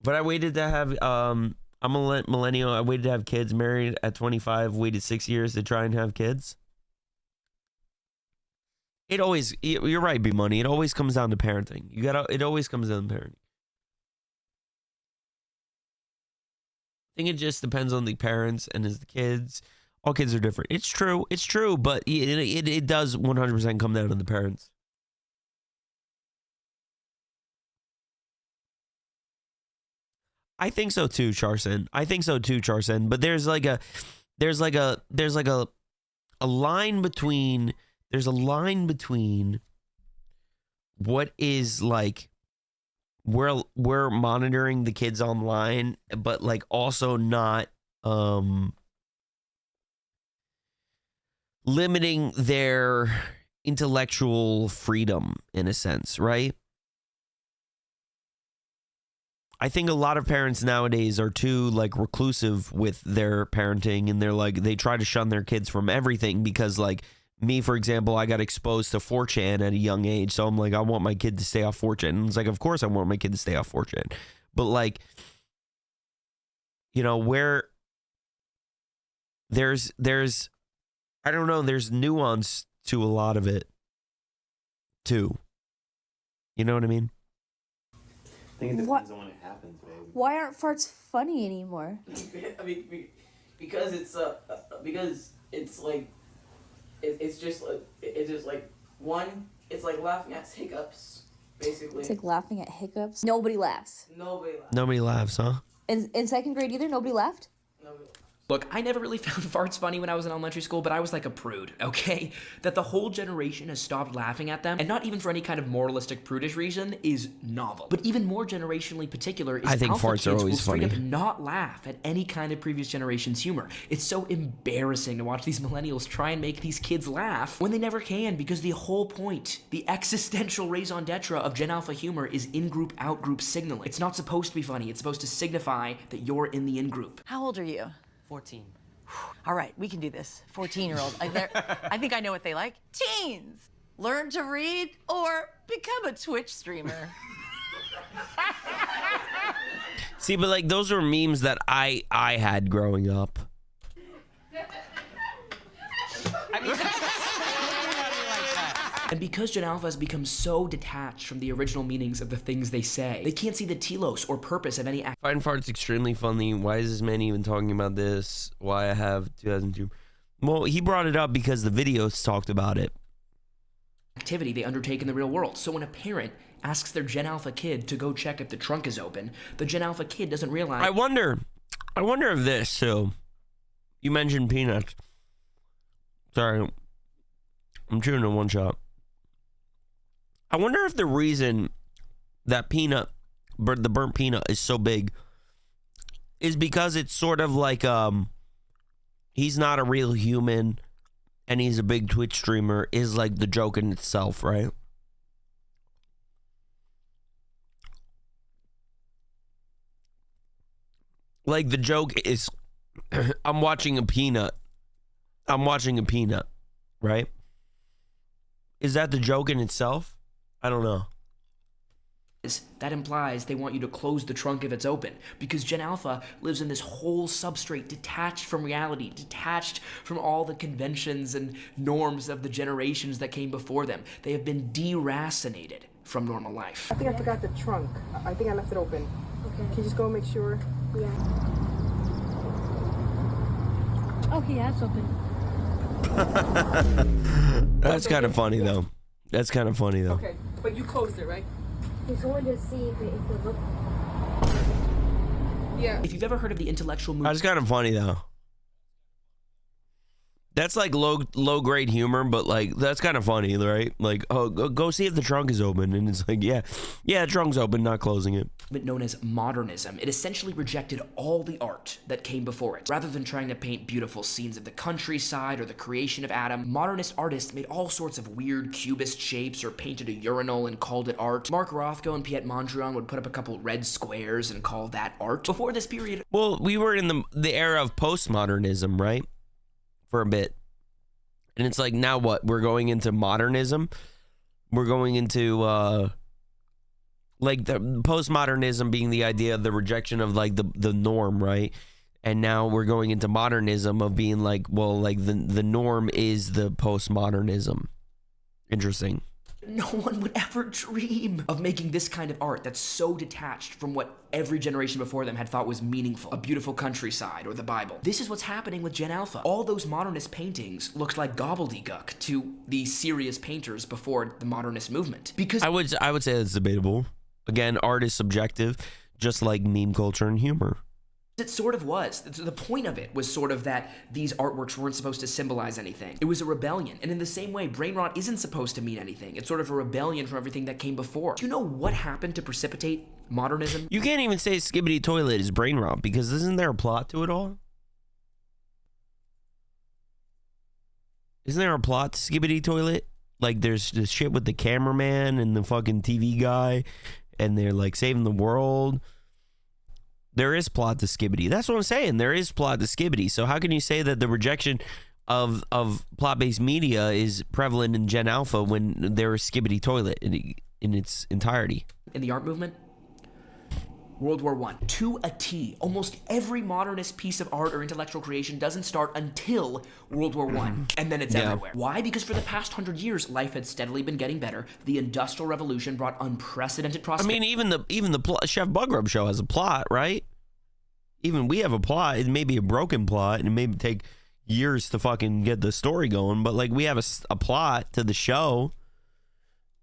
Speaker 1: But I waited to have, I'm a millennial. I waited to have kids, married at 25, waited 6 years to try and have kids. It always, you're right, B-Money. It always comes down to parenting. It always comes down to parenting. think it just depends on the parents and as the kids. All kids are different. It's true, but it does 100% come down to the parents. I think so too, Charson. But there's like a line between what is like we're monitoring the kids online, but like also not limiting their intellectual freedom in a sense, right? I think a lot of parents nowadays are too like reclusive with their parenting, and they try to shun their kids from everything because, like me, for example, I got exposed to 4chan at a young age, so I'm like, I want my kid to stay off 4chan. And it's like, of course I want my kid to stay off 4chan. But like, you know, where there's I don't know, there's nuance to a lot of it too. You know what I mean?
Speaker 6: I think it depends on when it happens, baby.
Speaker 9: Why aren't farts funny anymore?
Speaker 7: I mean, because it's like it's just like one. It's like laughing at hiccups, basically.
Speaker 9: It's like laughing at hiccups. Nobody laughs.
Speaker 1: Nobody laughs, huh?
Speaker 9: In second grade either, nobody laughed?
Speaker 15: Look, I never really found farts funny when I was in elementary school, but I was like a prude, okay? That the whole generation has stopped laughing at them, and not even for any kind of moralistic, prudish reason, is novel. But even more generationally particular is
Speaker 1: I think
Speaker 15: alpha
Speaker 1: farts
Speaker 15: kids
Speaker 1: are
Speaker 15: will
Speaker 1: always
Speaker 15: straight
Speaker 1: funny.
Speaker 15: up not laugh at any kind of previous generation's humor. It's so embarrassing to watch these millennials try and make these kids laugh when they never can, because the whole point, the existential raison d'etre of Gen Alpha humor is in-group, out-group signaling. It's not supposed to be funny. It's supposed to signify that you're in the in-group.
Speaker 11: How old are you?
Speaker 7: 14.
Speaker 11: All right, we can do this. 14-year-old. I think I know what they like. Teens. Learn to read or become a Twitch streamer.
Speaker 1: See, but like those were memes that I had growing up.
Speaker 15: And because Gen Alpha has become so detached from the original meanings of the things they say, they can't see the telos or purpose of any act.
Speaker 1: Find farts extremely funny. Why is this man even talking about this? Why I have 2002? Well, he brought it up because the videos talked about it.
Speaker 15: Activity they undertake in the real world. So when a parent asks their Gen Alpha kid to go check if the trunk is open, the Gen Alpha kid doesn't realize.
Speaker 1: I wonder if this, so you mentioned peanuts. Sorry, I'm chewing in one shot. I wonder if the reason that the burnt peanut is so big is because it's sort of like he's not a real human and he's a big Twitch streamer is like the joke in itself, right? Like the joke is I'm watching a peanut, right? Is that the joke in itself? I don't know.
Speaker 15: That implies they want you to close the trunk if it's open, because Gen Alpha lives in this whole substrate detached from reality, detached from all the conventions and norms of the generations that came before them. They have been deracinated from normal life.
Speaker 24: I think I forgot the trunk. I think I left it open. Okay. Can you just go make sure?
Speaker 16: Yeah. Okay, yeah, it's open.
Speaker 1: That's kind of funny though.
Speaker 24: Okay, but you closed it, right?
Speaker 16: He's going to see if it looks.
Speaker 24: Yeah.
Speaker 15: If you've ever heard of the intellectual movement.
Speaker 1: That's kind of funny though. That's like low grade humor, but like that's kind of funny, right? Like, oh, go see if the trunk is open, and it's like, yeah, the trunk's open, not closing it.
Speaker 15: Known as modernism, it essentially rejected all the art that came before it. Rather than trying to paint beautiful scenes of the countryside or the creation of Adam, modernist artists made all sorts of weird cubist shapes or painted a urinal and called it art. Mark Rothko and Piet Mondrian would put up a couple red squares and call that art. Before this period,
Speaker 1: well, we were in the era of postmodernism, right? For a bit. And it's like, now what? We're going into modernism. We're going into like the postmodernism being the idea of the rejection of like the norm, right? And now we're going into modernism of being like, well, like the norm is the postmodernism. Interesting.
Speaker 15: No one would ever dream of making this kind of art that's so detached from what every generation before them had thought was meaningful. A beautiful countryside or the Bible. This is what's happening with Gen Alpha. All those modernist paintings looked like gobbledygook to the serious painters before the modernist movement. Because
Speaker 1: I would say that's debatable. Again, art is subjective, just like meme culture and humor.
Speaker 15: It sort of was. The point of it was sort of that these artworks weren't supposed to symbolize anything. It was a rebellion. And in the same way, brain rot isn't supposed to mean anything. It's sort of a rebellion from everything that came before. Do you know what happened to precipitate modernism?
Speaker 1: You can't even say Skibbity Toilet is brain rot, because isn't there a plot to it all? Isn't there a plot to Skibbity Toilet? Like, there's this shit with the cameraman and the fucking TV guy, and they're like saving the world. There is plot to Skibbity. That's what I'm saying. There is plot to Skibbity. So how can you say that the rejection of plot-based media is prevalent in Gen Alpha when there is Skibbity Toilet in its entirety?
Speaker 15: In the art movement, World War I, to a T. Almost every modernist piece of art or intellectual creation doesn't start until World War I, and then it's everywhere. Why? Because for the past 100 years, life had steadily been getting better. The Industrial Revolution brought unprecedented prosperity.
Speaker 1: I mean, even the Chef Buggrub show has a plot, right? Even we have a plot. It may be a broken plot, and it may take years to fucking get the story going, but like we have a plot to the show.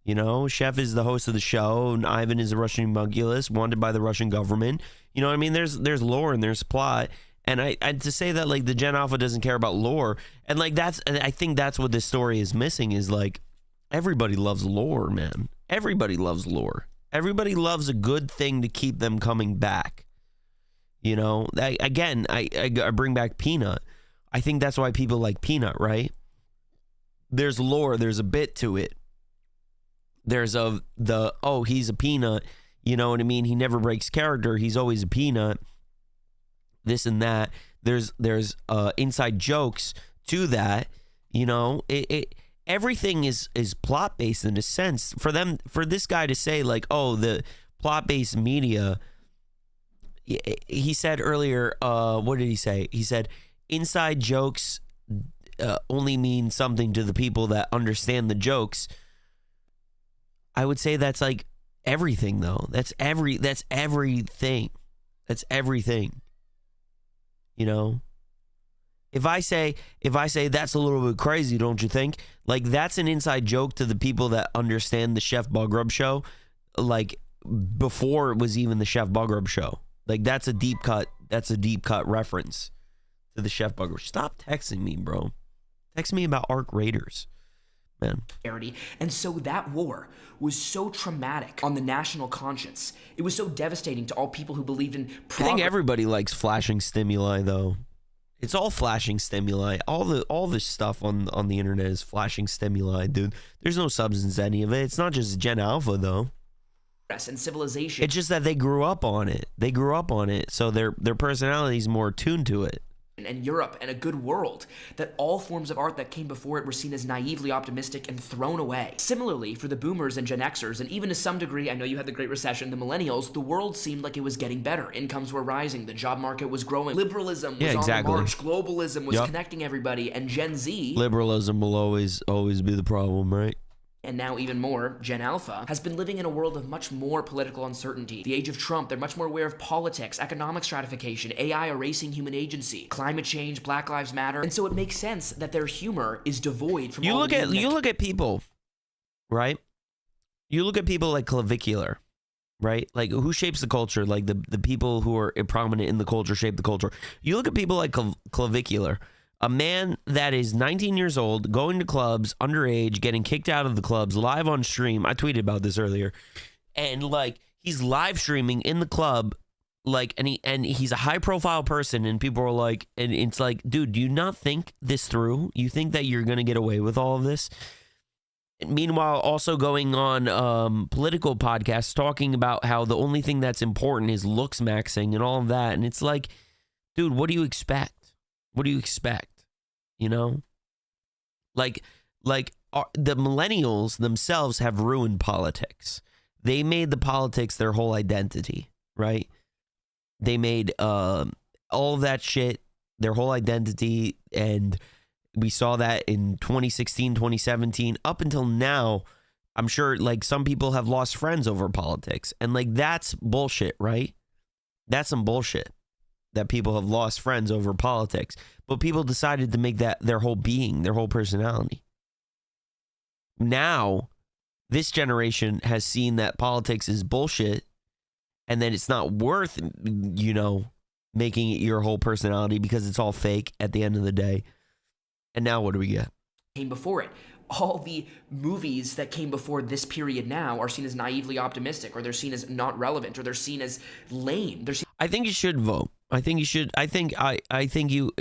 Speaker 1: You know, Chef is the host of the show, and Ivan is a Russian homunculus wanted by the Russian government. You know what I mean? There's lore and there's plot. And I to say that like the Gen Alpha doesn't care about lore, and like I think that's what this story is missing, is like everybody loves lore, man. Everybody loves lore. Everybody loves a good thing to keep them coming back. You know, I bring back Peanut. I think that's why people like Peanut, right? There's lore, there's a bit to it. There's he's a peanut, you know what I mean? He never breaks character. He's always a peanut. This and that. There's inside jokes to that. You know, everything is plot based in a sense. For this guy to say like, oh, the plot based media. He said earlier, what did he say? He said inside jokes only mean something to the people that understand the jokes. I would say that's like everything, though. That's everything. That's everything. You know? If I say that's a little bit crazy, don't you think? Like, that's an inside joke to the people that understand the Chef Buggrub show, like before it was even the Chef Buggrub show. Like, that's a deep cut reference to the Chef Buggrub. Stop texting me, bro. Text me about Arc Raiders. Man.
Speaker 15: And so that war was so traumatic on the national conscience. It was so devastating to all people who believed in progress.
Speaker 1: I think everybody likes flashing stimuli, though. It's all flashing stimuli. All this stuff on the internet is flashing stimuli, dude. There's no substance to any of it. It's not just Gen Alpha, though.
Speaker 15: And civilization.
Speaker 1: It's just that they grew up on it. So their personality is more attuned to it.
Speaker 15: And Europe and a good world, that all forms of art that came before it were seen as naively optimistic and thrown away. Similarly, for the boomers and Gen Xers, and even to some degree, I know you had the Great Recession, the millennials, the world seemed like it was getting better. Incomes were rising, the job market was growing, liberalism was on the march, globalism was connecting everybody, and Gen Z...
Speaker 1: Liberalism will always be the problem, right?
Speaker 15: And now even more, Gen Alpha has been living in a world of much more political uncertainty. The age of Trump, they're much more aware of politics, economic stratification, AI erasing human agency, climate change, Black Lives Matter. And so it makes sense that their humor is devoid from
Speaker 1: you look at people, right? You look at people like Clavicular, right? Like, who shapes the culture? Like, the people who are prominent in the culture shape the culture. You look at people like Clavicular. A man that is 19 years old, going to clubs, underage, getting kicked out of the clubs, live on stream. I tweeted about this earlier. And, like, he's live streaming in the club, like, and he's a high-profile person, and people are like, and it's like, dude, do you not think this through? You think that you're going to get away with all of this? And meanwhile, also going on political podcasts, talking about how the only thing that's important is looks maxing and all of that. And it's like, dude, what do you expect? What do you expect? You know, like the millennials themselves have ruined politics. They made the politics their whole identity, right? They made all of that shit their whole identity. And we saw that in 2016, 2017, up until now. I'm sure like some people have lost friends over politics, and like that's bullshit, right? That's some bullshit that people have lost friends over politics, but people decided to make that their whole being, their whole personality. Now, this generation has seen that politics is bullshit, and that it's not worth, you know, making it your whole personality because it's all fake at the end of the day. And now what do we get?
Speaker 15: Came before it. All the movies that came before this period now are seen as naively optimistic, or they're seen as not relevant, or they're seen as lame.
Speaker 1: I think you should vote. I think you should. I think you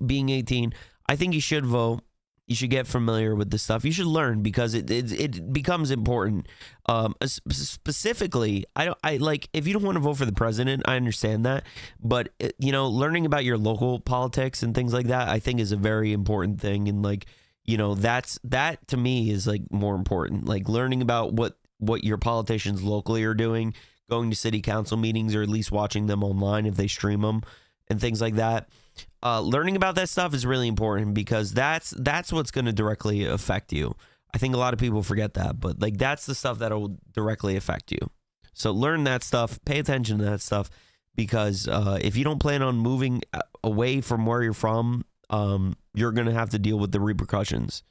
Speaker 1: being 18, I think you should vote. You should get familiar with this stuff. You should learn because it becomes important. Specifically, I like if you don't want to vote for the president, I understand that, but you know, learning about your local politics and things like that, I think is a very important thing. And like, you know, that to me is like more important. Like learning about what your politicians locally are doing, going to city council meetings, or at least watching them online if they stream them and things like that. Learning about that stuff is really important because that's what's going to directly affect you. I think a lot of people forget that, but like that's the stuff that will directly affect you. So learn that stuff, pay attention to that stuff, because if you don't plan on moving away from where you're from, you're going to have to deal with the repercussions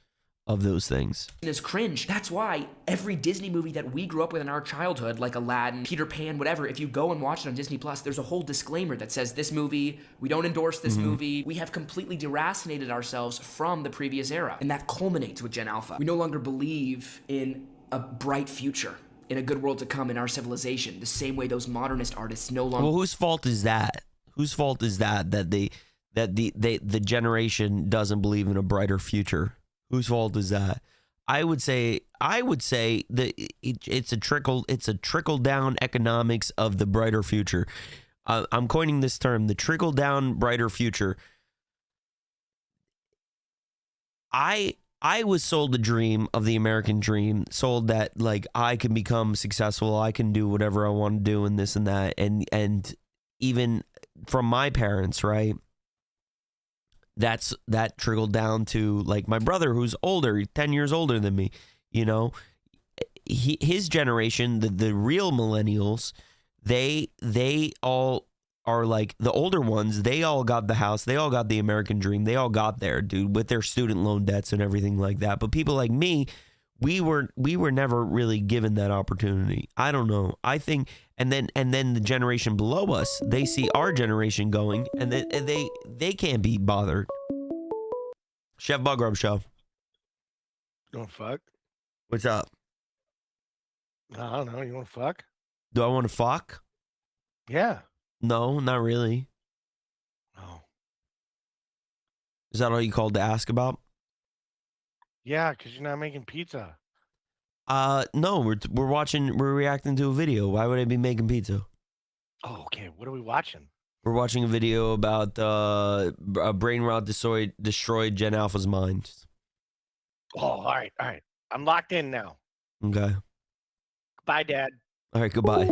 Speaker 1: of those things.
Speaker 15: Is cringe. That's why every Disney movie that we grew up with in our childhood, like Aladdin, Peter Pan, whatever, if you go and watch it on Disney Plus, there's a whole disclaimer that says this movie, we don't endorse this movie. We have completely deracinated ourselves from the previous era, and that culminates with Gen Alpha. We no longer believe in a bright future, in a good world to come in our civilization, the same way those modernist artists no longer.
Speaker 1: Well, whose fault is that? Whose fault is that the generation doesn't believe in a brighter future? Whose fault is that? I would say that it's a trickle down economics of the brighter future. I'm coining this term, the trickle down brighter future. I was sold the dream of the American dream, sold that like I can become successful, I can do whatever I want to do and this and that, and even from my parents, right? That trickled down to like my brother, who's older, 10 years older than me. You know, his generation, the real millennials, they all are like the older ones. They all got the house, they all got the American dream, they all got there, dude, with their student loan debts and everything like that. But people like me, we were never really given that opportunity. I don't know. I think, and then the generation below us, they see our generation going, and they can't be bothered. Chef Buggrub Show.
Speaker 5: You want to fuck?
Speaker 1: What's up?
Speaker 5: I don't know. You want to fuck?
Speaker 1: Do I want to fuck?
Speaker 5: Yeah.
Speaker 1: No, not really.
Speaker 5: Oh.
Speaker 1: Is that all you called to ask about?
Speaker 5: Yeah, because you're not making pizza.
Speaker 1: No, we're reacting to a video. Why would I be making pizza?
Speaker 5: Oh, okay. What are we watching?
Speaker 1: We're watching a video about a brain rot destroyed Gen Alpha's mind.
Speaker 5: Oh, all right. I'm locked in now.
Speaker 1: Okay.
Speaker 5: Bye, Dad.
Speaker 1: All right, goodbye.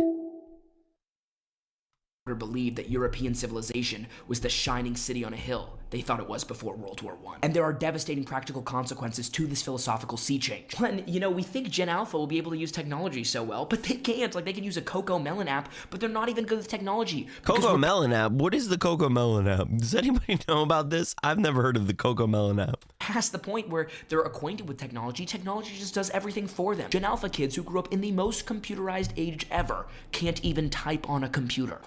Speaker 15: Believed that European civilization was the shining city on a hill they thought it was before World War I. And there are devastating practical consequences to this philosophical sea change. When, you know, we think Gen Alpha will be able to use technology so well, but they can't. Like, they can use a Coco Melon app, but they're not even good with technology.
Speaker 1: Coco Melon app? What is the Coco Melon app? Does anybody know about this? I've never heard of the Coco Melon app.
Speaker 15: Past the point where they're acquainted with technology just does everything for them. Gen Alpha kids who grew up in the most computerized age ever can't even type on a computer.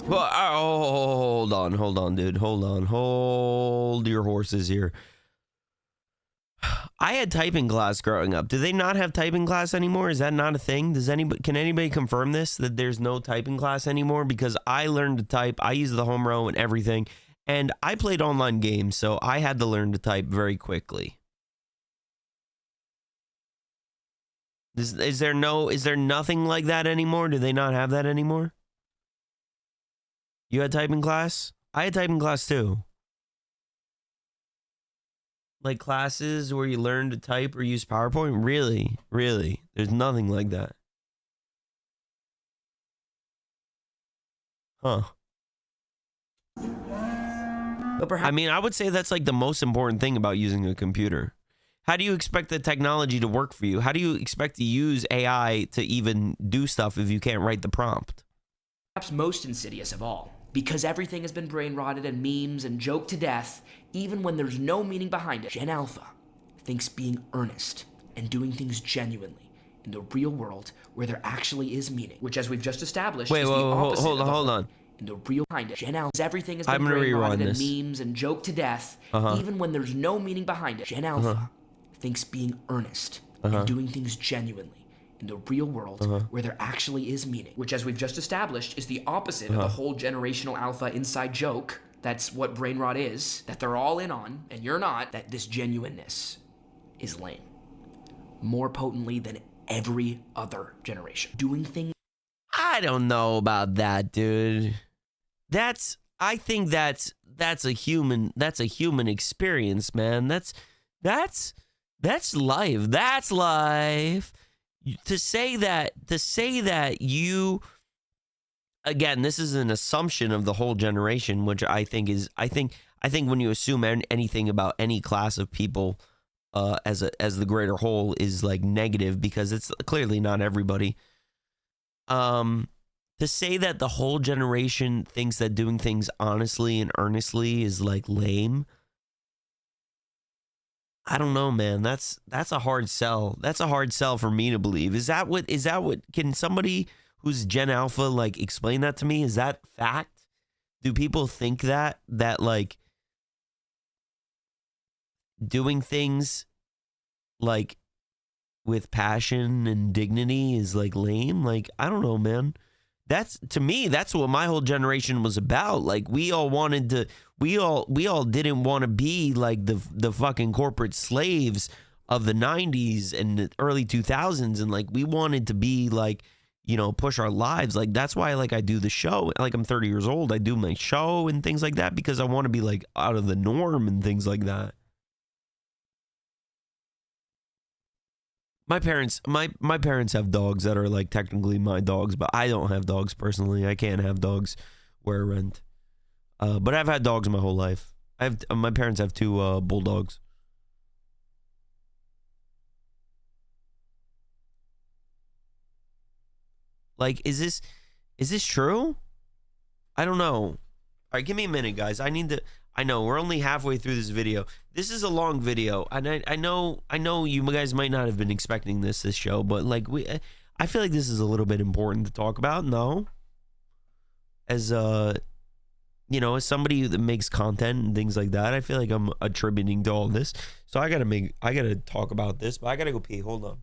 Speaker 1: Well, hold on, dude. Hold your horses here. I had typing class growing up. Do they not have typing class anymore? Is that not a thing? Can anybody confirm this, that there's no typing class anymore? Because I learned to type. I used the home row and everything, and I played online games, so I had to learn to type very quickly. Is there nothing like that anymore? Do they not have that anymore? You had typing class? I had typing class too. Like classes where you learn to type or use PowerPoint? Really? Really? There's nothing like that. Huh.
Speaker 15: But perhaps
Speaker 1: I mean, I would say that's like the most important thing about using a computer. How do you expect the technology to work for you? How do you expect to use AI to even do stuff if you can't write the prompt?
Speaker 15: perhaps most insidious of all, because everything has been brain rotted and memes and joked to death, even when there's no meaning behind it. Gen Alpha thinks being earnest and doing things genuinely in the real world where there actually is meaning, which, as we've just established, is the opposite of the
Speaker 1: hold on.
Speaker 15: In the real behind it. Gen Alpha, everything has
Speaker 1: I'm
Speaker 15: been
Speaker 1: gonna
Speaker 15: brain rotted
Speaker 1: rerun
Speaker 15: and
Speaker 1: this.
Speaker 15: memes and joked to death, even when there's no meaning behind it. Gen Alpha thinks being earnest and doing things genuinely in the real world where there actually is meaning, which, as we've just established, is the opposite of the whole generational alpha inside joke. That's what brain rot is, that they're all in on, and you're not, that this genuineness is lame. More potently than every other generation. Doing things.
Speaker 1: I don't know about that, dude. I think that's a human experience, man. That's life. That's life. To say that you, again, this is an assumption of the whole generation, which I think when you assume anything about any class of people as the greater whole is like negative, because it's clearly not everybody. To say that the whole generation thinks that doing things honestly and earnestly is like lame, I don't know, man. That's a hard sell. That's a hard sell for me to believe. Is that what can somebody who's Gen Alpha like explain that to me? Is that fact? Do people think that like doing things like with passion and dignity is like lame? Like, I don't know, man. To me, that's what my whole generation was about. Like, we all didn't want to be like the fucking corporate slaves of the 90s and the early 2000s. And like, we wanted to be like, you know, push our lives. Like, that's why like I do the show. Like, I'm 30 years old. I do my show and things like that because I want to be like out of the norm and things like that. My parents have dogs that are like technically my dogs, but I don't have dogs personally. I can't have dogs where I rent. But I've had dogs my whole life. My parents have two bulldogs. Like, is this true? I don't know. All right, give me a minute, guys. I know we're only halfway through this video. This is a long video, and I know you guys might not have been expecting this show, but like I feel like this is a little bit important to talk about. No, as you know, as somebody that makes content and things like that, I feel like I'm attributing to all this. So I gotta talk about this, but I gotta go pee. Hold on.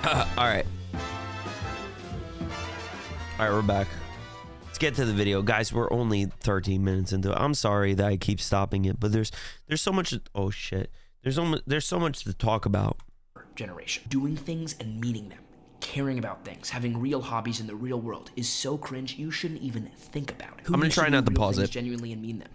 Speaker 1: All right. All right, we're back. Let's get to the video. Guys, we're only 13 minutes into it. I'm sorry that I keep stopping it, but there's so much. Oh, shit. There's so much to talk about.
Speaker 15: Generation. Doing things and meaning them. Caring about things, having real hobbies in the real world is so cringe you shouldn't even think about it.
Speaker 1: I'm gonna try not to pause it.
Speaker 15: Genuinely and mean them.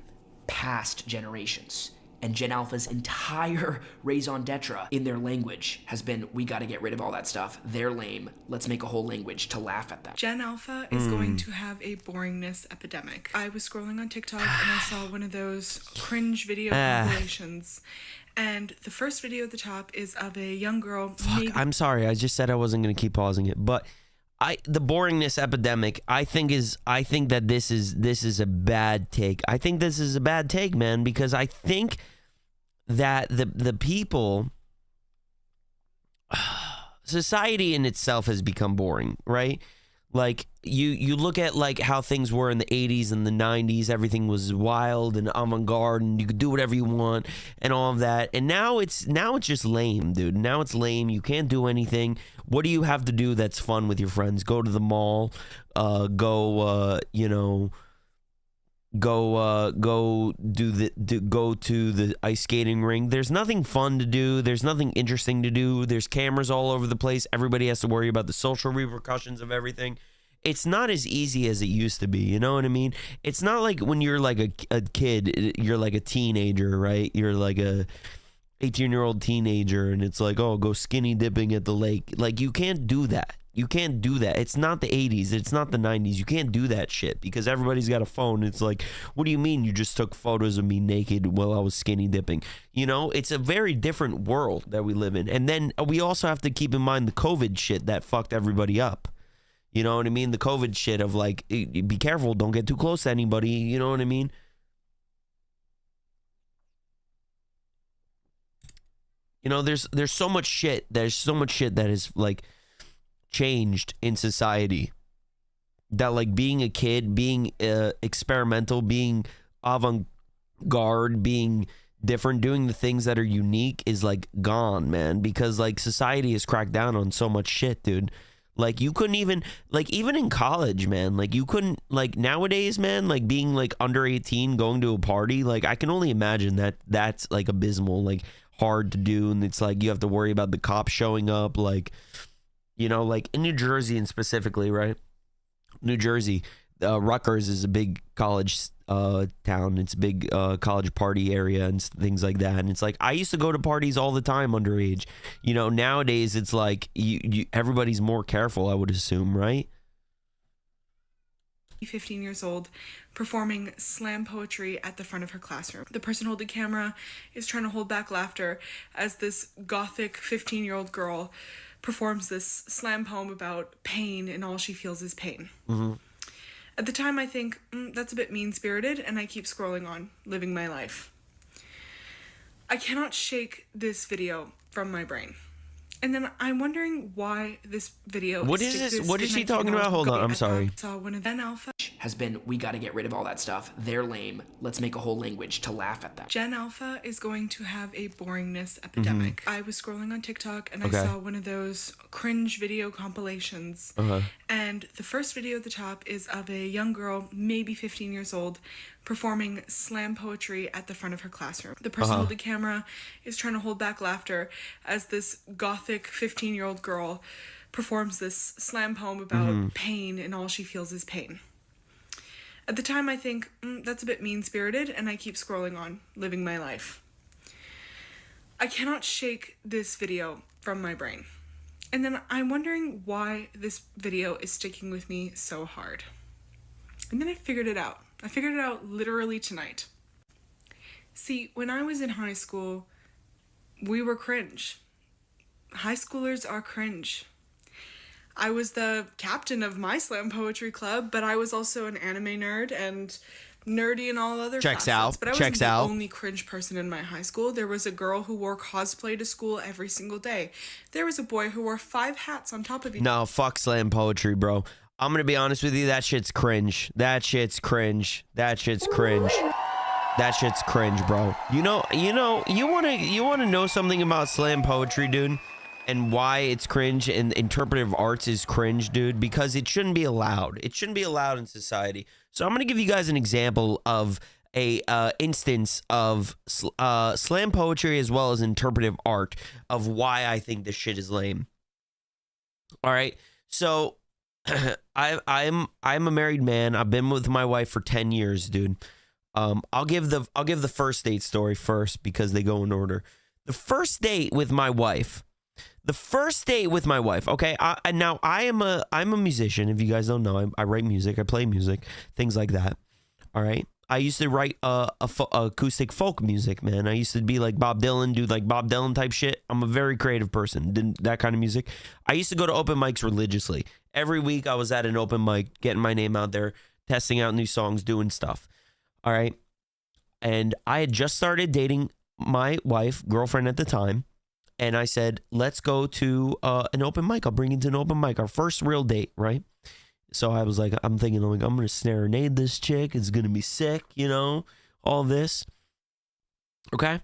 Speaker 15: Past generations. And Gen Alpha's entire raison d'etre in their language has been, we gotta get rid of all that stuff. They're lame. Let's make a whole language to laugh at them.
Speaker 10: Gen Alpha is going to have a boringness epidemic. I was scrolling on TikTok and I saw one of those cringe video compilations. And the first video at the top is of a young girl.
Speaker 1: Fuck, I'm sorry. I just said I wasn't going to keep pausing it, but the boringness epidemic, I think that this is a bad take. I think this is a bad take, man, because I think that the people, society in itself has become boring, right? Like you look at like how things were in the 80s and the 90s, everything was wild and avant-garde and you could do whatever you want and all of that. And now it's just lame, dude. Now it's lame. You can't do anything. What do you have to do that's fun with your friends? Go to the mall, go to the ice skating rink. There's nothing fun to do. There's nothing interesting to do. There's cameras all over the place. Everybody has to worry about the social repercussions of everything. It's not as easy as it used to be. You know what I mean? It's not like when you're like a kid, you're like a teenager, right? You're like a 18-year-old teenager and it's like, oh, go skinny dipping at the lake. Like, you can't do that. You can't do that. It's not the 80s. It's not the 90s. You can't do that shit because everybody's got a phone. It's like, what do you mean you just took photos of me naked while I was skinny dipping? You know, it's a very different world that we live in. And then we also have to keep in mind the COVID shit that fucked everybody up. You know what I mean? The COVID shit of like, be careful, don't get too close to anybody. You know what I mean? You know, there's so much shit. There's so much shit that is like changed in society, that like being a kid, being experimental, being avant-garde, being different, doing the things that are unique is like gone, man, because like society has cracked down on so much shit, dude. Like you couldn't even, like even in college, man, like you couldn't, like nowadays, man, like being like under 18 going to a party, like I can only imagine that that's like abysmal, like hard to do. And it's like you have to worry about the cops showing up, like, you know, like in New Jersey and specifically, right? New Jersey, Rutgers is a big college town. It's a big college party area and things like that. And it's like, I used to go to parties all the time underage. You know, nowadays it's like everybody's more careful, I would assume, right?
Speaker 10: 15 years old, performing slam poetry at the front of her classroom. The person holding the camera is trying to hold back laughter as this gothic 15-year-old girl performs this slam poem about pain, and all she feels is pain.
Speaker 1: Mm-hmm.
Speaker 10: At the time, I think, that's a bit mean-spirited, and I keep scrolling on, living my life. I cannot shake this video from my brain. And then I'm wondering why this video...
Speaker 1: What is this? What is she talking about? Hold on, I'm sorry.
Speaker 10: Saw one of Gen Alpha
Speaker 15: has been, we gotta get rid of all that stuff. They're lame. Let's make a whole language to laugh at them.
Speaker 10: Gen Alpha is going to have a boringness epidemic. I was scrolling on TikTok and I saw one of those cringe video compilations. And the first video at the top is of a young girl, maybe 15 years old, performing slam poetry at the front of her classroom. The person holding the camera is trying to hold back laughter as this gothic 15-year-old girl performs this slam poem about pain, and all she feels is pain. At the time, I think, that's a bit mean-spirited, and I keep scrolling on, living my life. I cannot shake this video from my brain. And then I'm wondering why this video is sticking with me so hard. And then I figured it out. I figured it out literally tonight. See, when I was in high school, we were cringe. High schoolers are cringe. I was the captain of my slam poetry club, but I was also an anime nerd and nerdy in all other facets. But I wasn't the only cringe person in my high school. There was a girl who wore cosplay to school every single day. There was a boy who wore 5 hats on top of each.
Speaker 1: No, fuck slam poetry, bro. I'm gonna be honest with you, that shit's cringe. That shit's cringe. That shit's cringe. That shit's cringe, bro. You wanna know something about slam poetry, dude? and why it's cringe and interpretive arts is cringe, dude, because it shouldn't be allowed. It shouldn't be allowed in society. So I'm going to give you guys an example of a instance of slam poetry as well as interpretive art of why I think this shit is lame. All right. So I'm a married man. I've been with my wife for 10 years, dude. I'll give the first date story first because they go in order. The first date with my wife. Okay. Now I'm a musician. If you guys don't know, I write music. I play music, things like that. All right. I used to write acoustic folk music, man. I used to be like Bob Dylan, do like Bob Dylan type shit. I'm a very creative person. Did that kind of music. I used to go to open mics religiously. Every week I was at an open mic, getting my name out there, testing out new songs, doing stuff. All right. And I had just started dating my wife, girlfriend at the time. And I said, let's go to an open mic. I'll bring you to an open mic. Our first real date, right? So I was like, I'm thinking, like, I'm going to serenade this chick. It's going to be sick, you know, all this. Okay.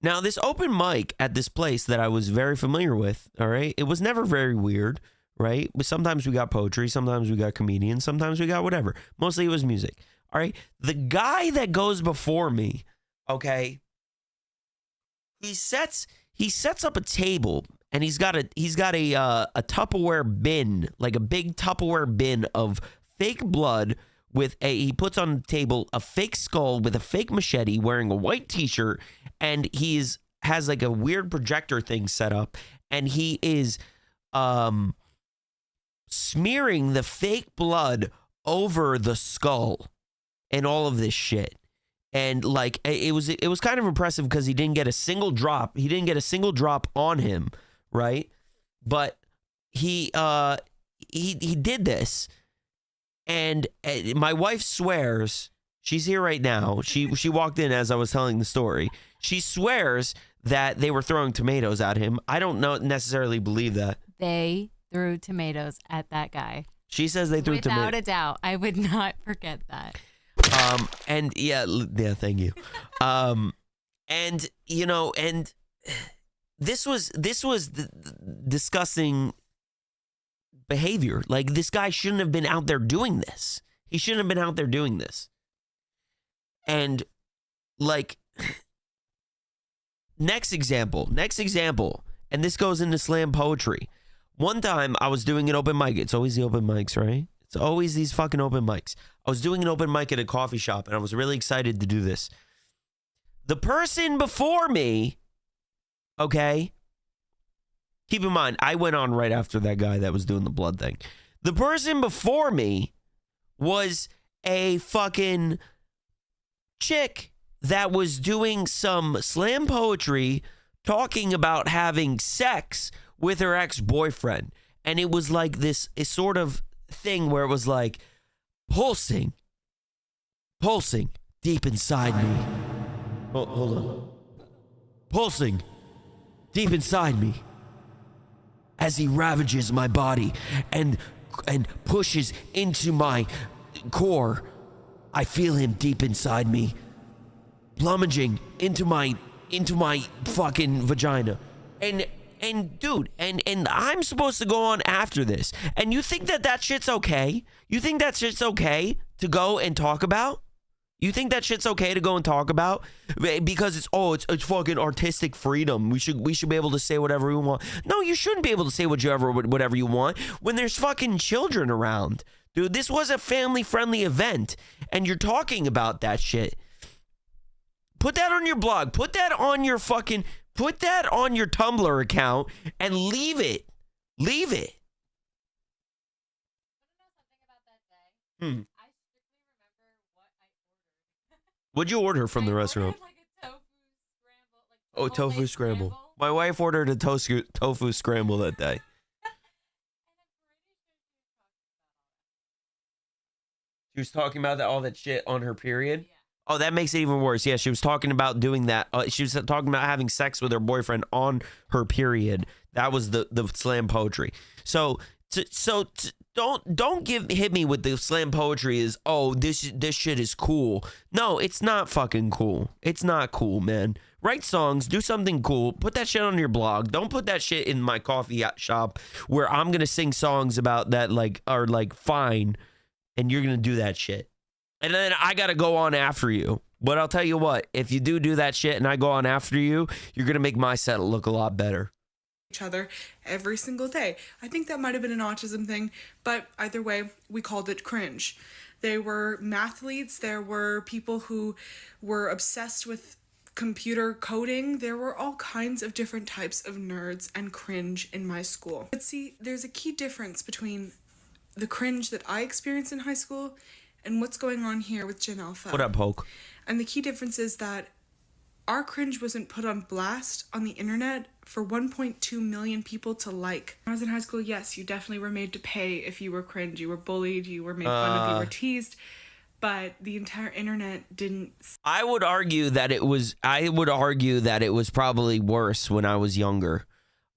Speaker 1: Now, this open mic at this place that I was very familiar with, all right, it was never very weird, right? But sometimes we got poetry. Sometimes we got comedians. Sometimes we got whatever. Mostly it was music. All right. The guy that goes before me, okay, he sets up a table and he's got a Tupperware bin, like a big Tupperware bin of fake blood he puts on the table a fake skull with a fake machete, wearing a white t-shirt, and has like a weird projector thing set up, and he is smearing the fake blood over the skull and all of this shit. And like it was kind of impressive because he didn't get a single drop. He didn't get a single drop on him, right? But he did this, and my wife swears, she's here right now. She walked in as I was telling the story. She swears that they were throwing tomatoes at him. I don't necessarily believe that.
Speaker 12: They threw tomatoes at that guy.
Speaker 1: She says they threw tomatoes.
Speaker 12: Without a doubt, I would not forget that.
Speaker 1: And yeah, thank you. And you know, and this was the disgusting behavior. Like, this guy shouldn't have been out there doing this. He shouldn't have been out there doing this. And like, next example, and this goes into slam poetry. One time I was doing an open mic. It's always the open mics, right? It's always these fucking open mics. I was doing an open mic at a coffee shop, and I was really excited to do this. The person before me, okay, keep in mind, I went on right after that guy that was doing the blood thing. The person before me was a fucking chick that was doing some slam poetry talking about having sex with her ex-boyfriend. And it was like this sort of thing where it was like pulsing deep inside me. Hold on. Pulsing deep inside me as he ravages my body and pushes into my core. I feel him deep inside me, plummeting into my fucking vagina. And dude, and I'm supposed to go on after this. And you think that shit's okay? You think that shit's okay to go and talk about? You think that shit's okay to go and talk about? Because it's fucking artistic freedom. We should be able to say whatever we want. No, you shouldn't be able to say whatever you want when there's fucking children around. Dude, this was a family-friendly event, and you're talking about that shit. Put that on your blog. Put that on your Tumblr account and leave it. Leave it. What'd you order from the restaurant? Tofu scramble. My wife ordered a tofu scramble that day. She was talking about all that shit on her period. Oh, that makes it even worse. Yeah, she was talking about doing that. She was talking about having sex with her boyfriend on her period. That was the slam poetry. So don't hit me with the slam poetry is, oh, this shit is cool. No, it's not fucking cool. It's not cool, man. Write songs, do something cool, put that shit on your blog. Don't put that shit in my coffee shop where I'm gonna sing songs about that like are like fine, and you're gonna do that shit. And then I gotta go on after you. But I'll tell you what, if you do that shit and I go on after you, you're gonna make my set look a lot better.
Speaker 10: Each other every single day. I think that might have been an autism thing, but either way, we called it cringe. There were mathletes, there were people who were obsessed with computer coding. There were all kinds of different types of nerds and cringe in my school. But see, there's a key difference between the cringe that I experienced in high school and what's going on here with Gen Alpha.
Speaker 1: What up, Hulk?
Speaker 10: And the key difference is that our cringe wasn't put on blast on the internet for 1.2 million people to like. When I was in high school, yes, you definitely were made to pay if you were cringe. You were bullied, you were made fun of, you were teased. But the entire internet didn't.
Speaker 1: I would argue that it was probably worse when I was younger.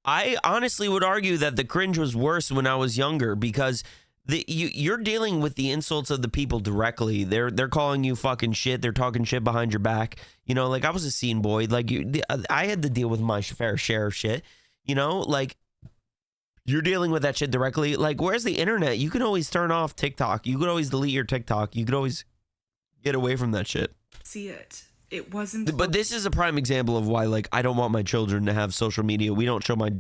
Speaker 1: I honestly would argue that the cringe was worse when I was younger because you're dealing with the insults of the people directly. They're calling you fucking shit. They're talking shit behind your back. You know, like I was a scene boy. Like I had to deal with my fair share of shit. You know, like you're dealing with that shit directly. Like where's the internet? You can always turn off TikTok. You could always delete your TikTok. You could always get away from that shit.
Speaker 10: See it. It wasn't.
Speaker 1: But this is a prime example of why, like, I don't want my children to have social media. We don't show my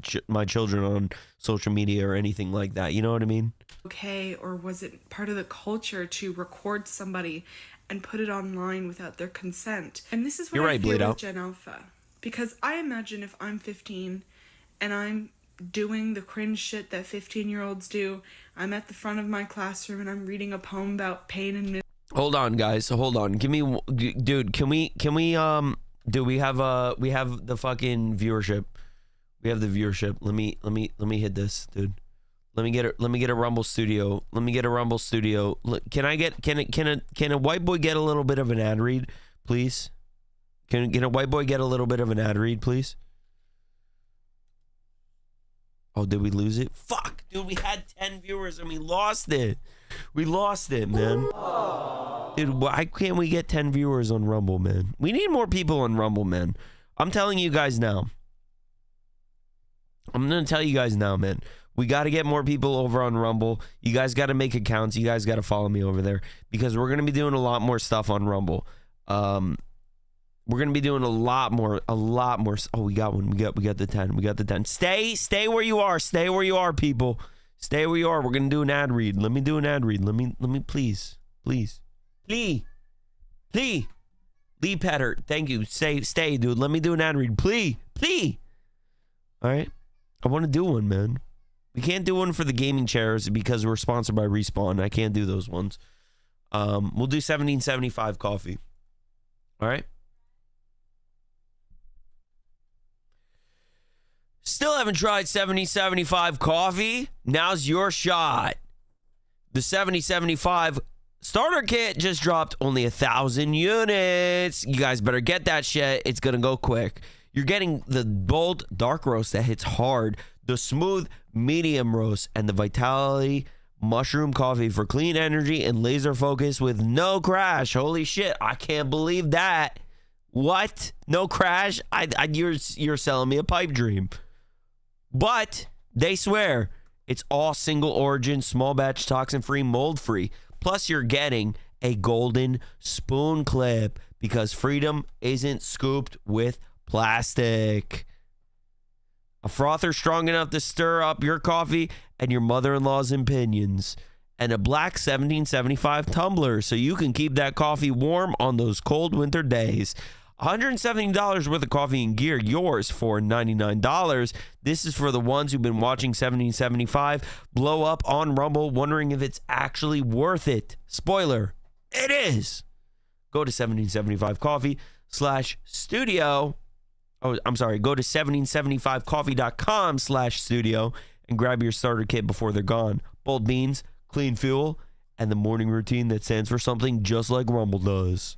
Speaker 1: children on social media or anything like that. You know what I mean?
Speaker 10: Okay, or was it part of the culture to record somebody and put it online without their consent? And this is what I feel with Gen Alpha. Because I imagine if I'm 15 and I'm doing the cringe shit that 15-year-olds do, I'm at the front of my classroom and I'm reading a poem about pain and misery.
Speaker 1: Hold on, guys. Hold on. Give me, dude. Can we we have the fucking viewership. We have the viewership. Let me hit this, dude. Let me get a Rumble Studio. Let me get a Rumble Studio. Can a white boy get a little bit of an ad read, please? Can a white boy get a little bit of an ad read, please? Oh, did we lose it? Fuck, dude. We had 10 viewers and we lost it. We lost it, man. Dude, why can't we get 10 viewers on Rumble, man? We need more people on Rumble, man. I'm telling you guys now. I'm going to tell you guys now, man. We got to get more people over on Rumble. You guys got to make accounts. You guys got to follow me over there because we're going to be doing a lot more stuff on Rumble. We're going to be doing a lot more. Oh, we got one. We got the 10. We got the 10. Stay where you are. Stay where you are, people. Stay where you are. We're going to do an ad read. Let me do an ad read. Let me please. Lee Petter. Thank you. Stay, dude. Let me do an ad read. Please. All right. I want to do one, man. We can't do one for the gaming chairs because we're sponsored by Respawn. I can't do those ones. We'll do 1775 coffee. All right. Still haven't tried 7075 coffee? Now's your shot. The 7075 starter kit just dropped only 1,000 units. You guys better get that shit. It's going to go quick. You're getting the bold dark roast that hits hard, the smooth medium roast, and the Vitality mushroom coffee for clean energy and laser focus with no crash. Holy shit, I can't believe that. What? No crash? You're selling me a pipe dream. But they swear it's all single origin, small batch, toxin free, mold free. Plus you're getting a golden spoon clip because freedom isn't scooped with plastic. A frother strong enough to stir up your coffee and your mother-in-law's opinions. And a black 1775 tumbler so you can keep that coffee warm on those cold winter days. $170 worth of coffee and gear, yours for $99. This is for the ones who've been watching 1775 blow up on Rumble, wondering if it's actually worth it. Spoiler, it is. Go to 1775coffee/studio. Oh, I'm sorry. Go to 1775coffee.com/studio and grab your starter kit before they're gone. Bold beans, clean fuel, and the morning routine that stands for something just like Rumble does.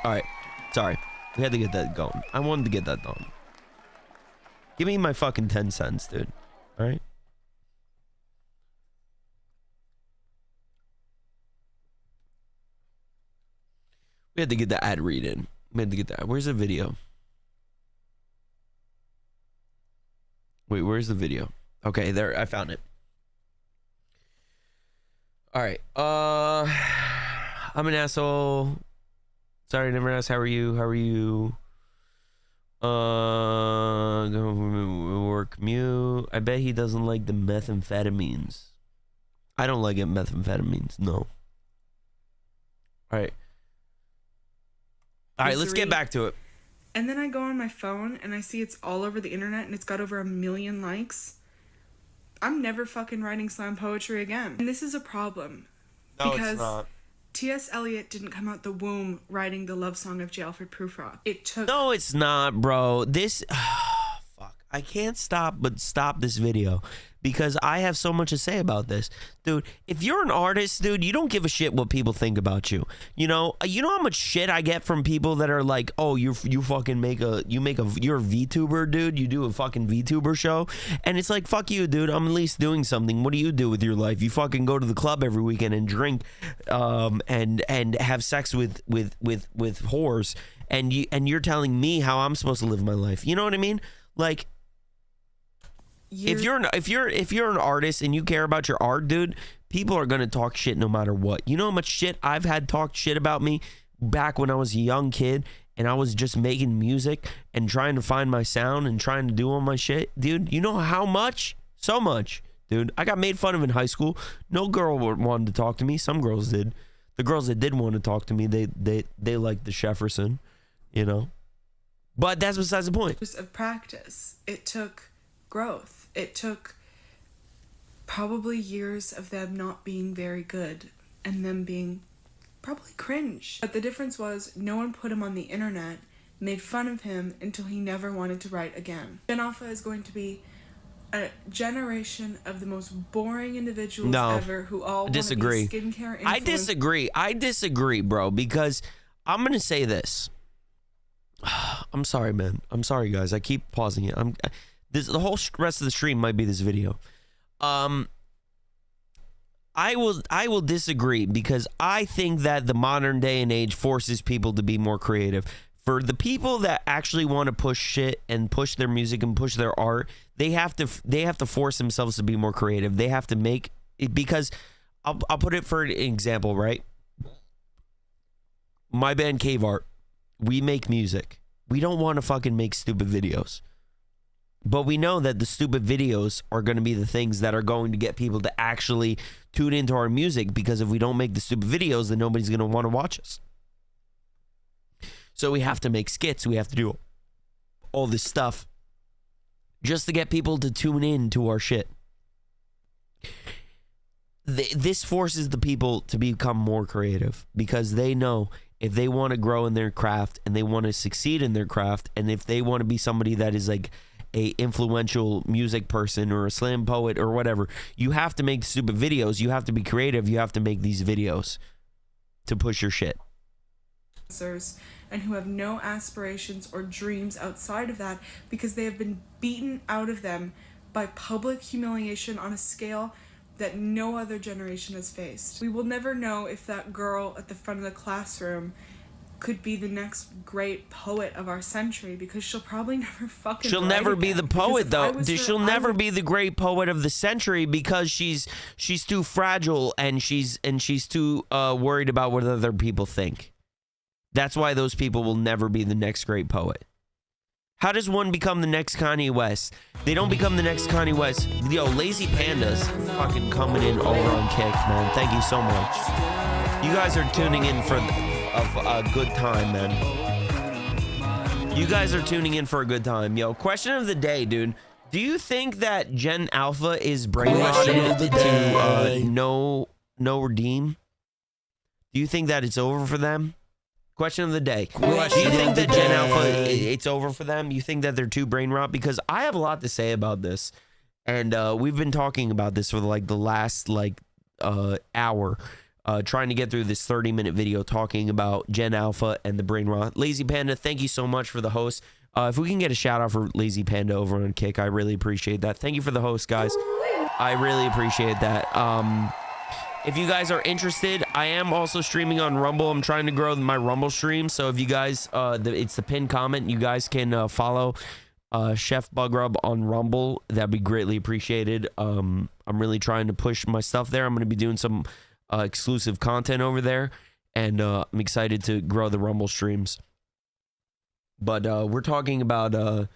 Speaker 1: All right. Sorry. We had to get that going. I wanted to get that done. Give me my fucking 10 cents, dude. All right? We had to get the ad read in. We had to get that. Where's the video? Wait, where's the video? Okay, there. I found it. All right. I'm an asshole. Sorry, I never asked. How are you? How are you? Work mute. I bet he doesn't like the methamphetamines. I don't like it, methamphetamines. No. All right. All right, let's get back to it.
Speaker 10: And then I go on my phone and I see it's all over the internet and it's got over 1 million likes. I'm never fucking writing slam poetry again. And this is a problem.
Speaker 1: No,
Speaker 10: because
Speaker 1: it's not.
Speaker 10: T.S. Eliot didn't come out the womb writing the love song of J. Alfred Prufrock. It took...
Speaker 1: No, it's not, bro. This... fuck. I can't stop but stop this video because I have so much to say about this. Dude, if you're an artist, dude, you don't give a shit what people think about you. You know how much shit I get from people that are like, oh, you fucking you're a VTuber, dude. You do a fucking VTuber show. And it's like, fuck you, dude. I'm at least doing something. What do you do with your life? You fucking go to the club every weekend and drink and have sex with whores. And you're telling me how I'm supposed to live my life. You know what I mean? Like, if you're an artist and you care about your art, dude, people are gonna talk shit no matter what. You know how much shit I've had talked shit about me back when I was a young kid and I was just making music and trying to find my sound and trying to do all my shit, dude. You know how much? So much, dude. I got made fun of in high school. No girl wanted to talk to me. Some girls did. The girls that did want to talk to me, they liked the Jefferson, you know. But that's besides the point.
Speaker 10: Of practice. It took growth. It took probably years of them not being very good and them being probably cringe. But the difference was no one put him on the internet, made fun of him until he never wanted to write again. Gen Alpha is going to be a generation of the most boring individuals ever who all want to be skincare influencers.
Speaker 1: I disagree, bro, because I'm going to say this. I'm sorry, man. I'm sorry, guys. I keep pausing it. The whole rest of the stream might be this video. I will disagree because I think that the modern day and age forces people to be more creative. For the people that actually want to push shit and push their music and push their art, they have to force themselves to be more creative. They have to make it, because I'll put it for an example, right? My band Cave Art, we make music. We don't want to fucking make stupid videos. But we know that the stupid videos are going to be the things that are going to get people to actually tune into our music, because if we don't make the stupid videos, then nobody's going to want to watch us. So we have to make skits. We have to do all this stuff just to get people to tune in to our shit. This forces the people to become more creative, because they know if they want to grow in their craft and they want to succeed in their craft, and if they want to be somebody that is like a influential music person or a slam poet or whatever, you have to make stupid videos. You have to be creative. You have to make these videos to push your shit.
Speaker 10: And who have no aspirations or dreams outside of that, because they have been beaten out of them by public humiliation on a scale that no other generation has faced. We will never know if that girl at the front of the classroom could be the next great poet of our century, because she'll probably never fucking
Speaker 1: She'll never be the poet, though. She'll never be the great poet of the century, because she's too fragile and she's too worried about what other people think. That's why those people will never be the next great poet. How does one become the next Kanye West? They don't become the next Kanye West. Yo, Lazy Panda's fucking coming in over on Kick, man. Thank you so much. You guys are tuning in for a good time, man. You guys are tuning in for a good time. Yo, question of the day, dude. Do you think that Gen Alpha is brainwashed to no redeem? Do you think that it's over for them? Question of the day. Do you think that Gen Alpha, it's over for them? You think that they're too brain rot? Because I have a lot to say about this. And we've been talking about this for the last hour. Trying to get through this 30-minute video talking about Gen Alpha and the brain rot. Lazy Panda, thank you so much for the host. If we can get a shout out for Lazy Panda over on Kick, I really appreciate that. Thank you for the host, guys. I really appreciate that. If you guys are interested, I am also streaming on Rumble. I'm trying to grow my Rumble stream. So if you guys, it's the pinned comment. You guys can follow Chef Buggrub on Rumble. That'd be greatly appreciated. I'm really trying to push my stuff there. I'm going to be doing some exclusive content over there. And I'm excited to grow the Rumble streams. But we're talking about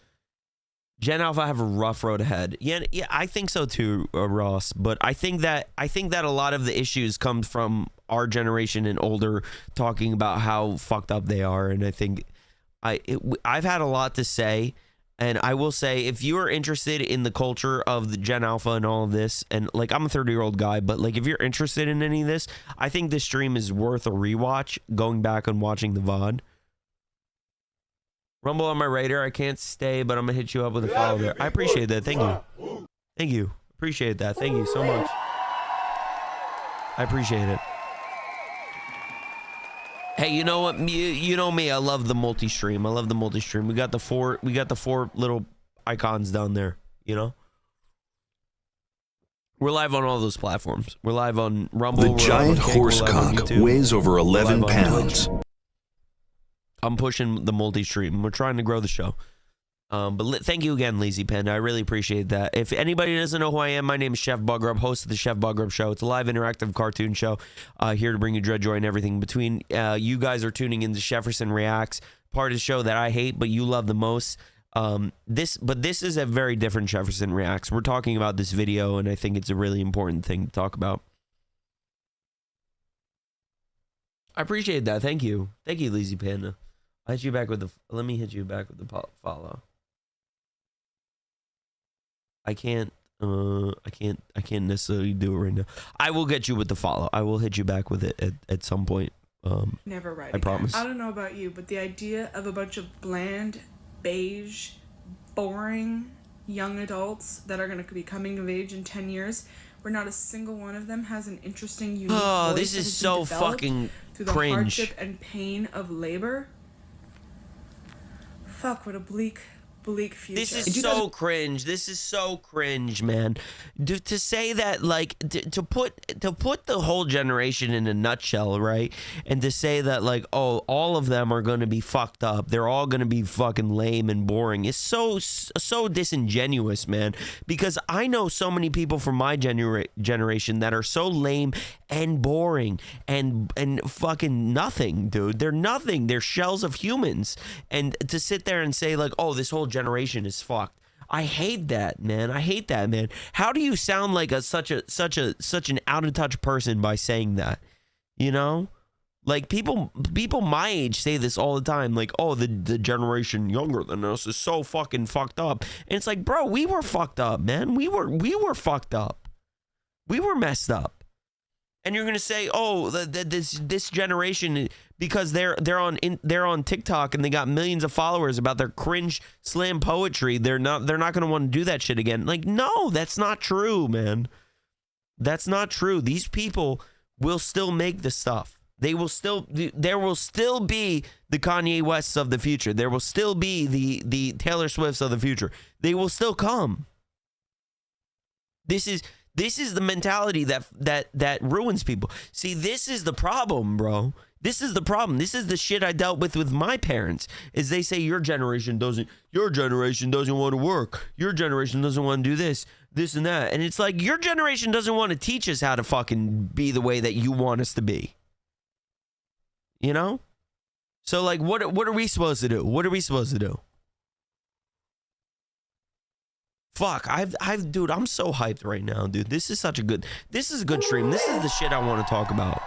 Speaker 1: Gen Alpha have a rough road ahead. Yeah, I think so too, Ross. But I think that a lot of the issues come from our generation and older talking about how fucked up they are. And I think I've had a lot to say. And I will say, if you are interested in the culture of the Gen Alpha and all of this, and like I'm a 30-year-old guy, but like if you're interested in any of this, I think this stream is worth a rewatch. Going back and watching the VOD. Rumble on my radar. I can't stay, but I'm gonna hit you up with a follow there. I appreciate that. Thank you. Thank you. Appreciate that. Thank you so much. I appreciate it. Hey, you know what? You know me. I love the multi-stream. I love the multi-stream. We got the four little icons down there. You know. We're live on all those platforms. We're live on Rumble.
Speaker 13: The giant horse cock weighs over 11 pounds.
Speaker 1: I'm pushing the multi-stream. We're trying to grow the show. But thank you again, Lazy Panda. I really appreciate that. If anybody doesn't know who I am, my name is Chef Buggrub, host of the Chef Buggrub Show. It's a live interactive cartoon show here to bring you dread, joy, and everything between. You guys are tuning into Jefferson Reacts, part of the show that I hate, but you love the most. This is a very different Jefferson Reacts. We're talking about this video, and I think it's a really important thing to talk about. I appreciate that. Thank you. Thank you, Lazy Panda. I'll hit you back with the. Let me hit you back with the follow. I can't necessarily do it right now. I will get you with the follow. I will hit you back with it at some point.
Speaker 10: Never right
Speaker 1: I promise.
Speaker 10: I don't know about you, but the idea of a bunch of bland, beige, boring young adults that are going to be coming of age in 10 years, where not a single one of them has an interesting, unique voice
Speaker 1: this is so fucking
Speaker 10: through the
Speaker 1: cringe.
Speaker 10: hardship and pain of labor. Fuck, what a bleak future.
Speaker 1: This is so cringe. This is so cringe, man. To say that, like, to put the whole generation in a nutshell, right? And to say that, like, oh, all of them are going to be fucked up. They're all going to be fucking lame and boring. It's so disingenuous, man. Because I know so many people from my generation that are so lame and boring and fucking nothing, dude. They're nothing. They're shells of humans. And to sit there and say, like, oh, this whole generation is fucked. I hate that, man. I hate that, man. How do you sound like such an out of touch person by saying that? You know? Like people my age say this all the time, like, oh, the generation younger than us is so fucking fucked up. And it's like, bro, we were fucked up, man. We were fucked up. We were messed up. And you're gonna say, oh, this generation, because they're on TikTok and they got millions of followers about their cringe slam poetry, they're not gonna want to do that shit again. Like, no, that's not true, man. That's not true. These people will still make the stuff. There will still be the Kanye Wests of the future. There will still be the Taylor Swifts of the future. They will still come. This is the mentality that ruins people. See, this is the problem, bro. This is the problem. This is the shit I dealt with my parents. Is they say your generation doesn't want to work. Your generation doesn't want to do this and that. And it's like, your generation doesn't want to teach us how to fucking be the way that you want us to be. You know? So like, what are we supposed to do? What are we supposed to do? Fuck, dude, I'm so hyped right now, dude. This is a good stream. This is the shit I want to talk about.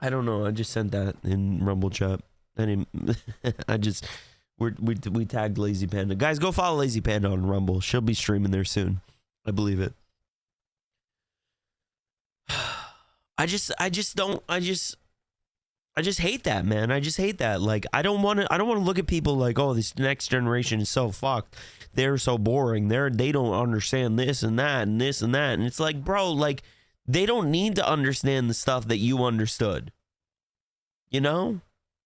Speaker 1: I don't know. I just sent that in Rumble chat. We tagged Lazy Panda. Guys, go follow Lazy Panda on Rumble. She'll be streaming there soon. I believe it. I just hate that, man. I just hate that. Like, I don't want to look at people like, oh, this next generation is so fucked. They're so boring. They don't understand this and that and this and that. And it's like, bro, like, They don't need to understand the stuff that you understood. You know?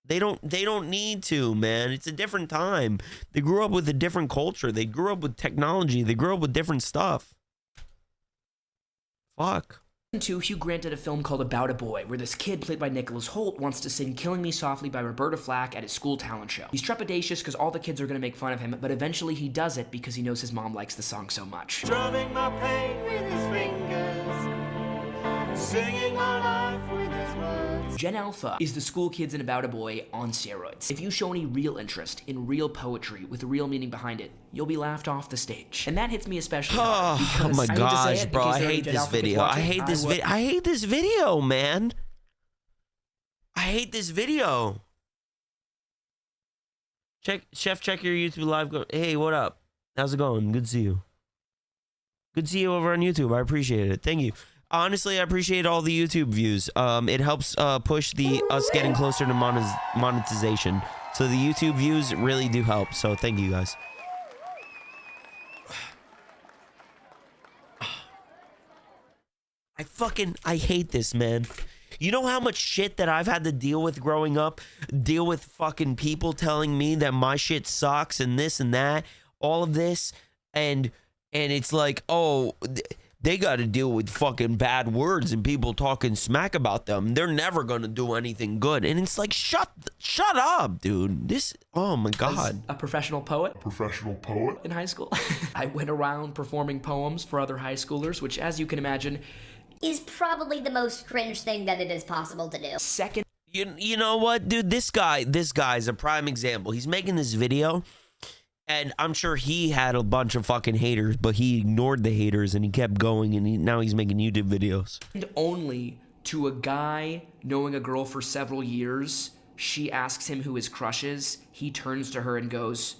Speaker 1: They don't need to, man. It's a different time. They grew up with a different culture. They grew up with technology. They grew up with different stuff. Fuck.
Speaker 15: To Hugh Grant did a film called About a Boy, where this kid played by Nicholas Hoult wants to sing Killing Me Softly by Roberta Flack at his school talent show. He's trepidatious because all the kids are going to make fun of him, but eventually he does it because he knows his mom likes the song so much.
Speaker 14: Drumming my pain with his fingers, singing my life with his words.
Speaker 15: Gen Alpha is the school kids in About a Boy on steroids. If you show any real interest in real poetry with a real meaning behind it, you'll be laughed off the stage. And that hits me especially hard because
Speaker 1: Oh my
Speaker 15: I hate to say
Speaker 1: gosh,
Speaker 15: it,
Speaker 1: bro.
Speaker 15: because
Speaker 1: I
Speaker 15: there are
Speaker 1: hate
Speaker 15: Gen
Speaker 1: this
Speaker 15: Alpha kids
Speaker 1: video.
Speaker 15: watching.
Speaker 1: I hate this video. I hate this video, man. I hate this video. Check your YouTube live. Hey, what up? How's it going? Good to see you. Good to see you over on YouTube. I appreciate it. Thank you. Honestly, I appreciate all the YouTube views. It helps push us getting closer to monetization. So the YouTube views really do help. So thank you guys. I hate this, man. You know how much shit that I've had to deal with growing up? Deal with fucking people telling me that my shit sucks and this and that, all of this, and it's like, oh, they got to deal with fucking bad words and people talking smack about them. They're never gonna do anything good. And it's like, shut up, dude. This, oh my god.
Speaker 15: A professional poet. In high school. I went around performing poems for other high schoolers, which, as you can imagine,
Speaker 17: is probably the most cringe thing that it is possible to do.
Speaker 15: Second.
Speaker 1: You know what, dude? This guy's a prime example. He's making this video, and I'm sure he had a bunch of fucking haters, but he ignored the haters and he kept going, and now he's making YouTube videos.
Speaker 15: And only to a guy knowing a girl for several years, she asks him who his crush is. He turns to her and goes,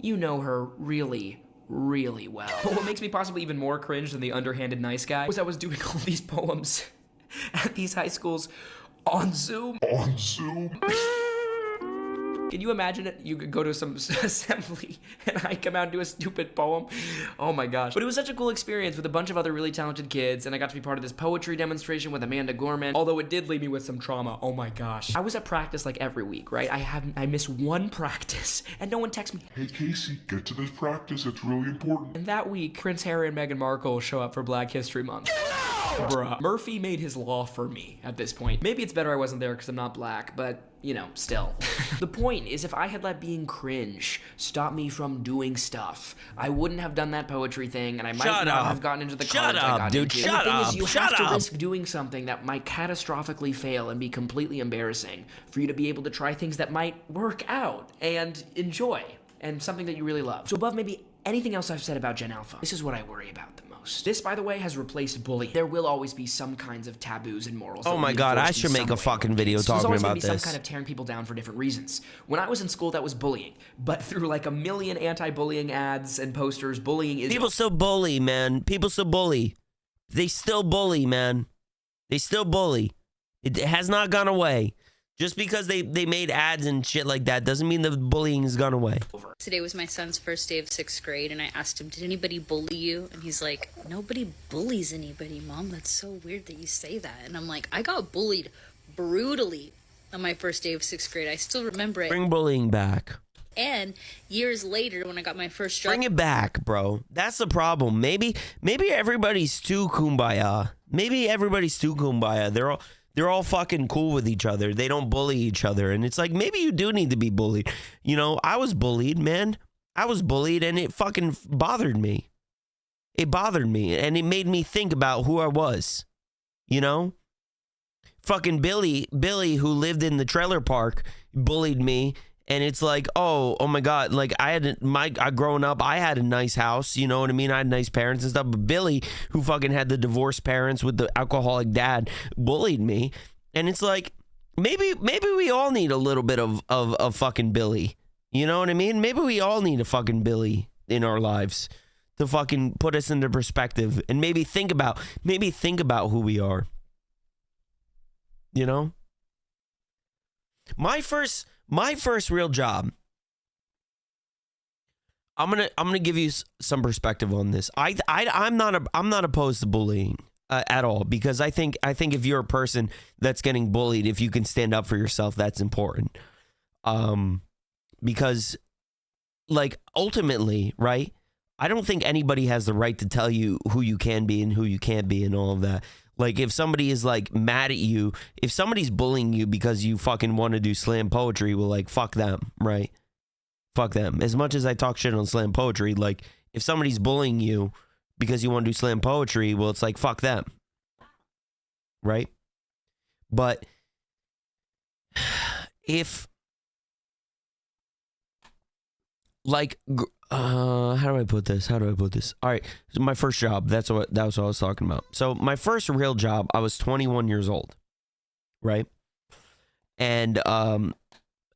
Speaker 15: "You know her really well." But what makes me possibly even more cringe than the underhanded nice guy was I was doing all these poems at these high schools on Zoom. Can you imagine it? You could go to some assembly and I come out and do a stupid poem. Oh my gosh. But it was such a cool experience with a bunch of other really talented kids, and I got to be part of this poetry demonstration with Amanda Gorman, although it did leave me with some trauma. Oh my gosh. I was at practice like every week, right? I miss one practice and no one texts me,
Speaker 14: "Hey Casey, get to this practice, it's really important."
Speaker 15: And that week, Prince Harry and Meghan Markle show up for Black History Month. Bruh. Murphy made his law for me at this point. Maybe it's better I wasn't there because I'm not black, but, you know, still. The point is, if I had let being cringe stop me from doing stuff, I wouldn't have done that poetry thing, and I might not have gotten into the college I got into. And the thing is, you have to risk doing something that might catastrophically fail and be completely embarrassing for you to be able to try things that might work out and enjoy, and something that you really love. So above maybe anything else I've said about Gen Alpha, this is what I worry about the most. This, by the way, has replaced bullying. There will always be some kinds of taboos and morals.
Speaker 1: Oh my god, I should make a fucking video talking about this. There's always gonna be some
Speaker 15: kind of tearing people down for different reasons. When I was in school, that was bullying. But through like a million anti-bullying ads and posters, bullying is...
Speaker 1: People still bully, man. People still bully. They still bully, man. They still bully. It has not gone away. Just because they made ads and shit like that doesn't mean the bullying has gone away.
Speaker 18: Today was my son's first day of 6th grade, and I asked him, "Did anybody bully you?" And he's like, "Nobody bullies anybody, Mom. That's so weird that you say that." And I'm like, I got bullied brutally on my first day of 6th grade. I still remember it.
Speaker 1: Bring bullying back.
Speaker 18: And years later, when I got my first job...
Speaker 1: Bring it back, bro. That's the problem. Maybe everybody's too kumbaya. Maybe everybody's too kumbaya. They're all fucking cool with each other. They don't bully each other. And it's like, maybe you do need to be bullied. You know, I was bullied, man. I was bullied, and it fucking bothered me. It bothered me, and it made me think about who I was. You know? Fucking Billy, who lived in the trailer park, bullied me. And it's like, oh my God, like I growing up, I had a nice house, you know what I mean? I had nice parents and stuff, but Billy, who fucking had the divorced parents with the alcoholic dad, bullied me. And it's like, maybe we all need a little bit of fucking Billy. You know what I mean? Maybe we all need a fucking Billy in our lives to fucking put us into perspective and maybe think about who we are. You know? My first real job. I'm gonna give you some perspective on this. I'm not opposed to bullying. at all, because I think if you're a person that's getting bullied, if you can stand up for yourself, that's important. Because like ultimately, right? I don't think anybody has the right to tell you who you can be and who you can't be and all of that. Like if somebody is like mad at you, if somebody's bullying you because you fucking want to do slam poetry, well, like fuck them, right? Fuck them. As much as I talk shit on slam poetry, like if somebody's bullying you because you want to do slam poetry, well, it's like fuck them, right? But if like how do I put this? All right, so my first job, that's what I was talking about. So my first real job, I was 21 years old, right? And I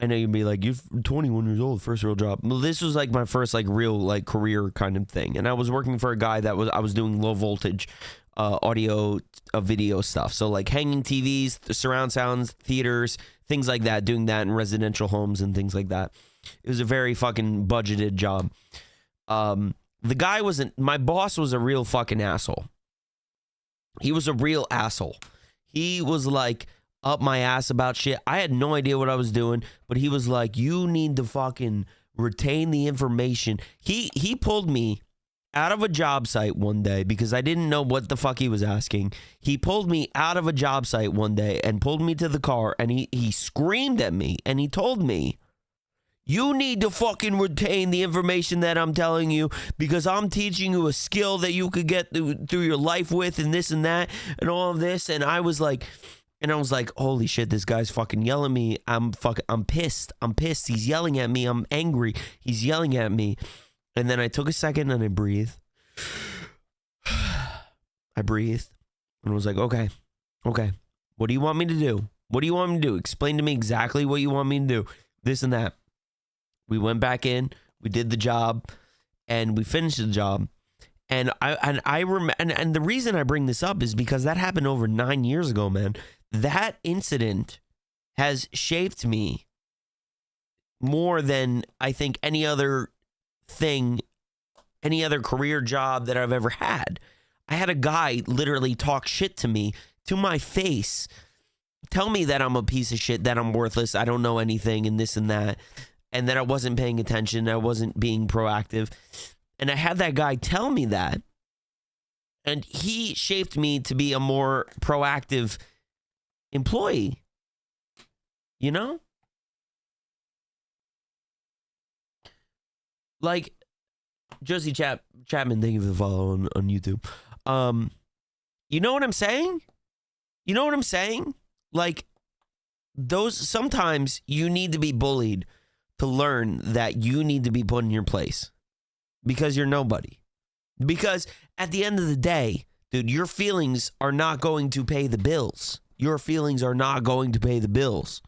Speaker 1: know you'd be like, you're 21 years old, first real job. Well, this was like my first like real like career kind of thing, and I was working for a guy I was doing low voltage audio video stuff. So like hanging TVs, surround sounds, theaters, things like that, doing that in residential homes and things like that. It was a very fucking budgeted job. The guy my boss was a real fucking asshole. He was a real asshole. He was like up my ass about shit. I had no idea what I was doing, but he was like, you need to fucking retain the information. He pulled me out of a job site one day because I didn't know what the fuck he was asking. He pulled me out of a job site one day and pulled me to the car, and he screamed at me and he told me, you need to fucking retain the information that I'm telling you, because I'm teaching you a skill that you could get through your life with, and this and that and all of this. And I was like, holy shit, this guy's fucking yelling at me. I'm pissed. He's yelling at me. I'm angry. He's yelling at me. And then I took a second and I breathed. I breathed and was like, okay. What do you want me to do? What do you want me to do? Explain to me exactly what you want me to do. This and that. We went back in, we did the job, and we finished the job. And I remember, and the reason I bring this up is because that happened over 9 years ago, man. That incident has shaped me more than I think any other thing, any other career job that I've ever had. I had a guy literally talk shit to me to my face, tell me that I'm a piece of shit, that I'm worthless, I don't know anything, and this and that. And that I wasn't paying attention, I wasn't being proactive. And I had that guy tell me that. And he shaped me to be a more proactive employee. You know? Like, Josie Chapman, thank you for the follow on YouTube. You know what I'm saying? Like, sometimes you need to be bullied to learn that you need to be put in your place because you're nobody. Because at the end of the day, dude, your feelings are not going to pay the bills. Your feelings are not going to pay the bills.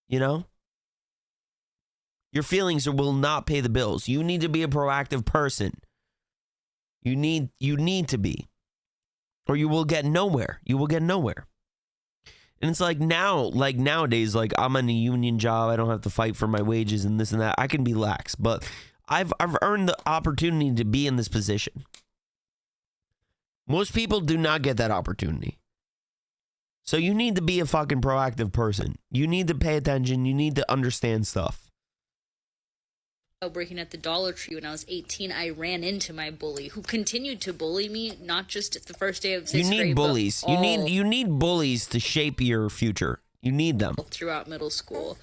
Speaker 1: You know? Your feelings will not pay the bills. You need to be a proactive person. You need to be. Or you will get nowhere. And it's like nowadays, like I'm in a union job. I don't have to fight for my wages and this and that. I can be lax, but I've earned the opportunity to be in this position. Most people do not get that opportunity. So you need to be a fucking proactive person. You need to pay attention. You need to understand stuff.
Speaker 18: Working at the Dollar Tree when I was 18, I ran into my bully who continued to bully me, not just at the first day of sixth grade.
Speaker 1: You need bullies. You need bullies to shape your future. You need them.
Speaker 18: Throughout middle school.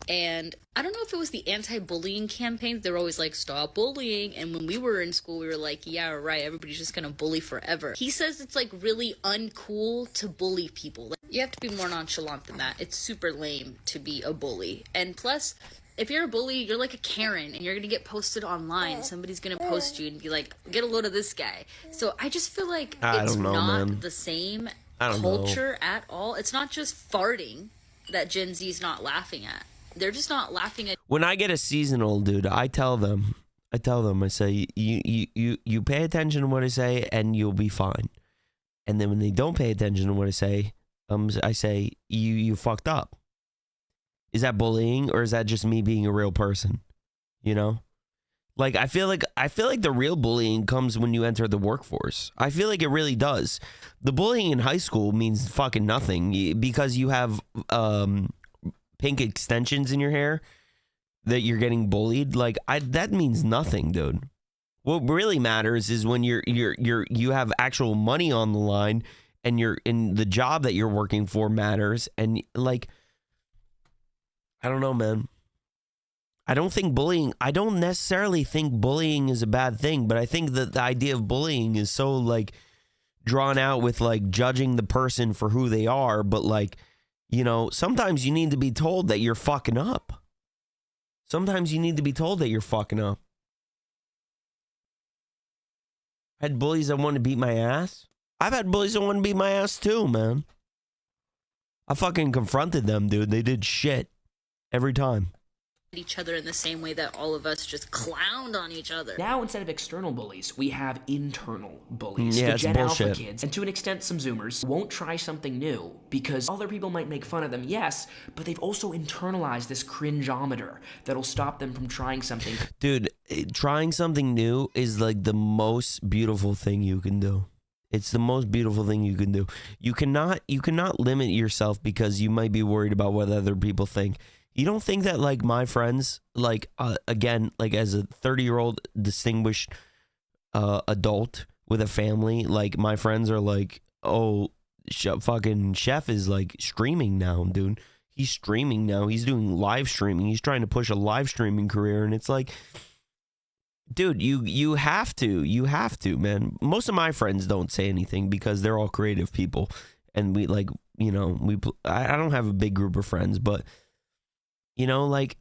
Speaker 18: And I don't know if it was the anti-bullying campaign. They were always like, stop bullying. And when we were in school, we were like, yeah, right, everybody's just gonna bully forever. He says it's like really uncool to bully people. Like, you have to be more nonchalant than that. It's super lame to be a bully. And plus, if you're a bully, you're like a Karen, and you're going to get posted online. Somebody's going to post you and be like, get a load of this guy. So I just feel like it's not the same culture at all. It's not just farting that Gen Z's not laughing at. They're just not laughing at.
Speaker 1: When I get a seasonal, dude, I tell them, I say, you pay attention to what I say and you'll be fine. And then when they don't pay attention to what I say you fucked up. Is that bullying or is that just me being a real person? You know? Like I feel like the real bullying comes when you enter the workforce. I feel like it really does. The bullying in high school means fucking nothing because you have pink extensions in your hair that you're getting bullied. Like that means nothing, dude. What really matters is when you have actual money on the line and you're in the job that you're working for matters. And like, I don't know, man. I don't necessarily think bullying is a bad thing, but I think that the idea of bullying is so like drawn out with like judging the person for who they are. But like, you know, sometimes you need to be told that you're fucking up. Sometimes you need to be told that you're fucking up. I had bullies that want to beat my ass. I've had bullies that want to beat my ass too, man. I fucking confronted them, dude. They did shit every time.
Speaker 18: Each other in the same way that all of us just clowned on each other.
Speaker 15: Now, instead of external bullies, we have internal bullies.
Speaker 1: Yeah,
Speaker 15: the
Speaker 1: it's
Speaker 15: Gen
Speaker 1: bullshit.
Speaker 15: Alpha kids, and to an extent, some Zoomers, won't try something new because other people might make fun of them, yes, but they've also internalized this cringeometer that'll stop them from trying something.
Speaker 1: Dude, trying something new is like the most beautiful thing you can do. It's the most beautiful thing you can do. You cannot limit yourself because you might be worried about what other people think. You don't think that like my friends, like again, like as a 30-year-old distinguished adult with a family, like my friends are like, oh, fucking Chef is like streaming now, dude. He's streaming now. He's doing live streaming. He's trying to push a live streaming career, and it's like, dude, you have to, man. Most of my friends don't say anything because they're all creative people, and we like, you know, I don't have a big group of friends, but. You know, like,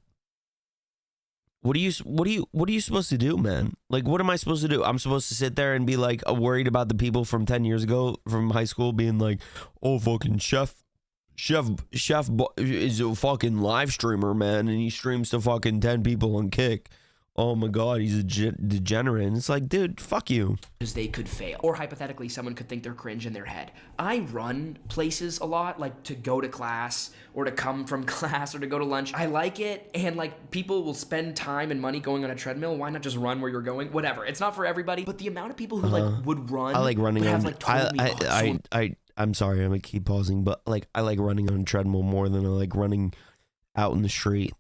Speaker 1: what are you supposed to do, man? Like, what am I supposed to do? I'm supposed to sit there and be like worried about the people from 10 years ago from high school being like, oh, fucking Chef is a fucking live streamer, man, and he streams to fucking 10 people on Kick. Oh my God, he's a degenerate. And it's like, dude, fuck you.
Speaker 15: Because they could fail. Or hypothetically, someone could think they're cringe in their head. I run places a lot, like to go to class or to come from class or to go to lunch. I like it, and like people will spend time and money going on a treadmill. Why not just run where you're going? Whatever. It's not for everybody, but the amount of people who like would run.
Speaker 1: I like running
Speaker 15: but
Speaker 1: on.
Speaker 15: have, like, told me,
Speaker 1: I'm sorry, I'm gonna keep pausing, but like I like running on a treadmill more than I like running out in the street.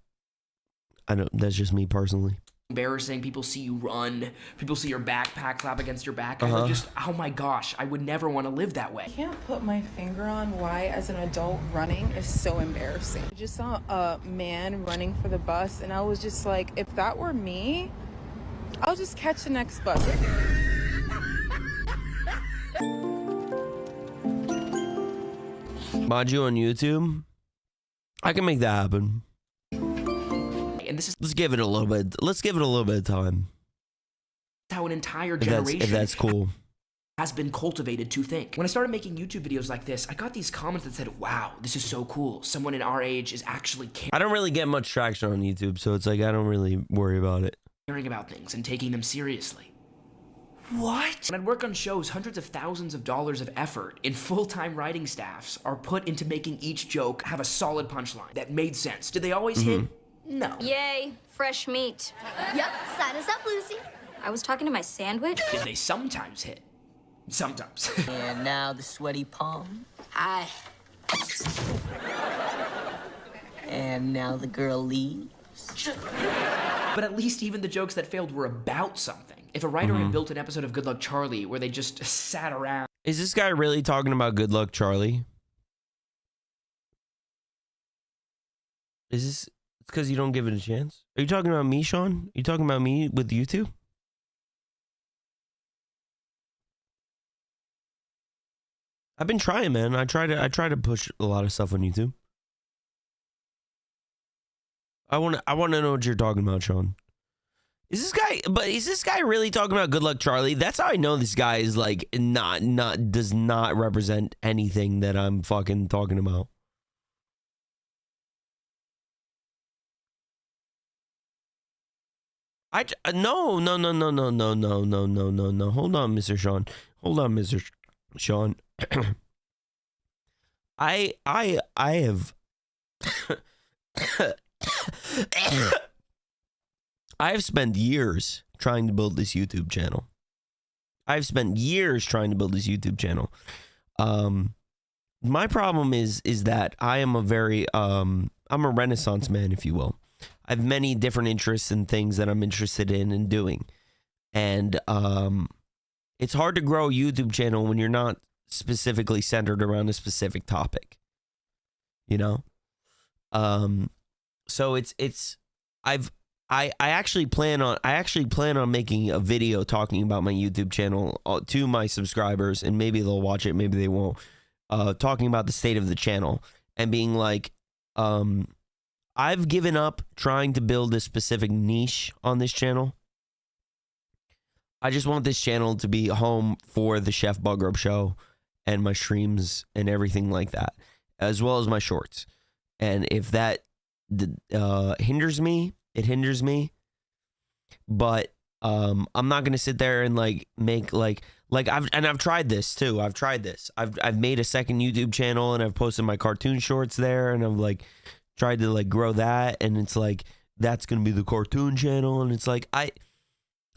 Speaker 1: I know that's just me personally.
Speaker 15: Embarrassing. People see you run. People see your backpack clap against your back. Like just, oh my gosh, I would never want to live that way.
Speaker 24: I can't put my finger on why, as an adult, running is so embarrassing. I just saw a man running for the bus, and I was just like, if that were me, I'll just catch the next bus.
Speaker 1: Mod you on YouTube? I can make that happen.
Speaker 15: And this is
Speaker 1: let's give it a little bit. Let's give it a little bit of time.
Speaker 15: How an entire generation
Speaker 1: if that's cool.
Speaker 15: Has been cultivated to think. When I started making YouTube videos like this, I got these comments that said, wow, this is so cool. Someone in our age is actually
Speaker 1: I don't really get much traction on YouTube, so it's like I don't really worry about it.
Speaker 15: Caring about things and taking them seriously. What? When I'd work on shows, hundreds of thousands of dollars of effort in full-time writing staffs are put into making each joke have a solid punchline that made sense. Did they always hit? No.
Speaker 2: Yay, fresh meat.
Speaker 17: Yep, sign us up, Lucy.
Speaker 2: I was talking to my sandwich.
Speaker 15: Did they sometimes hit? Sometimes.
Speaker 19: And now the sweaty palm.
Speaker 2: Hi.
Speaker 19: And now the girl leaves.
Speaker 15: But at least even the jokes that failed were about something. If a writer had built an episode of Good Luck Charlie where they just sat around.
Speaker 1: Is this guy really talking about Good Luck Charlie? Is this because you don't give it a chance? Are you talking about me, Sean? Are you talking about me with YouTube? I've been trying, man. I try to push a lot of stuff on YouTube. I want to know what you're talking about, Sean. Is this guy really talking about Good Luck Charlie? That's how I know this guy is like does not represent anything that I'm fucking talking about. No. Hold on, Mr. Sean. Hold on, Mr. Sean. I have I have spent years trying to build this YouTube channel. I've spent years trying to build this YouTube channel. My problem is that I am a very, I'm a Renaissance man, if you will. I have many different interests and things that I'm interested in and doing. And it's hard to grow a YouTube channel when you're not specifically centered around a specific topic. You know? So I actually plan on making a video talking about my YouTube channel to my subscribers, and maybe they'll watch it, maybe they won't. Talking about the state of the channel and being like, I've given up trying to build a specific niche on this channel. I just want this channel to be home for the Chef Buggrub show and my streams and everything like that, as well as my shorts. And if that hinders me, it hinders me. But I'm not gonna sit there and like make I've tried this too. I've tried this. I've made a second YouTube channel and I've posted my cartoon shorts there, and I've like tried to like grow that, and it's like that's gonna be the cartoon channel, and it's like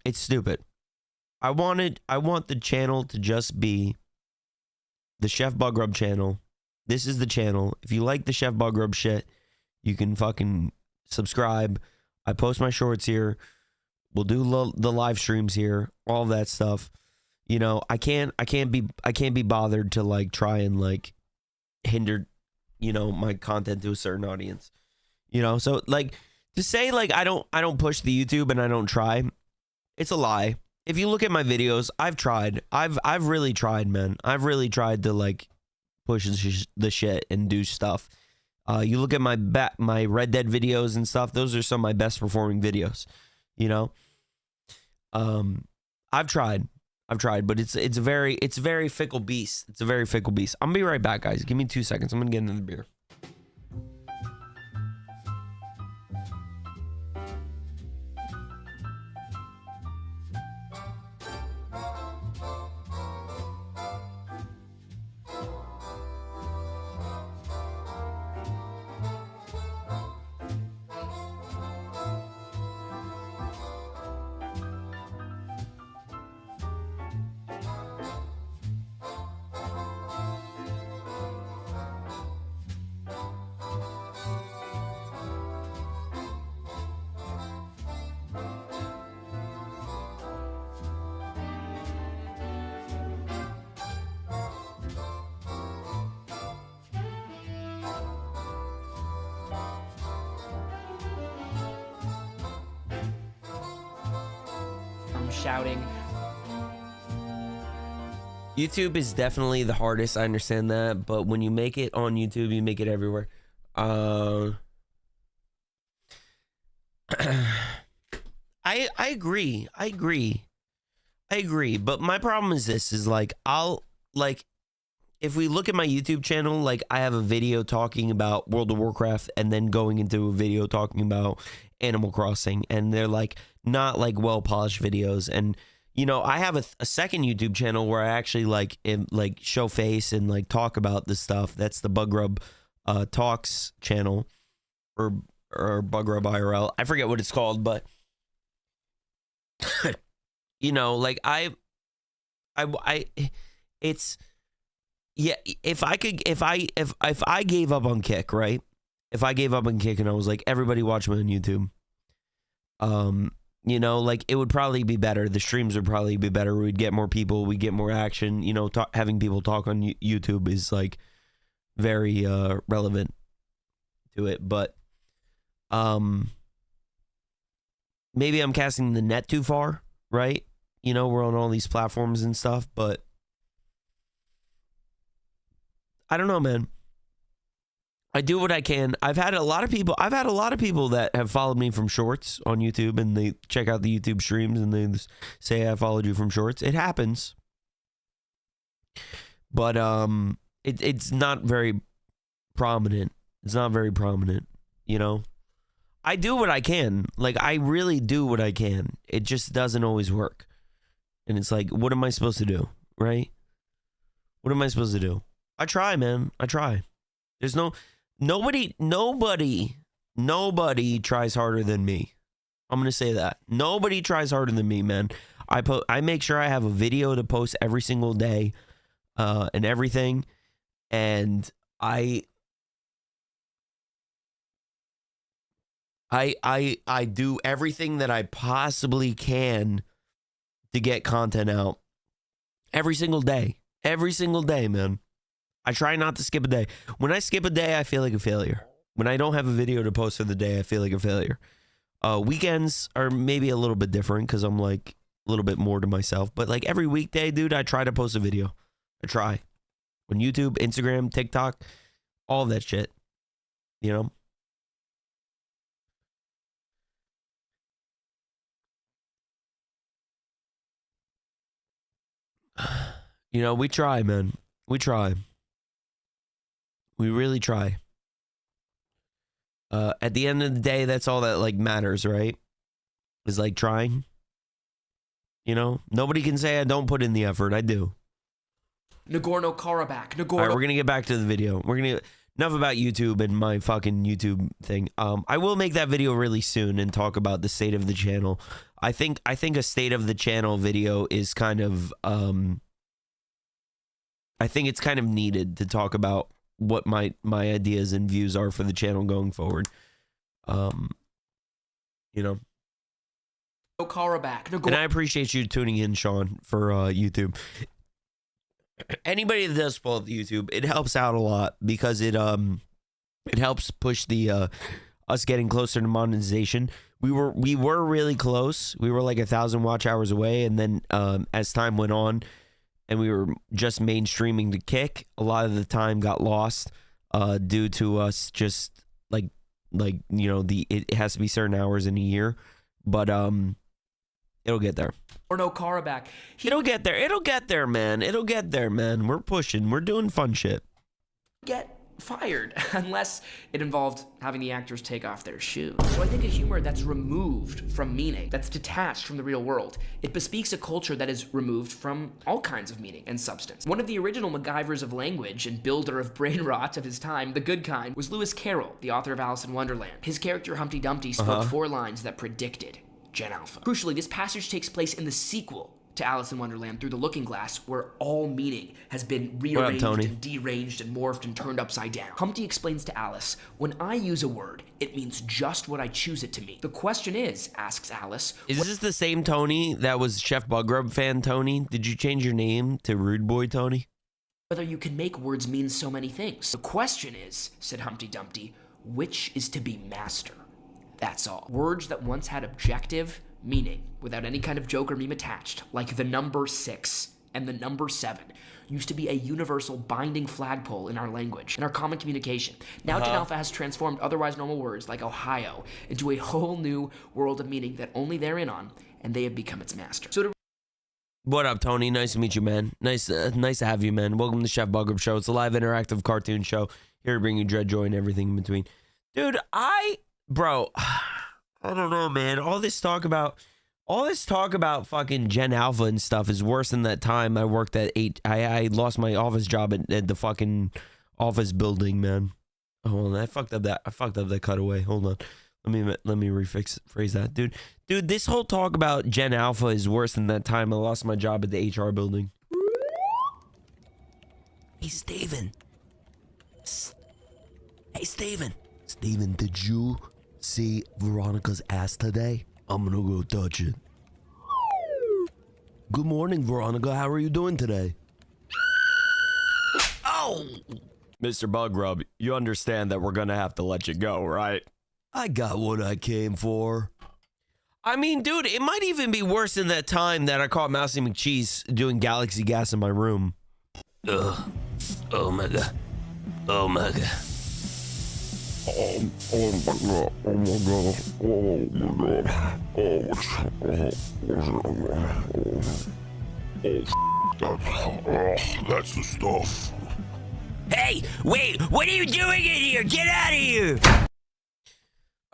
Speaker 1: it's stupid. I want the channel to just be the Chef Buggrub channel. This is the channel. If you like the Chef Buggrub shit, you can fucking subscribe. I post my shorts here. We'll do the live streams here, all that stuff. You know, I can't be bothered to like try and like hinder, you know, my content to a certain audience. You know, so like to say like I don't push the YouTube and I don't try, it's a lie. If you look at my videos, I've tried. I've really tried, man. I've really tried to like push the shit and do stuff. You look at my Red Dead videos and stuff, those are some of my best performing videos, you know? I've tried, but it's a very fickle beast. It's a very fickle beast. I'm gonna be right back, guys. Give me 2 seconds. I'm gonna get another beer.
Speaker 15: Shouting.
Speaker 1: YouTube is definitely the hardest. I understand that, but when you make it on YouTube, you make it everywhere. I agree. But my problem is this: is like if we look at my YouTube channel, like I have a video talking about World of Warcraft and then going into a video talking about Animal Crossing, and they're like not like well polished videos. And you know, I have a second YouTube channel where I actually like show face and like talk about this stuff. That's the Buggrub Talks channel, or Buggrub IRL. I forget what it's called, but you know, like it's yeah. If I gave up on Kick, right? If I gave up on Kick and I was like, everybody watch me on YouTube, you know, like it would probably be better. The streams would probably be better. We'd get more people. We'd get more action. You know, having people talk on YouTube is like very relevant to it. But maybe I'm casting the net too far, right? You know, we're on all these platforms and stuff, but I don't know, man. I do what I can. I've had a lot of people that have followed me from shorts on YouTube, and they check out the YouTube streams and they say I followed you from shorts. It happens. But it's not very prominent. It's not very prominent, you know? I do what I can. Like, I really do what I can. It just doesn't always work. And it's like, what am I supposed to do, right? What am I supposed to do? I try, man. I try. There's nobody tries harder than me. I'm gonna say that. Nobody tries harder than me, man. I make sure I have a video to post every single day, and everything, and I do everything that I possibly can to get content out every single day. Every single day, man. I try not to skip a day. When I skip a day, I feel like a failure. When I don't have a video to post for the day, I feel like a failure. Weekends are maybe a little bit different because I'm like a little bit more to myself. But like every weekday, dude, I try to post a video. I try. On YouTube, Instagram, TikTok, all that shit. You know? You know, we try, man. We try. We really try. At the end of the day, that's all that like matters, right? Is like trying. You know, nobody can say I don't put in the effort. I do.
Speaker 15: Nagorno-Karabakh.
Speaker 1: All right, we're gonna get back to the video. Enough about YouTube and my fucking YouTube thing. I will make that video really soon and talk about the state of the channel. I think a state of the channel video is kind of I think it's kind of needed to talk about what my ideas and views are for the channel going forward. You know.
Speaker 15: Karabakh.
Speaker 1: And I appreciate you tuning in, Sean, for YouTube. Anybody that does pull up the YouTube, it helps out a lot because it helps push the us getting closer to monetization. We were really close. We were like 1,000 watch hours away, and then as time went on, and we were just mainstreaming the Kick, a lot of the time got lost due to us just like you know it has to be certain hours in a year, but it'll get there.
Speaker 15: Or no Karabakh.
Speaker 1: It'll get there. It'll get there, man. It'll get there, man. We're pushing. We're doing fun shit.
Speaker 15: Get fired unless it involved having the actors take off their shoes. So I think a humor that's removed from meaning, that's detached from the real world, it bespeaks a culture that is removed from all kinds of meaning and substance. One of the original MacGyvers of language and builder of brain rot of his time, the good kind, was Lewis Carroll, the author of Alice in Wonderland. His character Humpty Dumpty spoke 4 lines that predicted Gen Alpha. Crucially, this passage takes place in the sequel to Alice in Wonderland, Through the Looking Glass, where all meaning has been rearranged and deranged and morphed and turned upside down. Humpty explains to Alice, when I use a word, it means just what I choose it to mean. The question is, asks Alice,
Speaker 1: is this the same Tony that was Chef Buggrub fan Tony? Did you change your name to Rude Boy Tony?
Speaker 15: Whether you can make words mean so many things. The question is, said Humpty Dumpty, which is to be master? That's all. Words that once had objective meaning, without any kind of joke or meme attached, like the number 6 and the number 7, used to be a universal binding flagpole in our language, in our common communication. Now Gen Alpha has transformed otherwise normal words like Ohio into a whole new world of meaning that only they're in on, and they have become its master. So
Speaker 1: what up, Tony? Nice to meet you, man. Nice to have you, man. Welcome to Chef Buggrub Show. It's a live interactive cartoon show here to bring you dread, joy, and everything in between. Dude, Bro, I don't know, man. All this talk about fucking Gen Alpha and stuff is worse than that time I worked at I lost my office job at the fucking office building, man. Hold on, I fucked up that cutaway. Hold on. Let me rephrase that. Dude, this whole talk about Gen Alpha is worse than that time I lost my job at the HR building. Hey, Steven. Hey, Steven. Steven, did you see Veronica's ass today? I'm gonna go touch it. Good morning, Veronica. How are you doing today? Oh! Mr. Buggrub, you understand that we're gonna have to let you go, right? I got what I came for. I mean, dude, it might even be worse than that time that I caught Mousy McCheese doing Galaxy Gas in my room. Ugh. Oh my god. Oh my god. Oh my god, oh my god, oh my god, that's the stuff. Hey, wait, what are you doing in here? Get out of here!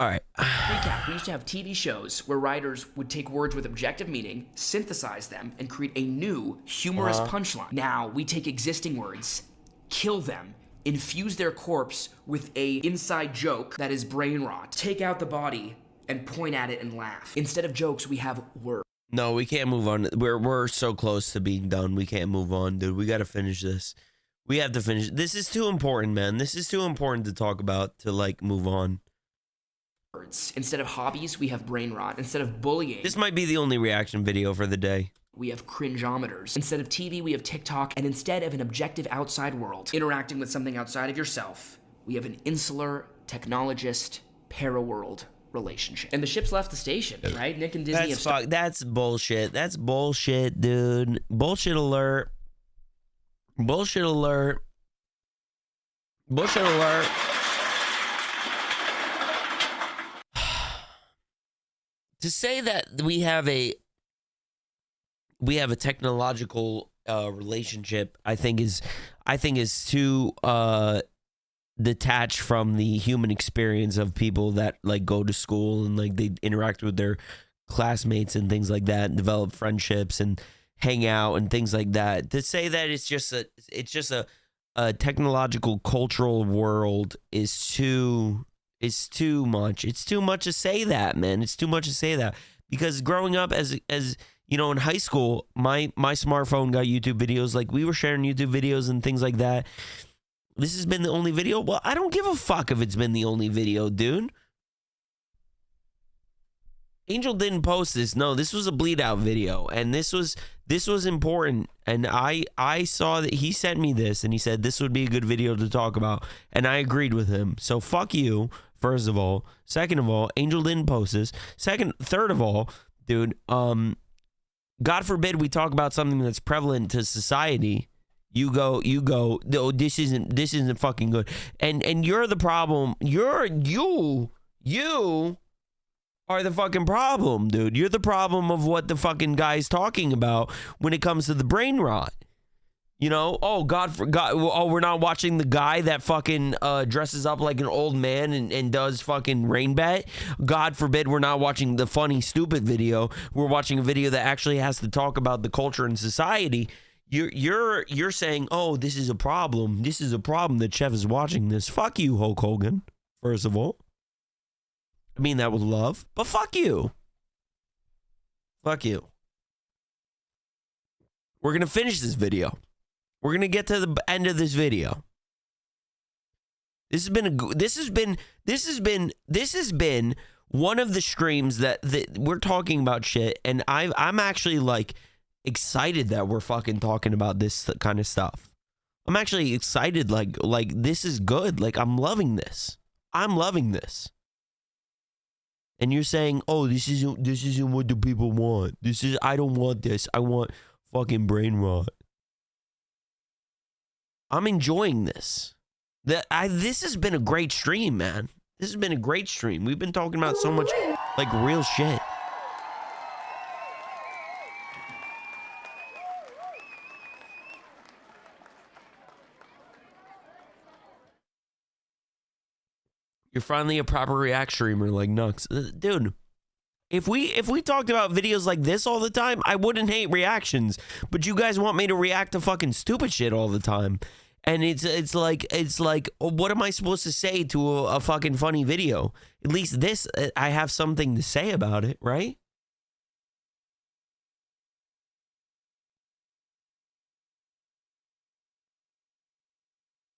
Speaker 1: Alright.
Speaker 15: Recap, we used to have TV shows where writers would take words with objective meaning, synthesize them, and create a new, humorous punchline. Now, we take existing words, kill them, infuse their corpse with a inside joke that is brain rot, take out the body, and point at it and laugh. Instead of jokes, we have words.
Speaker 1: No, we can't move on. We're so close to being done. We can't move on, dude. We got to finish this. We have to finish. This is too important, man. This is too important to talk about to like move on.
Speaker 15: Instead of hobbies, we have brain rot. Instead of bullying,
Speaker 1: this might be the only reaction video for the day.
Speaker 15: We have cringeometers. Instead of TV, we have TikTok. And instead of an objective outside world, interacting with something outside of yourself, we have an insular, technologist, para-world relationship. And the ship's left the station, right? Nick and Disney
Speaker 1: That's bullshit. That's bullshit, dude. Bullshit alert. Bullshit alert. Bullshit alert. To say that we have a technological relationship, I think is too detached from the human experience of people that like go to school and like they interact with their classmates and things like that and develop friendships and hang out and things like that. To say that it's just a technological cultural world is too much. It's too much to say that, man. It's too much to say that, because growing up as you know, in high school, my smartphone got YouTube videos. Like, we were sharing YouTube videos and things like that. This has been the only video. Well, I don't give a fuck if it's been the only video, dude. Angel didn't post this. No, this was a bleed out video, and this was important. And I saw that he sent me this, and he said this would be a good video to talk about, and I agreed with him. So fuck you, first of all. Second of all, Angel didn't post this. Third of all, dude, God forbid we talk about something that's prevalent to society. You go, no, this isn't fucking good. And you're the problem. You are the fucking problem, dude. You're the problem of what the fucking guy's talking about when it comes to the brain rot. You know, we're not watching the guy that fucking dresses up like an old man and does fucking rain bet. God forbid we're not watching the funny, stupid video. We're watching a video that actually has to talk about the culture and society. You're saying, oh, this is a problem. This is a problem that Chef is watching this. Fuck you, Hulk Hogan, first of all. I mean that with love, but fuck you. Fuck you. We're going to finish this video. We're going to get to the end of this video. This has been one of the streams that we're talking about shit, and I'm actually like excited that we're fucking talking about this kind of stuff. I'm actually excited, like this is good. Like, I'm loving this. I'm loving this. And you're saying, oh, this isn't what the people want. I don't want this. I want fucking brain rot. I'm enjoying this. This has been a great stream, man. This has been a great stream. We've been talking about so much like real shit. You're finally a proper react streamer like Nux. Dude, if we talked about videos like this all the time, I wouldn't hate reactions. But you guys want me to react to fucking stupid shit all the time. And it's like, what am I supposed to say to a fucking funny video? At least this, I have something to say about it, right?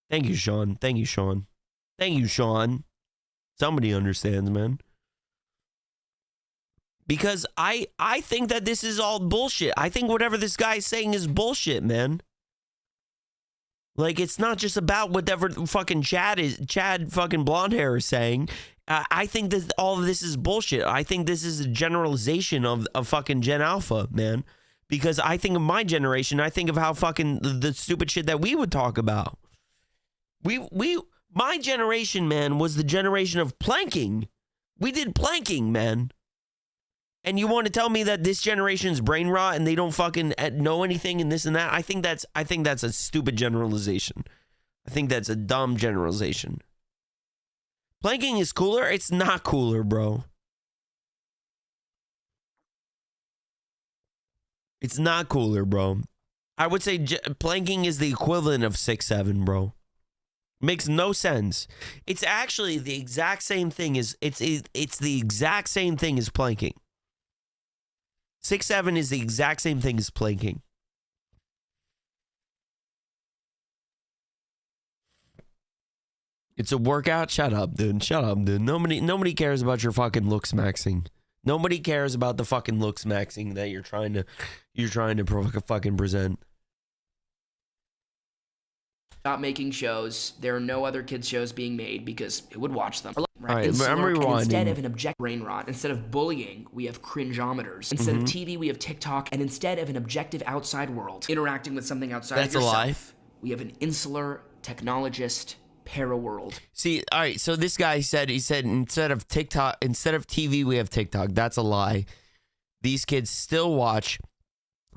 Speaker 1: Thank you, Sean. Thank you, Sean. Thank you, Sean. Somebody understands, man. Because I think that this is all bullshit. I think whatever this guy's saying is bullshit, man. Like, it's not just about whatever fucking Chad fucking blonde hair is saying. I think that all of this is bullshit. I think this is a generalization of fucking Gen Alpha, man. Because I think of my generation, I think of how fucking the stupid shit that we would talk about. My generation, man, was the generation of planking. We did planking, man. And you want to tell me that this generation's brain rot and they don't fucking know anything and this and that? I think that's a stupid generalization. I think that's a dumb generalization. Planking is cooler? It's not cooler, bro. It's not cooler, bro. I would say planking is the equivalent of 6'7", bro. Makes no sense. It's actually the exact same thing as it's the exact same thing as planking. 6'7" is the exact same thing as planking. It's a workout. Shut up, dude. Shut up, dude. Nobody cares about your fucking looks maxing. Nobody cares about the fucking looks maxing that you're trying to fucking present.
Speaker 15: Stop making shows. There are no other kids shows being made because who would watch them?
Speaker 1: All right, I'm rewinding.
Speaker 15: Instead of an objective brain rot, instead of bullying, we have cringeometers. Instead of TV, we have TikTok. And instead of an objective outside world, interacting with something outside of yourself,
Speaker 1: lie.
Speaker 15: We have an insular technologist para-world.
Speaker 1: See, all right, so this guy said, instead of TV, we have TikTok. That's a lie. These kids still watch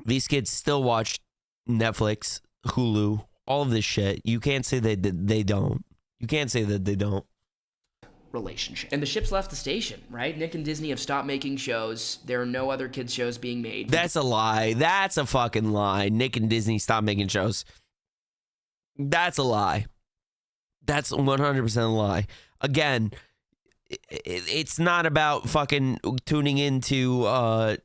Speaker 1: Netflix, Hulu, all of this shit. You can't say that they don't. You can't say that they don't.
Speaker 15: Relationship. And the ship's left the station, right? Nick and Disney have stopped making shows. There are no other kids shows being made.
Speaker 1: That's a lie. That's a fucking lie. Nick and Disney stopped making shows. That's a lie. That's 100% a lie. Again, it's not about fucking tuning into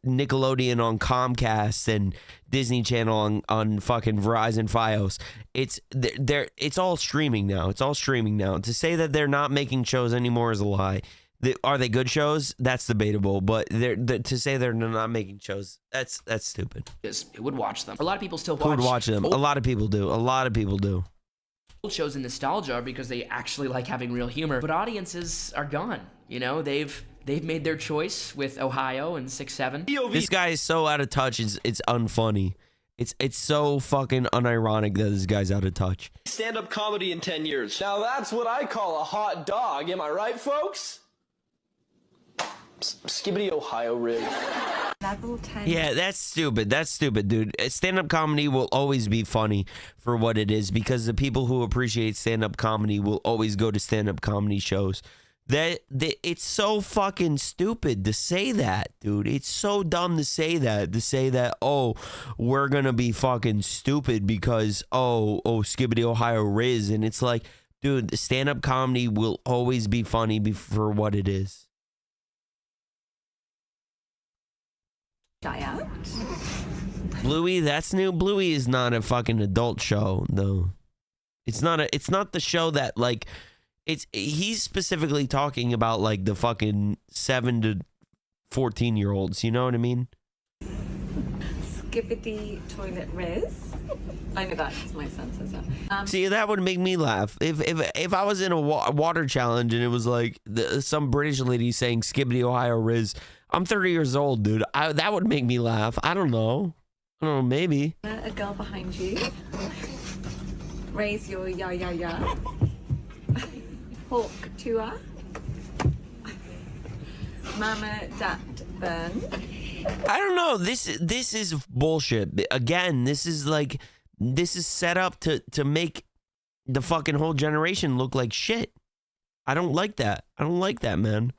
Speaker 1: Nickelodeon on Comcast and Disney Channel on fucking Verizon Fios. It's all streaming now. It's all streaming now. To say that they're not making shows anymore is a lie. Are they good shows? That's debatable. But to say they're not making shows, that's stupid.
Speaker 15: Who would watch them? A lot of people still watch.
Speaker 1: Who would watch them? A lot of people do. A lot of people do.
Speaker 15: Shows in nostalgia because they actually like having real humor, but audiences are gone. You know, they've made their choice with Ohio and 6'7".
Speaker 1: This guy is so out of touch. It's unfunny. It's so fucking unironic that this guy's out of touch.
Speaker 20: Stand-up comedy in 10 years. Now that's what I call a hot dog. Am I right, folks? Skibbity Ohio rig.
Speaker 1: Yeah, that's stupid. That's stupid, dude. Stand-up comedy will always be funny for what it is because the people who appreciate stand-up comedy will always go to stand-up comedy shows. It's so fucking stupid to say that, dude. It's so dumb to say that, oh, we're gonna be fucking stupid because, oh, Skibbity Ohio Riz. And it's like, dude, stand-up comedy will always be funny for what it is. Bluey, that's new. Bluey is not a fucking adult show, though. It's not the show that like he's specifically talking about like the fucking 7 to 14-year-olds, you know what I mean?
Speaker 4: Skippity toilet Riz. I know that's my sense of
Speaker 1: See, that would make me laugh. If I was in a water challenge and it was like some British lady saying Skibbity Ohio Riz, I'm 30 years old, dude. That would make me laugh. I don't know, maybe.
Speaker 4: A girl behind you. Raise your ya. Hawk tour. Mama dat burn.
Speaker 1: I don't know. This is bullshit. Again, this is set up to make the fucking whole generation look like shit. I don't like that. I don't like that, man.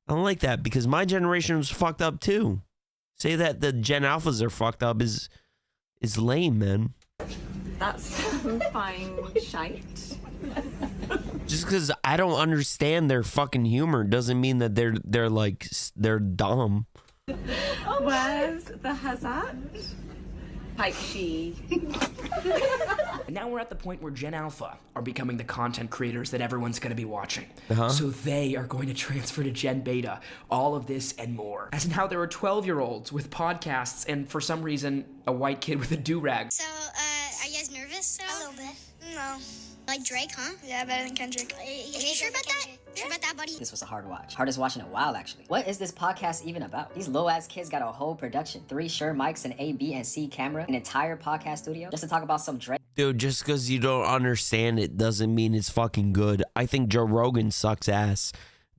Speaker 1: I don't like that because my generation was fucked up too. Say that the Gen Alphas are fucked up is lame, man.
Speaker 4: That's fine shite.
Speaker 1: Just because I don't understand their fucking humor doesn't mean that they're dumb.
Speaker 4: Where's the hazard? Pipe she.
Speaker 15: And now we're at the point where Gen Alpha are becoming the content creators that everyone's going to be watching.
Speaker 1: Uh-huh.
Speaker 15: So they are going to transfer to Gen Beta, all of this and more. As now there are 12-year-olds with podcasts and for some reason a white kid with a do-rag.
Speaker 17: So, are you guys nervous at all? A little bit. No. Like Drake, huh? Yeah, better than Kendrick. You sure about that? Sure about that, buddy?
Speaker 21: This was a hard watch. Hardest watch in a while, actually. What is this podcast even about? These low-ass kids got a whole production. 3 Shure mics, an A, B, and C camera, an entire podcast studio, just to talk about some Drake.
Speaker 1: Dude, just because you don't understand it doesn't mean it's fucking good. I think Joe Rogan sucks ass.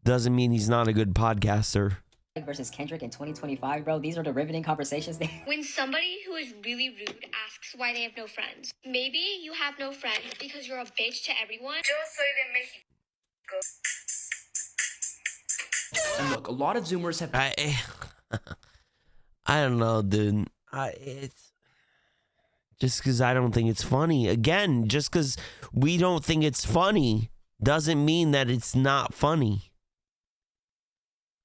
Speaker 1: Doesn't mean he's not a good podcaster.
Speaker 21: Versus Kendrick in 2025, bro. These are the riveting conversations.
Speaker 22: When somebody who is really rude asks why they have no friends, maybe you have no friends because you're a bitch to everyone. Yo soy de Mexico.
Speaker 15: And look, a lot of Zoomers have...
Speaker 1: I don't know, dude. Just because I don't think it's funny. Again, just because we don't think it's funny doesn't mean that it's not funny.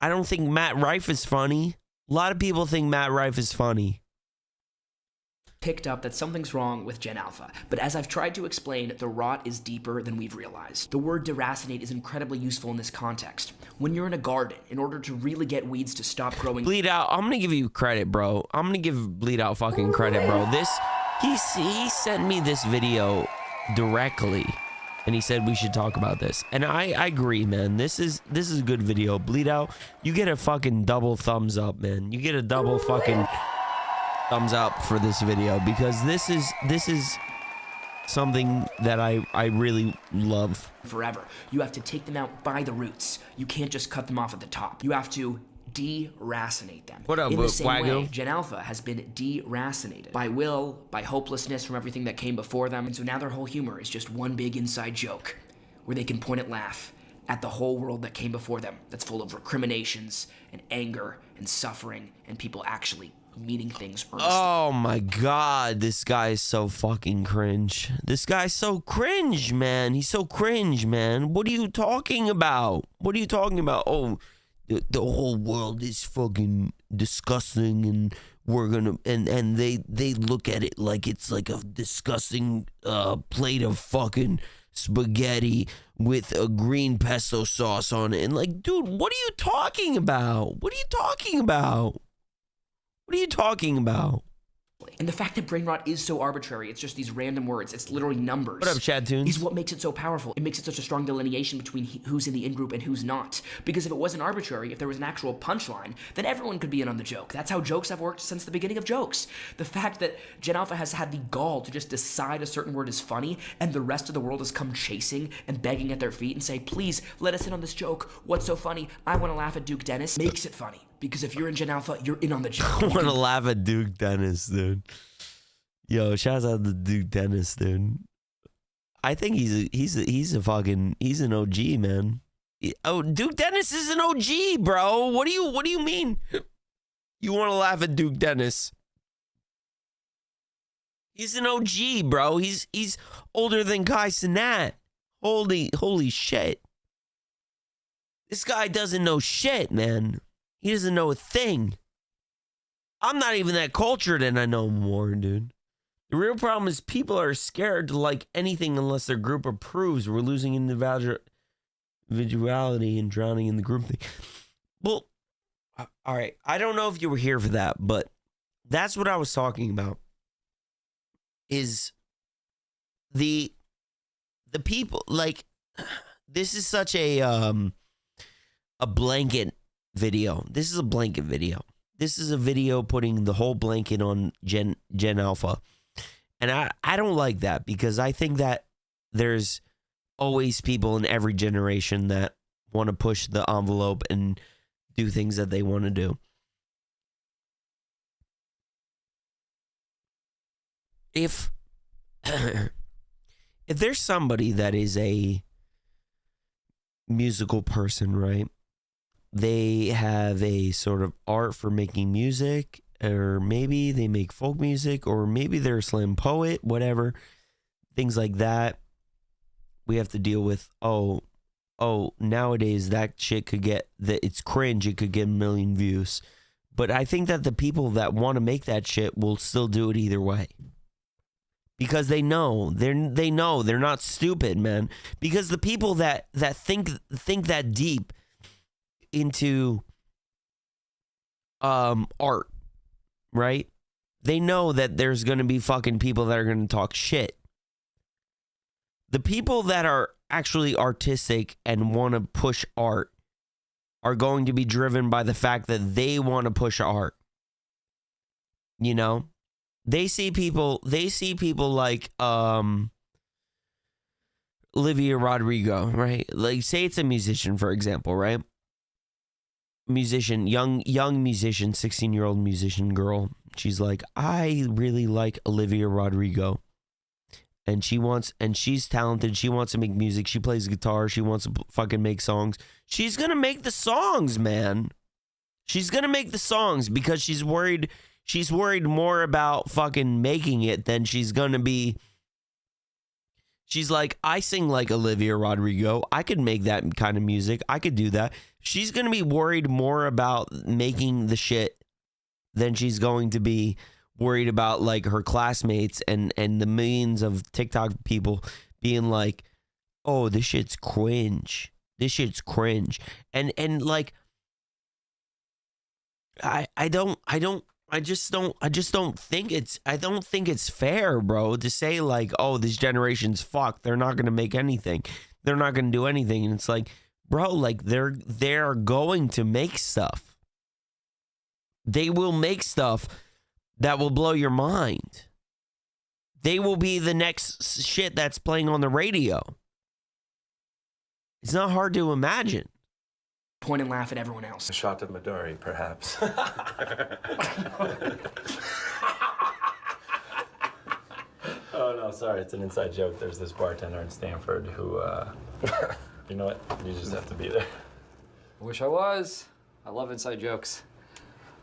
Speaker 1: I don't think Matt Rife is funny. A lot of people think Matt Rife is funny.
Speaker 15: Picked up that something's wrong with Gen Alpha, but as I've tried to explain, the rot is deeper than we've realized. The word deracinate is incredibly useful in this context. When you're in a garden, in order to really get weeds to stop growing...
Speaker 1: Bleed Out, I'm gonna give you credit, bro. I'm gonna give Bleed Out fucking credit, bro. He sent me this video directly, and he said we should talk about this. And I agree, man. This is a good video. Bleed Out, you get a fucking double thumbs up, man. You get a double fucking thumbs up for this video, because this is something that I really love.
Speaker 15: Forever. You have to take them out by the roots. You can't just cut them off at the top. You have to deracinate them.
Speaker 1: What up,
Speaker 15: in the same
Speaker 1: Wagyu?
Speaker 15: way, Gen Alpha has been deracinated by will, by hopelessness from everything that came before them, and so now their whole humor is just one big inside joke where they can point and laugh at the whole world that came before them, that's full of recriminations and anger and suffering and people actually meaning things earnestly.
Speaker 1: Oh my god, this guy is so fucking cringe. This guy's so cringe, man. He's so cringe, man. What are you talking about? What are you talking about? Oh, the whole world is fucking disgusting, and we're gonna and they look at it like it's like a disgusting plate of fucking spaghetti with a green pesto sauce on it. And like, dude, what are you talking about? What are you talking about? What are you talking about?
Speaker 15: And the fact that brain rot is so arbitrary, it's just these random words, it's literally numbers.
Speaker 1: What up, Chad Tunes?
Speaker 15: Is what makes it so powerful. It makes it such a strong delineation between who's in the in-group and who's not. Because if it wasn't arbitrary, if there was an actual punchline, then everyone could be in on the joke. That's how jokes have worked since the beginning of jokes. The fact that Gen Alpha has had the gall to just decide a certain word is funny, and the rest of the world has come chasing and begging at their feet and say, please, let us in on this joke. What's so funny? I want to laugh at Duke Dennis. Makes it funny. Because if you're in Gen Alpha, you're in on the joke.
Speaker 1: I want to laugh at Duke Dennis, dude. Yo, shouts out to Duke Dennis, dude. I think he's an OG, man. Oh, Duke Dennis is an OG, bro. What do you mean? You want to laugh at Duke Dennis? He's an OG, bro. He's older than Kai Cenat. Holy shit. This guy doesn't know shit, man. He doesn't know a thing. I'm not even that cultured, and I know more, dude. The real problem is people are scared to like anything unless their group approves. We're losing individuality and drowning in the group thing. Well, all right. I don't know if you were here for that, but that's what I was talking about. Is the people, like, this is such a blanket video. This is a blanket video. This is a video putting the whole blanket on Gen Alpha. And I don't like that, because I think that there's always people in every generation that want to push the envelope and do things that they want to do. If there's somebody that is a musical person, right? They have a sort of art for making music, or maybe they make folk music, or maybe they're a slam poet, whatever, things like that. We have to deal with, oh, nowadays that shit could get, that it's cringe, it could get 1 million views. But I think that the people that want to make that shit will still do it either way. Because they know, they're not stupid, man. Because the people that think that deep into art, right? They know that there's going to be fucking people that are going to talk shit. The people that are actually artistic and want to push art are going to be driven by the fact that they want to push art. You know? They see people like Olivia Rodrigo, right? Like, say it's a musician, for example, right? Musician, young musician, 16-year-old musician girl. She's like, I really like Olivia Rodrigo. And she's talented. She wants to make music. She plays guitar. She wants to fucking make songs. She's going to make the songs, man. She's going to make the songs because she's worried She's worried more about fucking making it than she's gonna be. She's like, I sing like Olivia Rodrigo. I could make that kind of music. I could do that. She's gonna be worried more about making the shit than she's going to be worried about like her classmates and the millions of TikTok people being like, oh, this shit's cringe. This shit's cringe. And like, I just don't think it's fair, bro, to say like, oh, this generation's fucked. They're not gonna make anything. They're not gonna do anything. And it's like, bro, like they're going to make stuff. They will make stuff that will blow your mind. They will be the next shit that's playing on the radio. It's not hard to imagine.
Speaker 15: Point and laugh at everyone else.
Speaker 3: A shot of Midori, perhaps. Oh, no, sorry. It's an inside joke. There's this bartender in Stanford who, you know what? You just have to be there.
Speaker 6: I wish I was. I love inside jokes.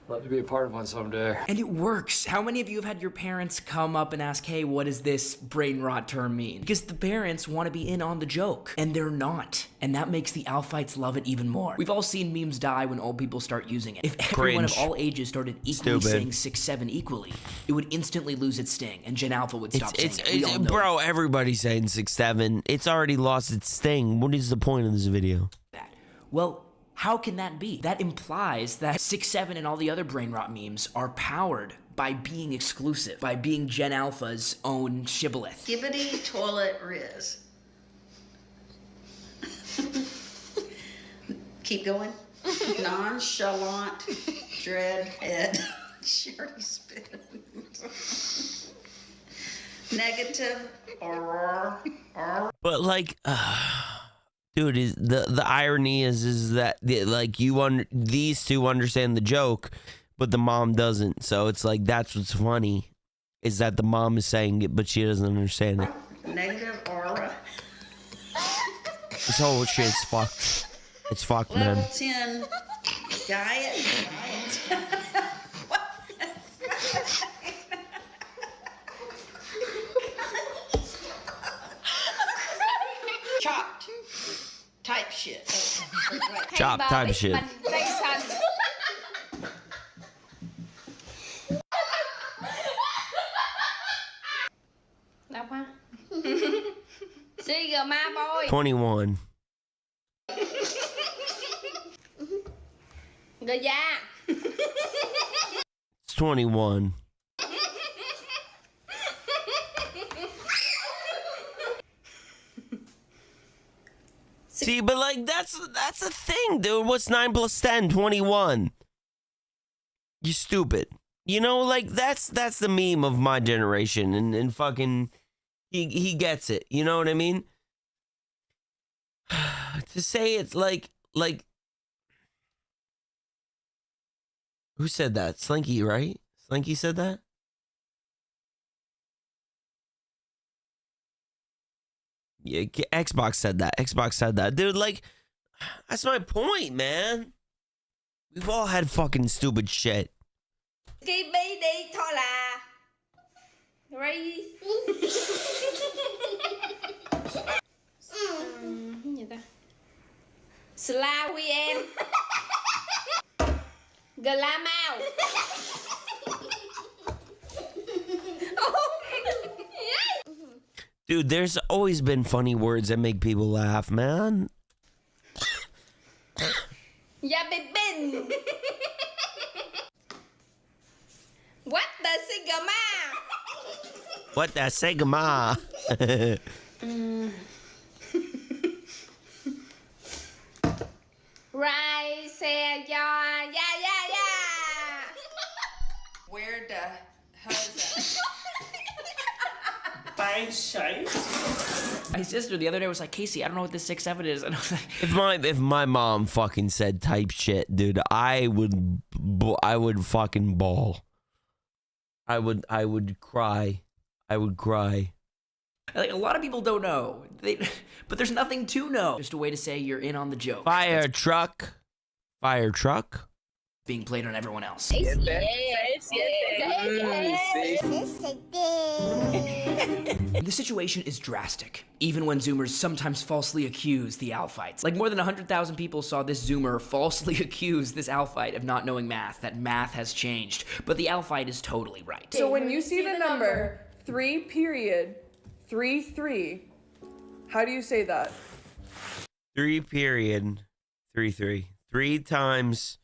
Speaker 6: Love to be a part of one someday.
Speaker 15: And it works. How many of you have had your parents come up and ask, hey, what does this brain rot term mean? Because the parents want to be in on the joke, and they're not. And that makes the Alphites love it even more. We've all seen memes die when old people start using it. If everyone of all ages started equally saying 6'7" equally, it would instantly lose its sting, and Gen Alpha would stop saying it. We all know
Speaker 1: bro, everybody's saying 6'7". It's already lost its sting. What is the point of this video?
Speaker 15: Well, how can that be? That implies that 6'7" and all the other brain rot memes are powered by being exclusive, by being Gen Alpha's own shibboleth.
Speaker 8: Skibbity toilet Riz. Keep going. Nonchalant dreadhead. Shirty spin. Negative or.
Speaker 1: But like, dude, is the irony is that like these two understand the joke, but the mom doesn't. So it's like that's what's funny, is that the mom is saying it, but she doesn't understand it.
Speaker 8: Negative aura.
Speaker 1: This whole shit's fucked. It's fucked,
Speaker 8: Level
Speaker 1: man.
Speaker 8: 10 diet. Chopped type shit.
Speaker 1: Chop type shit.
Speaker 2: Đọc ha. Sigma boy.
Speaker 1: 21.
Speaker 2: Gờ da.
Speaker 1: It's 21. See, but like that's a thing, dude. What's 9 plus 10? 21. You stupid. You know, like that's the meme of my generation, and fucking he gets it. You know what I mean? To say it's like who said that? Slinky, right? Slinky said that? Yeah, Xbox said that. Xbox said that. Dude, like, that's my point, man. We've all had fucking stupid shit.
Speaker 2: Skibbity toilet Riz. Gì ta? Slawian. Glamao.
Speaker 1: Dude, there's always been funny words that make people laugh, man.
Speaker 2: Yeah, baby. What the Sigma?
Speaker 1: What the Sigma?
Speaker 2: Right, say yeah.
Speaker 8: Where the hell's
Speaker 15: My sister the other day was like, Casey, I don't know what this 6'7" is. And I was like,
Speaker 1: If my mom fucking said type shit, dude, I would fucking bawl. I would cry. I would cry.
Speaker 15: Like, a lot of people don't know. But there's nothing to know. Just a way to say you're in on the joke.
Speaker 1: Fire truck. Fire truck.
Speaker 15: being played on everyone else. The situation is drastic, even when Zoomers sometimes falsely accuse the Alphites. Like more than 100,000 people saw this Zoomer falsely accuse this Alphite of not knowing math, that math has changed. But the Alphite is totally right.
Speaker 24: So when you see the number 3.33, how do you say that?
Speaker 1: 3.33. 3 times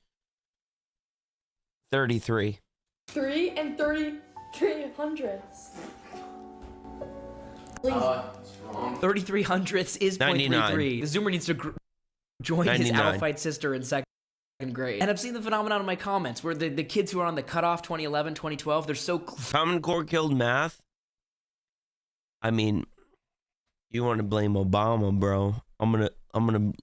Speaker 1: 33.
Speaker 16: 3 and 33 hundredths.
Speaker 15: 33 hundredths is
Speaker 1: 99.
Speaker 15: 0.33. The Zoomer needs to join
Speaker 1: 99.
Speaker 15: his Alphite sister in second grade. And I've seen the phenomenon in my comments where the kids who are on the cutoff 2011, 2012, they're so...
Speaker 1: Common Core killed math? I mean, you want to blame Obama, bro. I'm gonna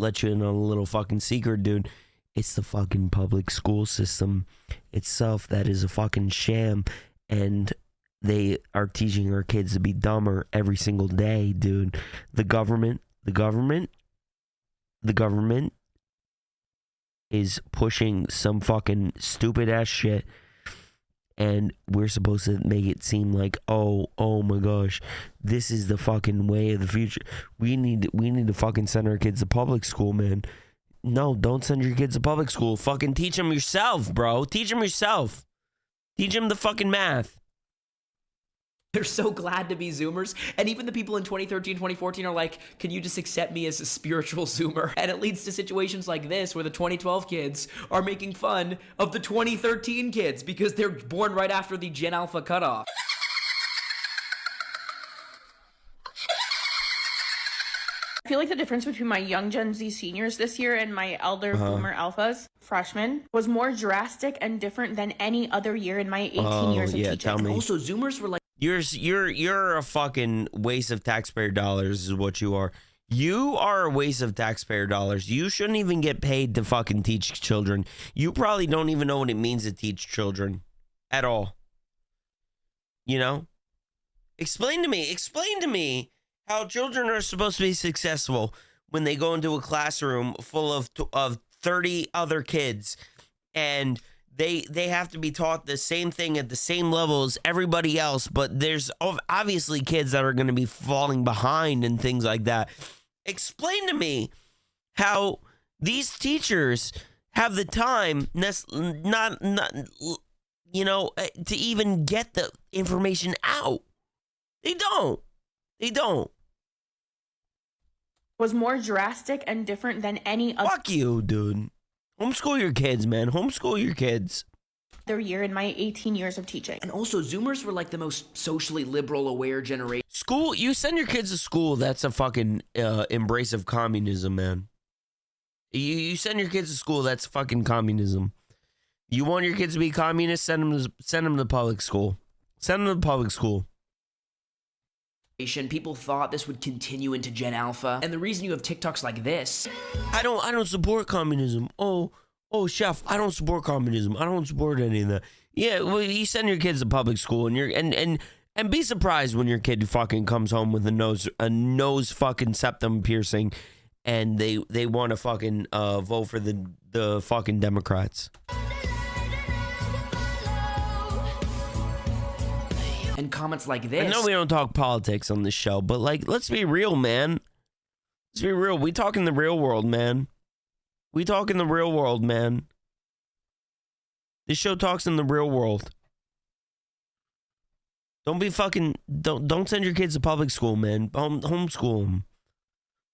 Speaker 1: let you in on a little fucking secret, dude. It's the fucking public school system itself that is a fucking sham, and they are teaching our kids to be dumber every single day, dude. The government is pushing some fucking stupid ass shit, and we're supposed to make it seem like, oh my gosh, this is the fucking way of the future. We need to fucking send our kids to public school, man. No, don't send your kids to public school. Fucking teach them yourself, bro. Teach them yourself. Teach them the fucking math.
Speaker 15: They're so glad to be Zoomers. And even the people in 2013, 2014 are like, can you just accept me as a spiritual Zoomer? And it leads to situations like this where the 2012 kids are making fun of the 2013 kids because they're born right after the Gen Alpha cutoff.
Speaker 24: I feel like the difference between my young Gen Z seniors this year and my elder boomer alphas, freshmen, was more drastic and different than any other year in my 18 years of teaching.
Speaker 1: Tell me.
Speaker 15: And also, Zoomers were like...
Speaker 1: You're a fucking waste of taxpayer dollars is what you are. You are a waste of taxpayer dollars. You shouldn't even get paid to fucking teach children. You probably don't even know what it means to teach children at all. You know? Explain to me how children are supposed to be successful when they go into a classroom full of 30 other kids and they have to be taught the same thing at the same level as everybody else, but there's obviously kids that are going to be falling behind and things like that. Explain to me how these teachers have the time not to even get the information out. They don't.
Speaker 24: Was more drastic and different than any other.
Speaker 1: Fuck you, dude. Homeschool your kids, man. Homeschool your kids.
Speaker 24: Other year in my 18 years of teaching.
Speaker 15: And also, Zoomers were like the most socially liberal, aware generation.
Speaker 1: School, you send your kids to school, that's a fucking embrace of communism, man. You send your kids to school, that's fucking communism. You want your kids to be communists, send them to public school. Send them to public school.
Speaker 15: People thought this would continue into Gen Alpha, and the reason you have TikToks like this.
Speaker 1: I don't support communism. Oh, chef, I don't support communism. I don't support any of that. Yeah, well, you send your kids to public school, and be surprised when your kid fucking comes home with a nose fucking septum piercing, and they want to fucking vote for the fucking Democrats.
Speaker 15: And comments like this.
Speaker 1: I know we don't talk politics on this show, but like, let's be real, man. Let's be real. We talk in the real world, man. This show talks in the real world. Don't send your kids to public school, man. Homeschool them.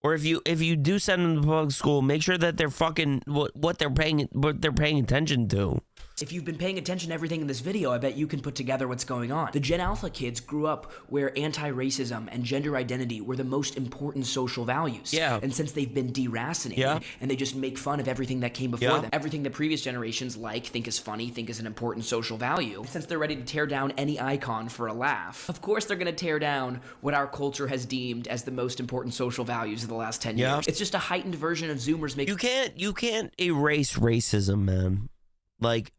Speaker 1: Or if you do send them to public school, make sure that they're fucking what they're paying attention to.
Speaker 15: If you've been paying attention to everything in this video, I bet you can put together what's going on. The Gen Alpha kids grew up where anti-racism and gender identity were the most important social values.
Speaker 1: Yeah.
Speaker 15: And since they've been deracinated, and they just make fun of everything that came before them, everything that previous generations think is funny, think is an important social value, since they're ready to tear down any icon for a laugh, of course they're gonna tear down what our culture has deemed as the most important social values of the last 10 years. It's just a heightened version of Zoomers making...
Speaker 1: You can't erase racism, man. Like,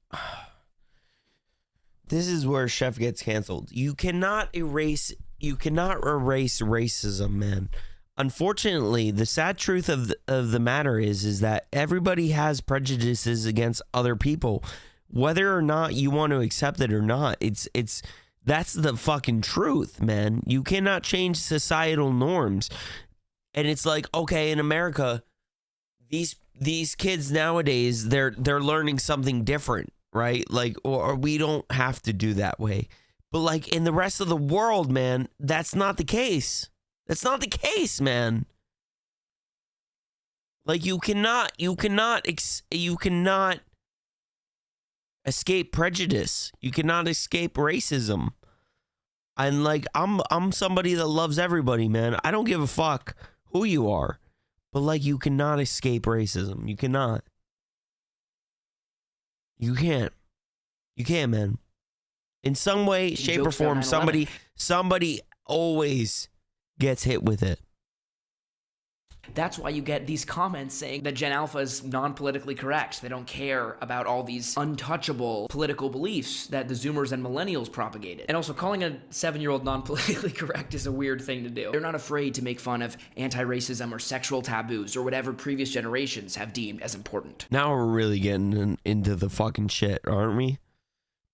Speaker 1: this is where Chef gets canceled. You cannot erase racism, man. unfortunately, the sad truth of the matter is that everybody has prejudices against other people, whether or not you want to accept it or not. That's the fucking truth, man. You cannot change societal norms. And it's like, okay, in America, these kids nowadays, they're learning something different, right? Like, or we don't have to do that way. But like in the rest of the world, man, that's not the case. That's not the case, man. Like you cannot escape prejudice. You cannot escape racism. And like I'm somebody that loves everybody, man. I don't give a fuck who you are. But like you cannot escape racism. You cannot. You can't. You can't, man. In some way, shape, or form, somebody always gets hit with it.
Speaker 15: That's why you get these comments saying that Gen Alpha is non-politically correct. They don't care about all these untouchable political beliefs that the Zoomers and Millennials propagated. And also, calling a 7-year-old non-politically correct is a weird thing to do. They're not afraid to make fun of anti-racism or sexual taboos or whatever previous generations have deemed as important.
Speaker 1: Now we're really getting into the fucking shit, aren't we?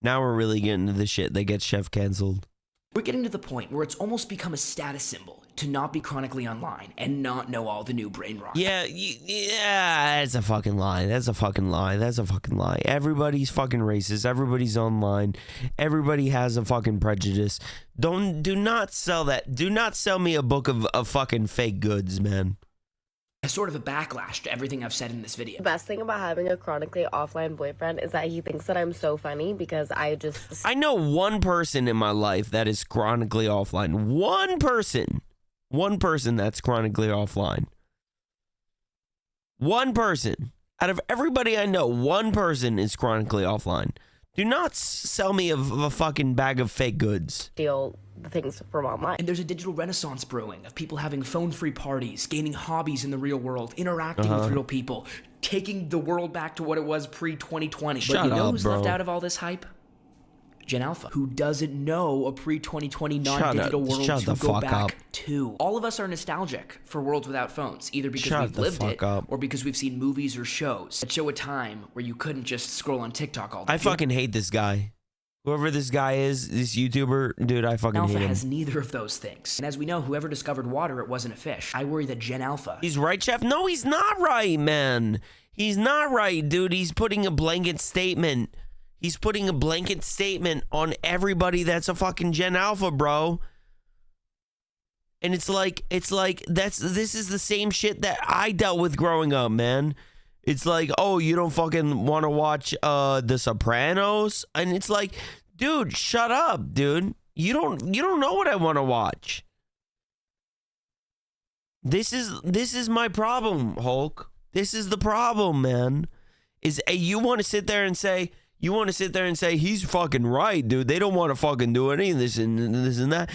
Speaker 1: Now we're really getting into the shit that gets Chef canceled.
Speaker 15: We're getting to the point where it's almost become a status symbol to not be chronically online and not know all the new brain rot.
Speaker 1: Yeah, that's a fucking lie. That's a fucking lie. That's a fucking lie. Everybody's fucking racist. Everybody's online. Everybody has a fucking prejudice. Do not sell that. Do not sell me a book of fucking fake goods, man.
Speaker 15: As sort of a backlash to everything I've said in this video.
Speaker 7: The best thing about having a chronically offline boyfriend is that he thinks that I'm so funny because I
Speaker 1: know one person in my life that is chronically offline. One person that's chronically offline. One person. Out of everybody I know, one person is chronically offline. Do not sell me a fucking bag of fake goods.
Speaker 7: Steal the things from online.
Speaker 15: And there's a digital renaissance brewing of people having phone-free parties, gaining hobbies in the real world, interacting with real people, taking the world back to what it was pre-2020. But you know who's left out of all this hype? Gen Alpha, who doesn't know a pre-2020 non-digital world to go back to. All of us are nostalgic for worlds without phones, either because we've lived it or because we've seen movies or shows that show a time where you couldn't just scroll on TikTok all day.
Speaker 1: I fucking hate this guy. Whoever this guy is, this YouTuber, dude, I fucking hate him.
Speaker 15: Alpha has neither of those things. And as we know, whoever discovered water, it wasn't a fish. I worry that Gen Alpha...
Speaker 1: He's right, Chef? No, he's not right, man. He's not right, dude. He's putting a blanket statement. He's putting a blanket statement on everybody that's a fucking Gen Alpha, bro. And it's like this is the same shit that I dealt with growing up, man. It's like, oh, you don't fucking want to watch The Sopranos? And it's like, dude, shut up, dude. You don't know what I want to watch. This is my problem, Hulk. This is the problem, man. Is you want to sit there and say he's fucking right, dude. They don't want to fucking do any of this and that.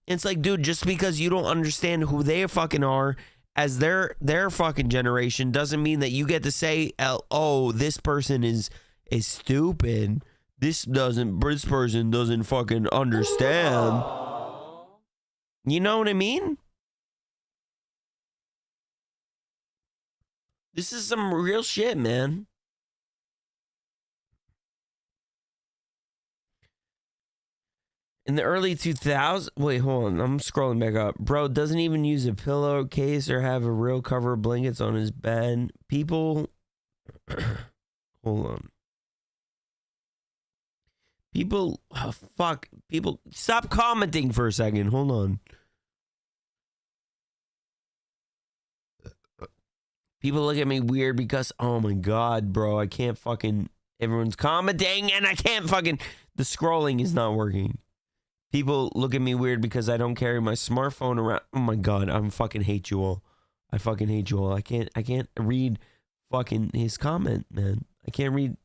Speaker 1: It's like, dude, just because you don't understand who they fucking are as their fucking generation doesn't mean that you get to say, oh, this person is stupid. This person doesn't fucking understand. You know what I mean? This is some real shit, man. In the early 2000s, wait, hold on. I'm scrolling back up. Bro doesn't even use a pillowcase or have a real cover of blankets on his bed. People, hold on. People, people, stop commenting for a second. Hold on. People look at me weird because, oh my God, bro, I can't fucking, everyone's commenting and I can't fucking, the scrolling is not working. People look at me weird because I don't carry my smartphone around. Oh my God, I fucking hate you all. I fucking hate you all. I can't read fucking his comment, man. I can't read.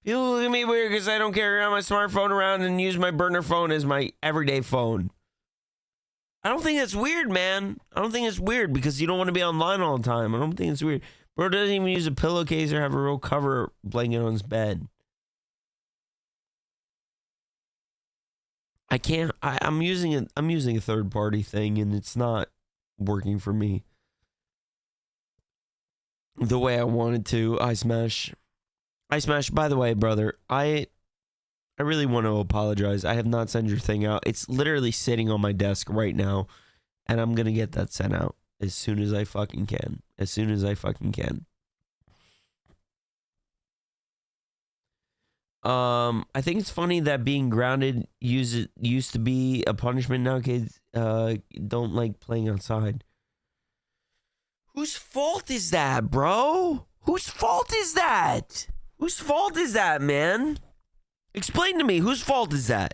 Speaker 1: People look at me weird because I don't carry around my smartphone around and use my burner phone as my everyday phone. I don't think that's weird, man. I don't think it's weird because you don't want to be online all the time. I don't think it's weird. Bro doesn't even use a pillowcase or have a real cover blanket on his bed. I can't. I'm using a third party thing, and it's not working for me the way I wanted to. I smash. By the way, brother, I really want to apologize. I have not sent your thing out. It's literally sitting on my desk right now, and I'm gonna get that sent out as soon as I fucking can. I think it's funny that being grounded used to be a punishment. Now kids don't like playing outside. Whose fault is that, bro? Whose fault is that? Whose fault is that, man? Explain to me, whose fault is that?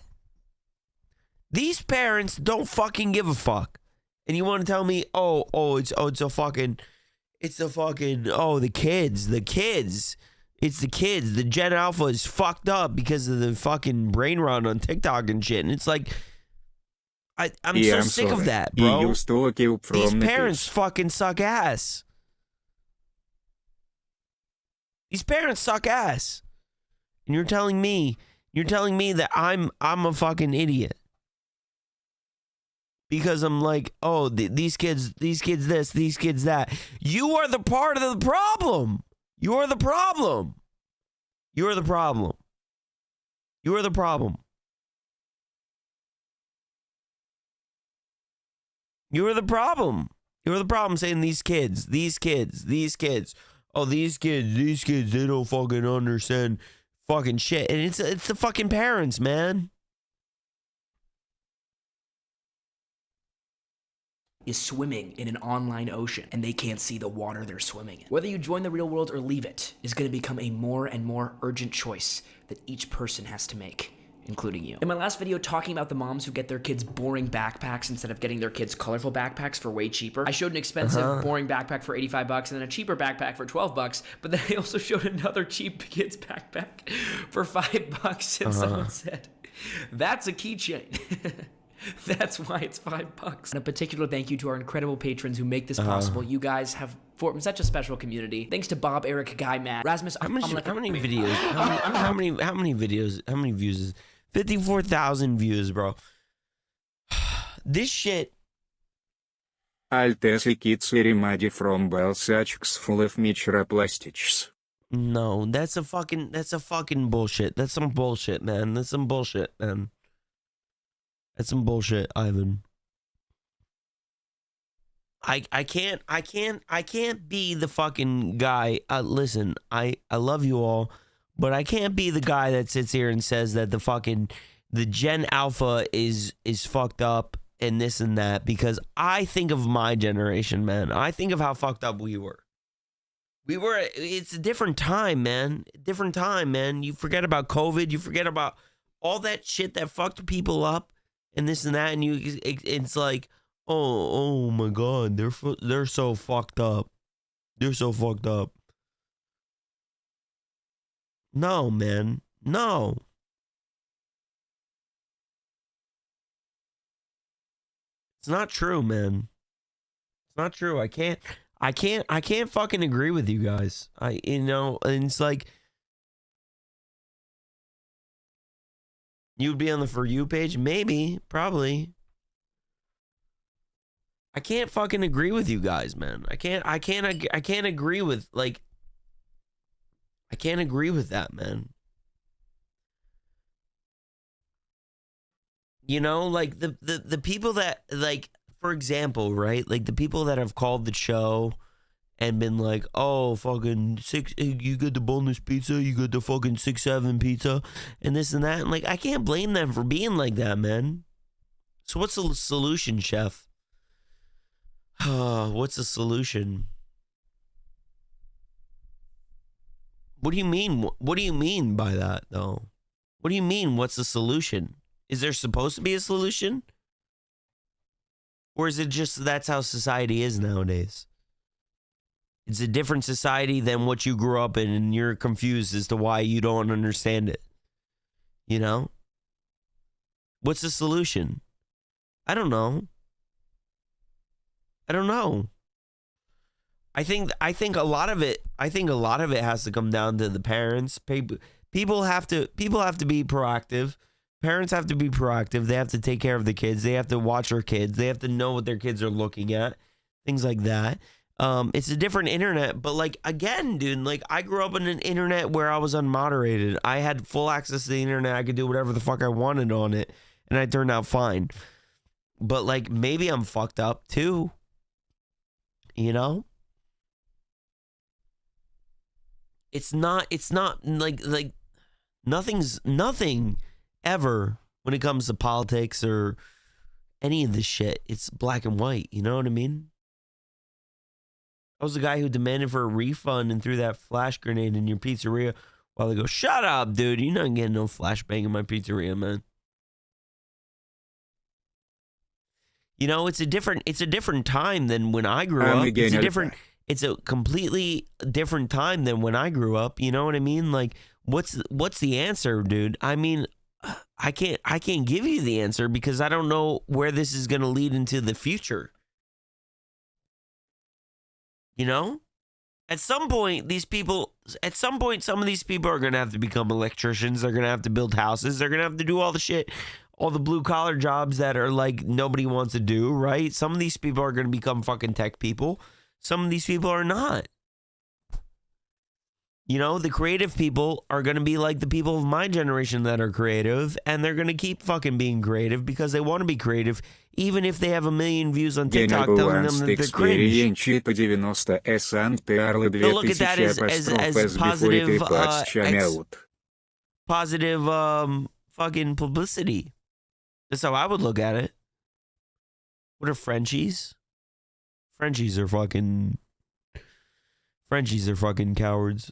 Speaker 1: These parents don't fucking give a fuck. And you want to tell me, it's the kids. It's the kids. The Gen Alpha is fucked up because of the fucking brain rot on TikTok and shit. And it's like, I'm so sick of that, bro. These parents fucking suck ass. These parents suck ass. And you're telling me that I'm a fucking idiot. Because I'm like, these kids this, these kids that. You are the part of the problem. You're the problem. You're the problem. You're the problem. You're the problem. You're the problem saying these kids. Oh, these kids, they don't fucking understand fucking shit. And it's the fucking parents, man.
Speaker 15: Is swimming in an online ocean and they can't see the water they're swimming in. Whether you join the real world or leave it is going to become a more and more urgent choice that each person has to make, including you. In my last video talking about the moms who get their kids boring backpacks instead of getting their kids colorful backpacks for way cheaper, I showed an expensive boring backpack for $85 and then a cheaper backpack for $12, but then I also showed another cheap kids backpack for $5 and someone said, that's a keychain. That's why it's $5. And a particular thank you to our incredible patrons who make this possible. You guys have formed such a special community. Thanks to Bob, Eric, Guy, Matt, Rasmus.
Speaker 1: How many videos? How many videos? How many views? Is 54,000 views, bro. This shit.
Speaker 5: Altesi kids remedy from Balsachs full of microplastics.
Speaker 1: No, that's a fucking bullshit. That's some bullshit, man. That's some bullshit, man. That's some bullshit, Ivan. I can't be the fucking guy. Listen, I love you all, but I can't be the guy that sits here and says that the Gen Alpha is fucked up and this and that, because I think of my generation, man. I think of how fucked up we were. It's a different time, man. Different time, man. You forget about COVID. You forget about all that shit that fucked people up. And this and that, and it's like, oh my God, they're so fucked up. They're so fucked up. No, man, no. It's not true, man. It's not true. I can't fucking agree with you guys. And it's like, you'd be on the For You page? Maybe. Probably. I can't fucking agree with you guys, man. I can't agree with, like, I can't agree with that, man. You know, like, the people that, like, for example, right? Like, the people that have called the show and been like, oh, fucking you get the boneless pizza, you get the fucking 6-7 pizza, and this and that. And like, I can't blame them for being like that, man. So what's the solution, chef? What's the solution? What do you mean? What do you mean by that, though? What do you mean, what's the solution? Is there supposed to be a solution? Or is it just that's how society is nowadays? It's a different society than what you grew up in, and you're confused as to why you don't understand it. You know? What's the solution? I don't know. I think a lot of it has to come down to the parents. People have to be proactive. Parents have to be proactive. They have to take care of the kids. They have to watch their kids. They have to know what their kids are looking at. Things like that. It's a different internet, but like, again, dude, like I grew up in an internet where I was unmoderated. I had full access to the internet. I could do whatever the fuck I wanted on it, and I turned out fine. But like, maybe I'm fucked up too. You know? It's not like nothing ever when it comes to politics or any of this shit. It's black and white, you know what I mean? I was the guy who demanded for a refund and threw that flash grenade in your pizzeria while they go, shut up, dude. You're not getting no flashbang in my pizzeria, man. You know, it's a different time than when I grew up. It's a completely different time than when I grew up. You know what I mean? Like, what's the answer, dude? I mean, I can't give you the answer because I don't know where this is going to lead into the future. You know? At some point, some of these people are going to have to become electricians. They're going to have to build houses. They're going to have to do all the shit, all the blue collar jobs that are like nobody wants to do, right? Some of these people are going to become fucking tech people. Some of these people are not. You know, the creative people are going to be like the people of my generation that are creative, and they're going to keep fucking being creative because they want to be creative, even if they have 1 million views on TikTok telling them that they're cringe. They'll look at that as positive fucking publicity. That's how I would look at it. What are Frenchies? Frenchies are fucking cowards.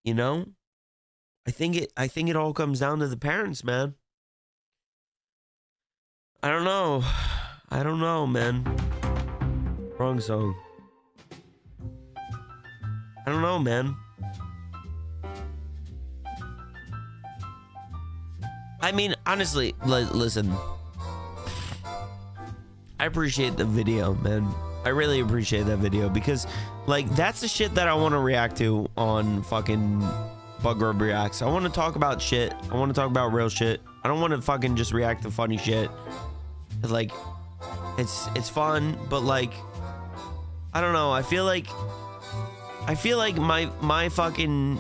Speaker 1: You know? I think it all comes down to the parents, man. I don't know, man. Wrong song. I don't know, man. I mean, honestly, listen. I appreciate the video, man. I really appreciate that video because, like, that's the shit that I want to react to on fucking Buggrub Reacts. I want to talk about shit. I want to talk about real shit. I don't want to fucking just react to funny shit. Like, it's fun, but like, I don't know. I feel like my fucking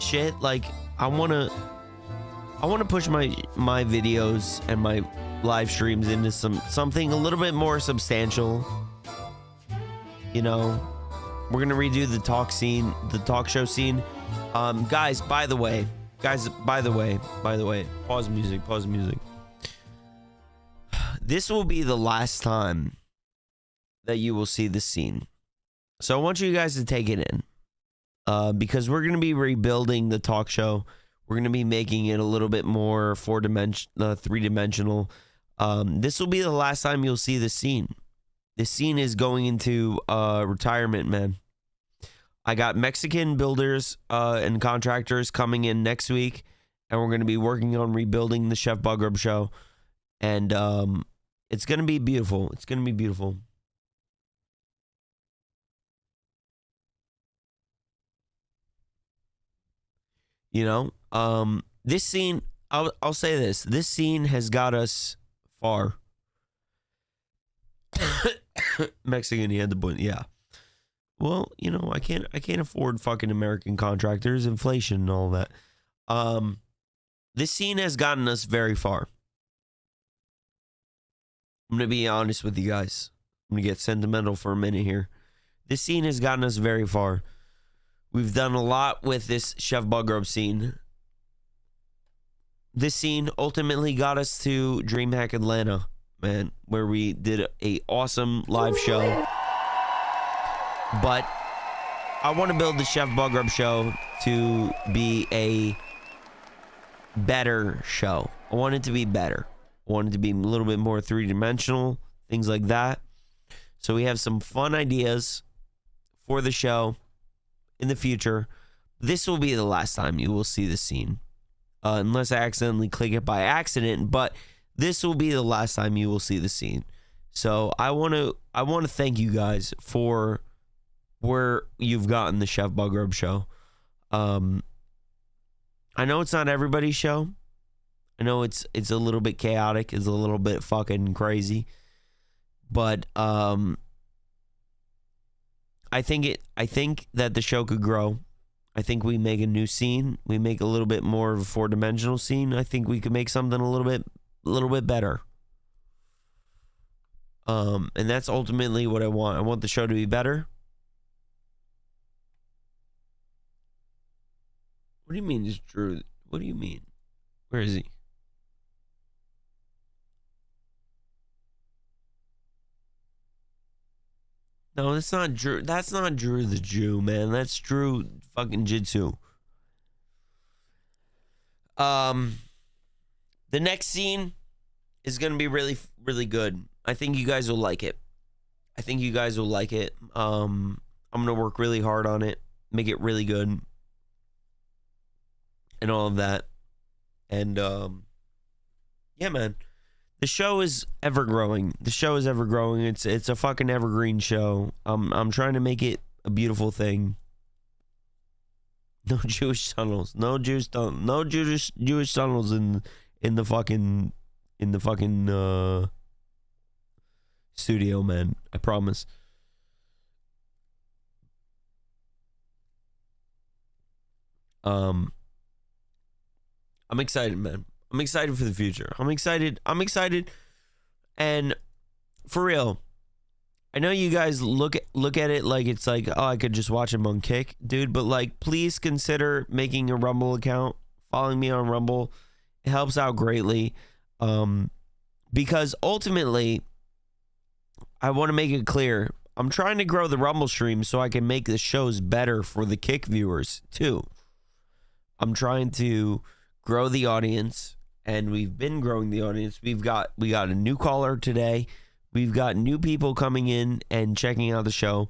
Speaker 1: shit. Like, I want to push my videos and my live streams into something a little bit more substantial. You know, we're gonna redo the talk show scene. Guys, by the way, pause music. This will be the last time that you will see this scene. So I want you guys to take it in. Because we're gonna be rebuilding the talk show. We're gonna be making it a little bit more three-dimensional. This will be the last time you'll see this scene. This scene is going into retirement, man. I got Mexican builders and contractors coming in next week, and we're going to be working on rebuilding the Chef Buggrub show. And it's going to be beautiful. It's going to be beautiful. You know, this scene, I'll say this. This scene has got us far. Mexican, he had the point. Yeah. Well, you know, I can't afford fucking American contractors, inflation and all that. This scene has gotten us very far. I'm gonna be honest with you guys. I'm gonna get sentimental for a minute here. This scene has gotten us very far. We've done a lot with this Chef Buggrub scene. This scene ultimately got us to DreamHack Atlanta, man, where we did a awesome live show. But I want to build the Chef Buggrub show to be a better show. I want it to be better. I want it to be a little bit more three-dimensional, things like that. So we have some fun ideas for the show in the future. This will be the last time you will see the scene. Unless I accidentally click it by accident, but this will be the last time you will see the scene. So I want to thank you guys for where you've gotten the Chef Buggrub show. I know it's not everybody's show. I know it's a little bit chaotic. It's a little bit fucking crazy. But I think that the show could grow. I think we make a new scene. We make a little bit more of a 4-dimensional scene. I think we could make something a little bit better. And that's ultimately what I want. I want the show to be better. What do you mean is Drew? What do you mean? Where is he? No, that's not Drew. That's not Drew the Jew, man. That's Drew fucking Jitsu. The next scene is gonna be really, really good. I think you guys will like it. I'm gonna work really hard on it, make it really good, and all of that. And yeah, man. The show is ever growing. It's a fucking evergreen show. I'm trying to make it a beautiful thing. No Jewish tunnels. No Jewish tunnels in the fucking studio, man. I promise. I'm excited, man. I'm excited for the future. I'm excited. And for real, I know you guys look at it like it's like, oh, I could just watch him on Kick, dude. But like, please consider making a Rumble account, following me on Rumble. It helps out greatly. Because ultimately, I want to make it clear, I'm trying to grow the Rumble stream so I can make the shows better for the Kick viewers too. I'm trying to grow the audience. And we've been growing the audience. We got a new caller today. We've got new people coming in and checking out the show.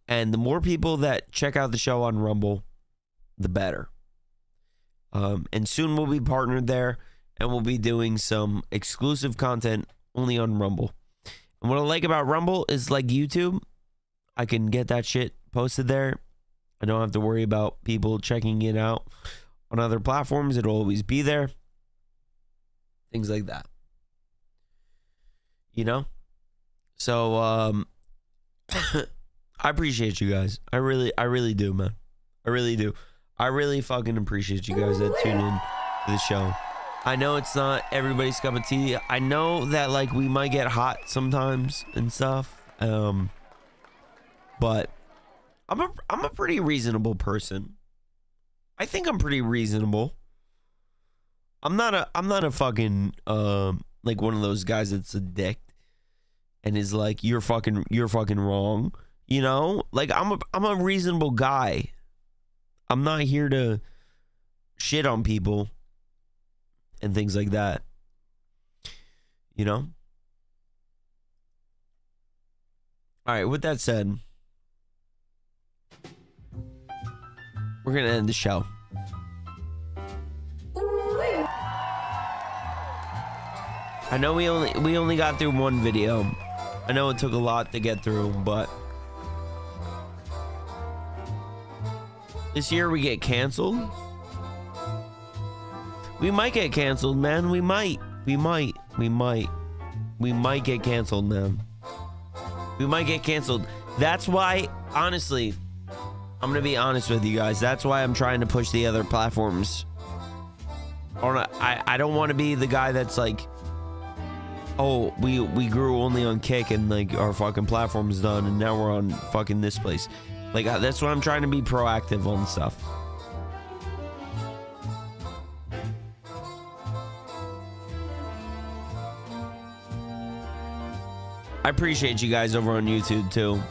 Speaker 1: And the more people that check out the show on Rumble, the better. And soon we'll be partnered there, and we'll be doing some exclusive content only on Rumble. And what I like about Rumble is, like YouTube, I can get that shit posted there. I don't have to worry about people checking it out on other platforms. It'll always be there. Things like that. You know? So, I appreciate you guys. I really do, man. I really do. I really fucking appreciate you guys that tune in to the show. I know it's not everybody's cup of tea. I know that, like, we might get hot sometimes and stuff. But I'm a pretty reasonable person. I think I'm pretty reasonable. I'm not a fucking like one of those guys that's a dick and is like, you're fucking wrong, you know? Like, I'm a reasonable guy. I'm not here to shit on people and things like that, you know? All right, with that said, we're gonna end the show. I know we only got through one video. I know it took a lot to get through, but this year we get canceled. We might get canceled, man. We might get canceled, man. We might get canceled. That's why, honestly, I'm gonna be honest with you guys. That's why I'm trying to push the other platforms. I don't want to be the guy that's like, oh, we grew only on Kick and like our fucking platform's done and now we're on fucking this place. Like, that's why I'm trying to be proactive on stuff. I appreciate you guys over on YouTube too.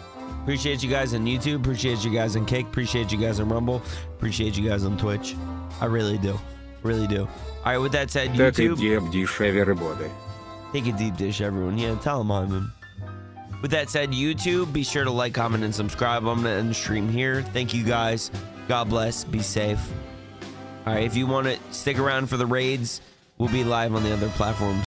Speaker 1: Appreciate you guys on YouTube. Appreciate you guys on Kick. Appreciate you guys on Rumble. Appreciate you guys on Twitch. I really do. Really do. All right, with that said, YouTube. Take a deep dish, everyone. Yeah, tell them I'm. With that said, YouTube, be sure to like, comment, and subscribe. I'm going to end the stream here. Thank you guys. God bless. Be safe. All right, if you want to stick around for the raids, we'll be live on the other platforms.